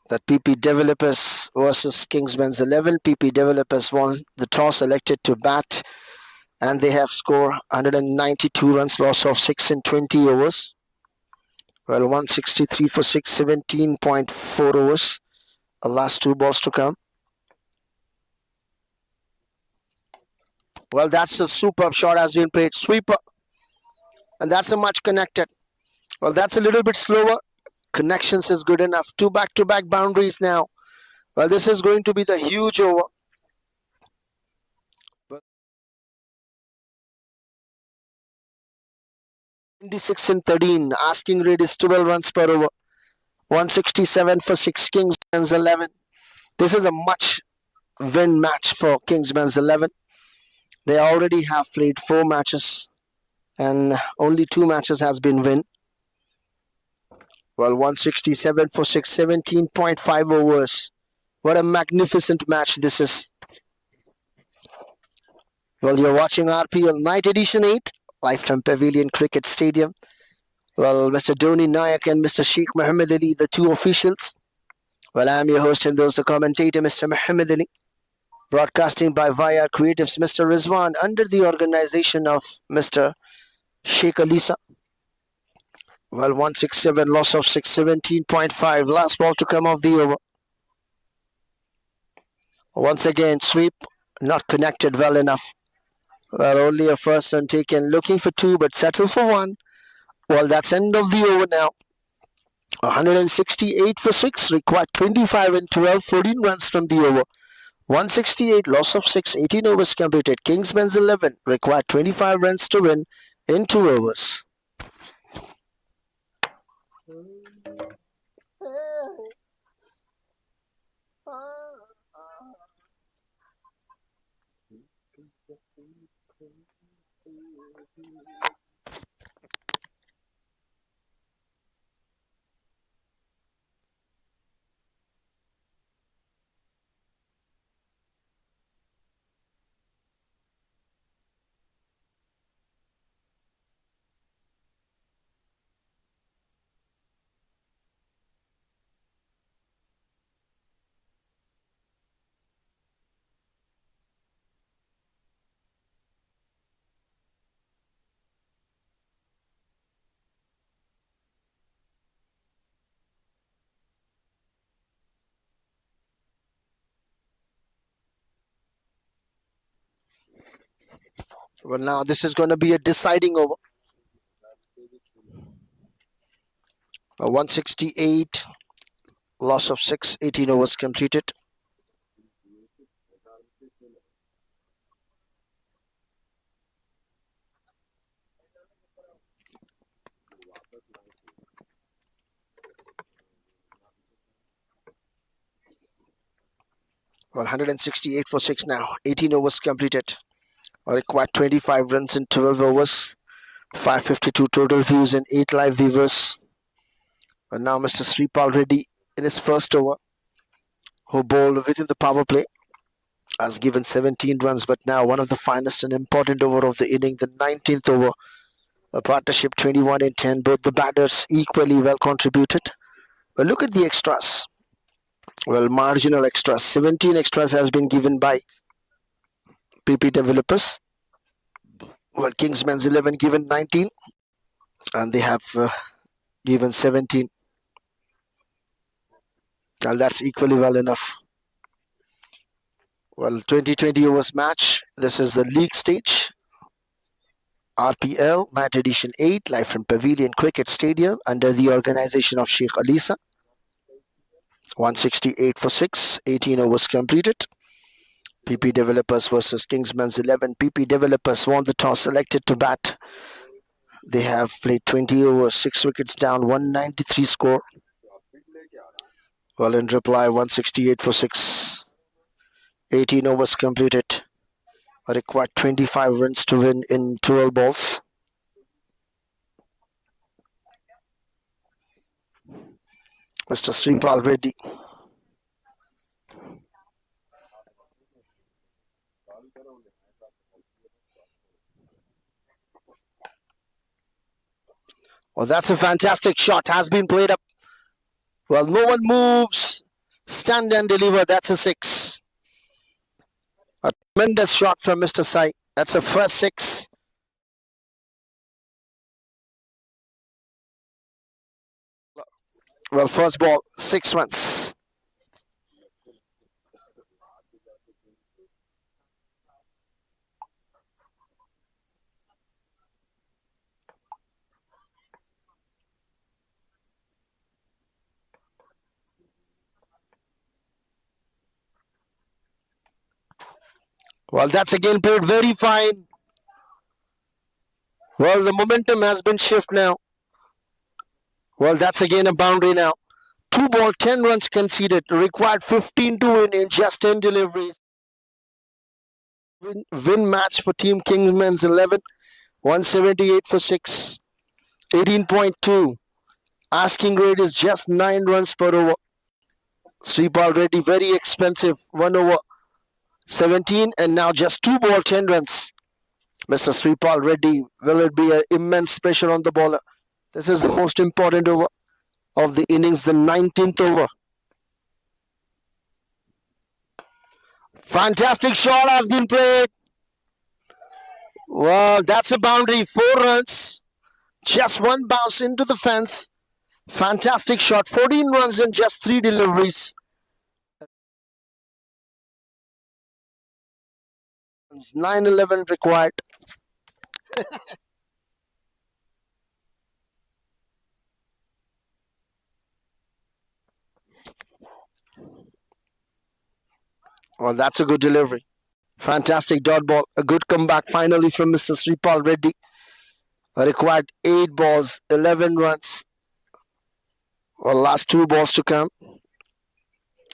that PP Developers versus Kingsmen's 11. PP Developers won the toss, elected to bat, and they have scored 192 runs, loss of 6 in 20 overs. Well, 163 for 6, 17.4 overs. The last 2 balls to come. Well, that's a superb shot has been played. Sweeper. And that's a much connected. Well, that's a little bit slower. Connections is good enough. 2 back-to-back boundaries now. Well, this is going to be the huge over. 26 and 13. Asking rate is 12 runs per over. 167 for 6. Kingsmen's 11. This is a much win match for Kingsmen's 11. They already have played 4 matches and only 2 matches has been win. Well, 167 for 6, 17.5 overs. What a magnificent match this is. Well, you're watching RPL Night Edition 8, live from Pavilion Cricket Stadium. Well, Mr. Dhoni Nayak and Mr. Sheikh Mohammed Ali, the 2 officials. Well, I'm your host and also commentator, Mr. Muhammad Ali, broadcasting by id-YRCreatuves, Mr. Rizwan, under the organization of Mr. Sheikh Alisa. Well, 167, loss of 6, 17.5. Last ball to come off the over. Once again, sweep, not connected well enough. Well, only a first run taken, looking for two, but settle for one. Well, that's end of the over now. 168 for 6, required 25 and 12, 14 runs from the over. 168, loss of 6, 18 overs completed. Kingsmen's 11, required 25 runs to win in 2 overs. Well, now this is going to be a deciding over. 168, loss of 6, 18 overs completed. Well, 168 for 6 now, 18 overs completed. Required 25 runs in 12 overs. 552 total views and 8 live viewers. And now Mr. Sripal Reddy in his first over, who bowled within the power play, has given 17 runs, but now one of the finest and important over of the inning, the 19th over. A partnership 21 and 10, both the batters equally well contributed. Well, look at the extras. Well, marginal extras. 17 extras has been given by PP developers. Well, Kingsmen's 11 given 19, and they have given 17. Well, that's equally well enough. Well, 2020 overs match. This is the league stage. RPL, Match Edition 8, live from Pavilion Cricket Stadium under the organization of Sheikh Alisa. 168 for 6, 18 overs completed. PP Developers versus Kingsmen's 11. PP Developers won the toss, selected to bat. They have played 20 overs, 6 wickets down, 193 score. Well, in reply, 168 for 6, 18 overs completed. Required 25 runs to win in 12 balls. Mr. Sripal Reddy. Well, that's a fantastic shot. Has been played up. Well, no one moves. Stand and deliver. That's a 6. A tremendous shot from Mr. Sai. That's a first 6. Well, first ball, 6 runs. Well, that's again played very fine. Well, the momentum has been shifted now. Well, that's again a boundary now. 2 ball, 10 runs conceded. Required 15 to win in just 10 deliveries. Win match for Team Kingsmen's 11. 178 for 6. 18.2. Asking rate is just 9 runs per over. Sripal Reddy, very expensive. 1 over 17 and now just 2 ball, 10 runs. Mr. Sripal Reddy, will it be an immense pressure on the bowler? This is the most important over of the innings, the 19th over. Fantastic shot has been played. Well, that's a boundary. 4 runs. Just one bounce into the fence. Fantastic shot. 14 runs in just 3 deliveries. 9-11 required. Well, that's a good delivery. Fantastic dot ball. A good comeback finally from Mr. Sripal Reddy. Required 8 balls, 11 runs. Well, last 2 balls to come.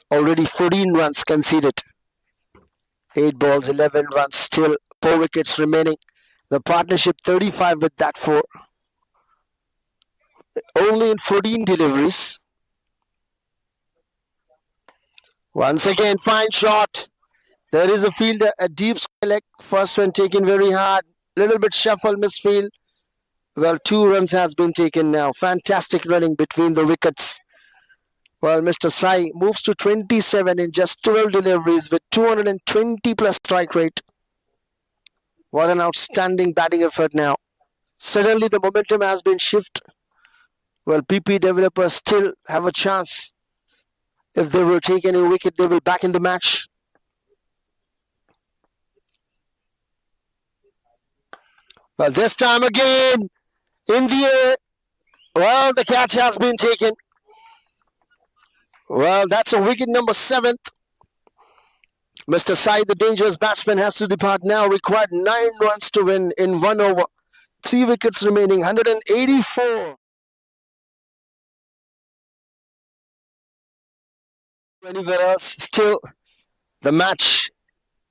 Already 14 runs conceded. 8 balls, 11 runs. Still 4 wickets remaining. The partnership 35 with that 4. Only in 14 deliveries. Once again, fine shot. There is a fielder, a deep leg. First one taken very hard. Little bit shuffle, misfield. Well, 2 runs has been taken now. Fantastic running between the wickets. Well, Mr. Sai moves to 27 in just 12 deliveries with 220 plus strike rate. What an outstanding batting effort now. Suddenly the momentum has been shifted. Well, PP developers still have a chance. If they will take any wicket, they will back in the match. Well, this time again, in the air. Well, the catch has been taken. Well, that's a wicket number 7th. Mr. Sai, the dangerous batsman, has to depart now. Required 9 runs to win in 1 over. 3 wickets remaining, 184. Anywhere else, still the match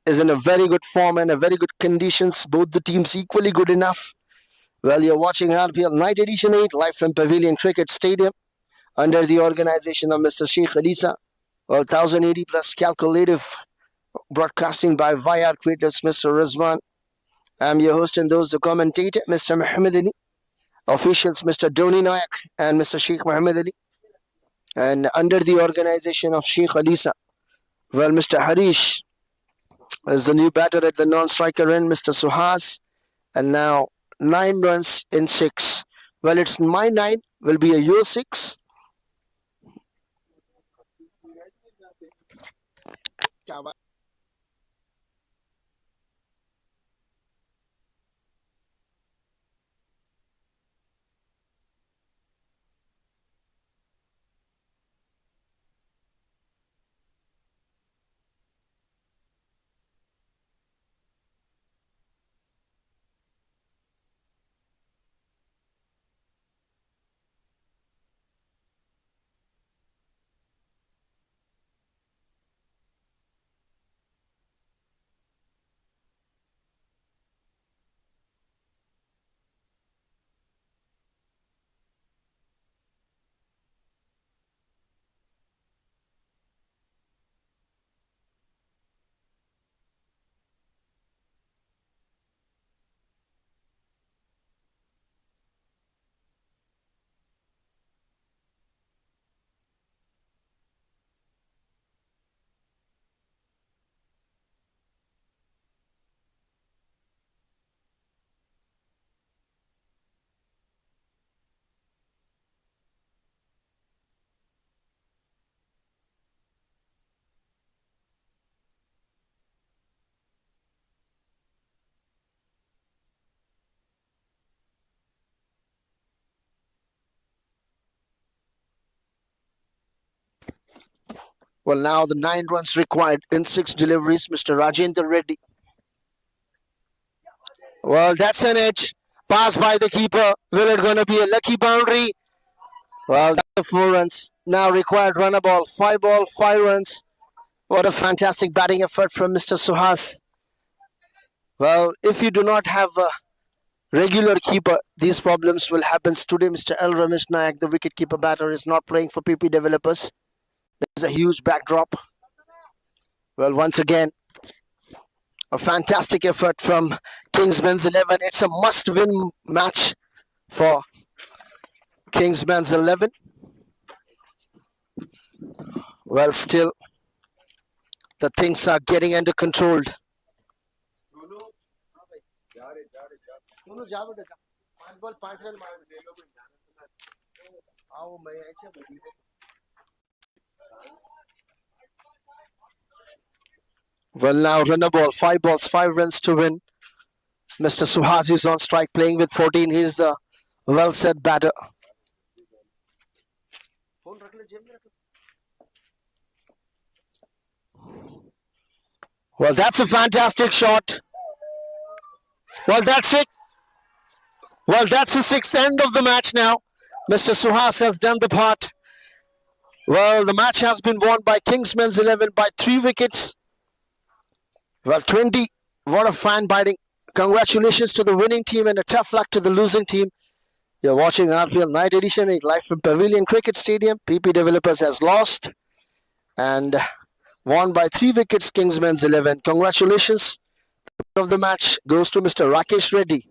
is in a very good form and a very good conditions. Both the teams equally good enough. Well, you're watching RPL Night Edition 8 live from Pavilion Cricket Stadium under the organization of Mr. Sheikh Alisa. Well, 1080 plus calculative broadcasting by id-YRCreatuves, Mr. Rizwan. I'm your host and those the commentator, Mr. Muhammad Ali. Officials, Mr. Doni Nayak and Mr. Sheikh Muhammad Ali. And under the organization of Sheikh Alisa, well, Mr. Harish is the new batter at the non-striker end, Mr. Suhas. And now 9 runs in 6. Well, it's my 9, will be a your 6. Well, now the 9 runs required in 6 deliveries, Mr. Rajendra Reddy. Well, that's an edge. Pass by the keeper. Will it going to be a lucky boundary? Well, that's 4 runs. Now required run a ball. 5 ball, 5 runs. What a fantastic batting effort from Mr. Suhas. Well, if you do not have a regular keeper, these problems will happen. Today, Mr. L. Ramesh Nayak, the wicket-keeper batter, is not playing for PP developers. There's a huge backdrop. Well, once again, a fantastic effort from Kingsmen's 11. It's a must-win match for Kingsmen's 11. Well, still, The things are getting under control. Well, now run a ball, 5 balls, 5 runs to win. Mr. Suhas is on strike, playing with 14. He's the well set batter. Well, that's a fantastic shot. Well, that's 6. Well, that's the 6th end of the match now. Mr. Suhas has done the part. Well, the match has been won by Kingsmen's 11 by 3 wickets. Well, 20. What a fan biting. Congratulations to the winning team and a tough luck to the losing team. You're watching RPL Night Edition 8 live from Pavilion Cricket Stadium. PP Developers has lost and won by 3 wickets. Kingsmen's 11. Congratulations. The of the match goes to Mr. Rakesh Reddy.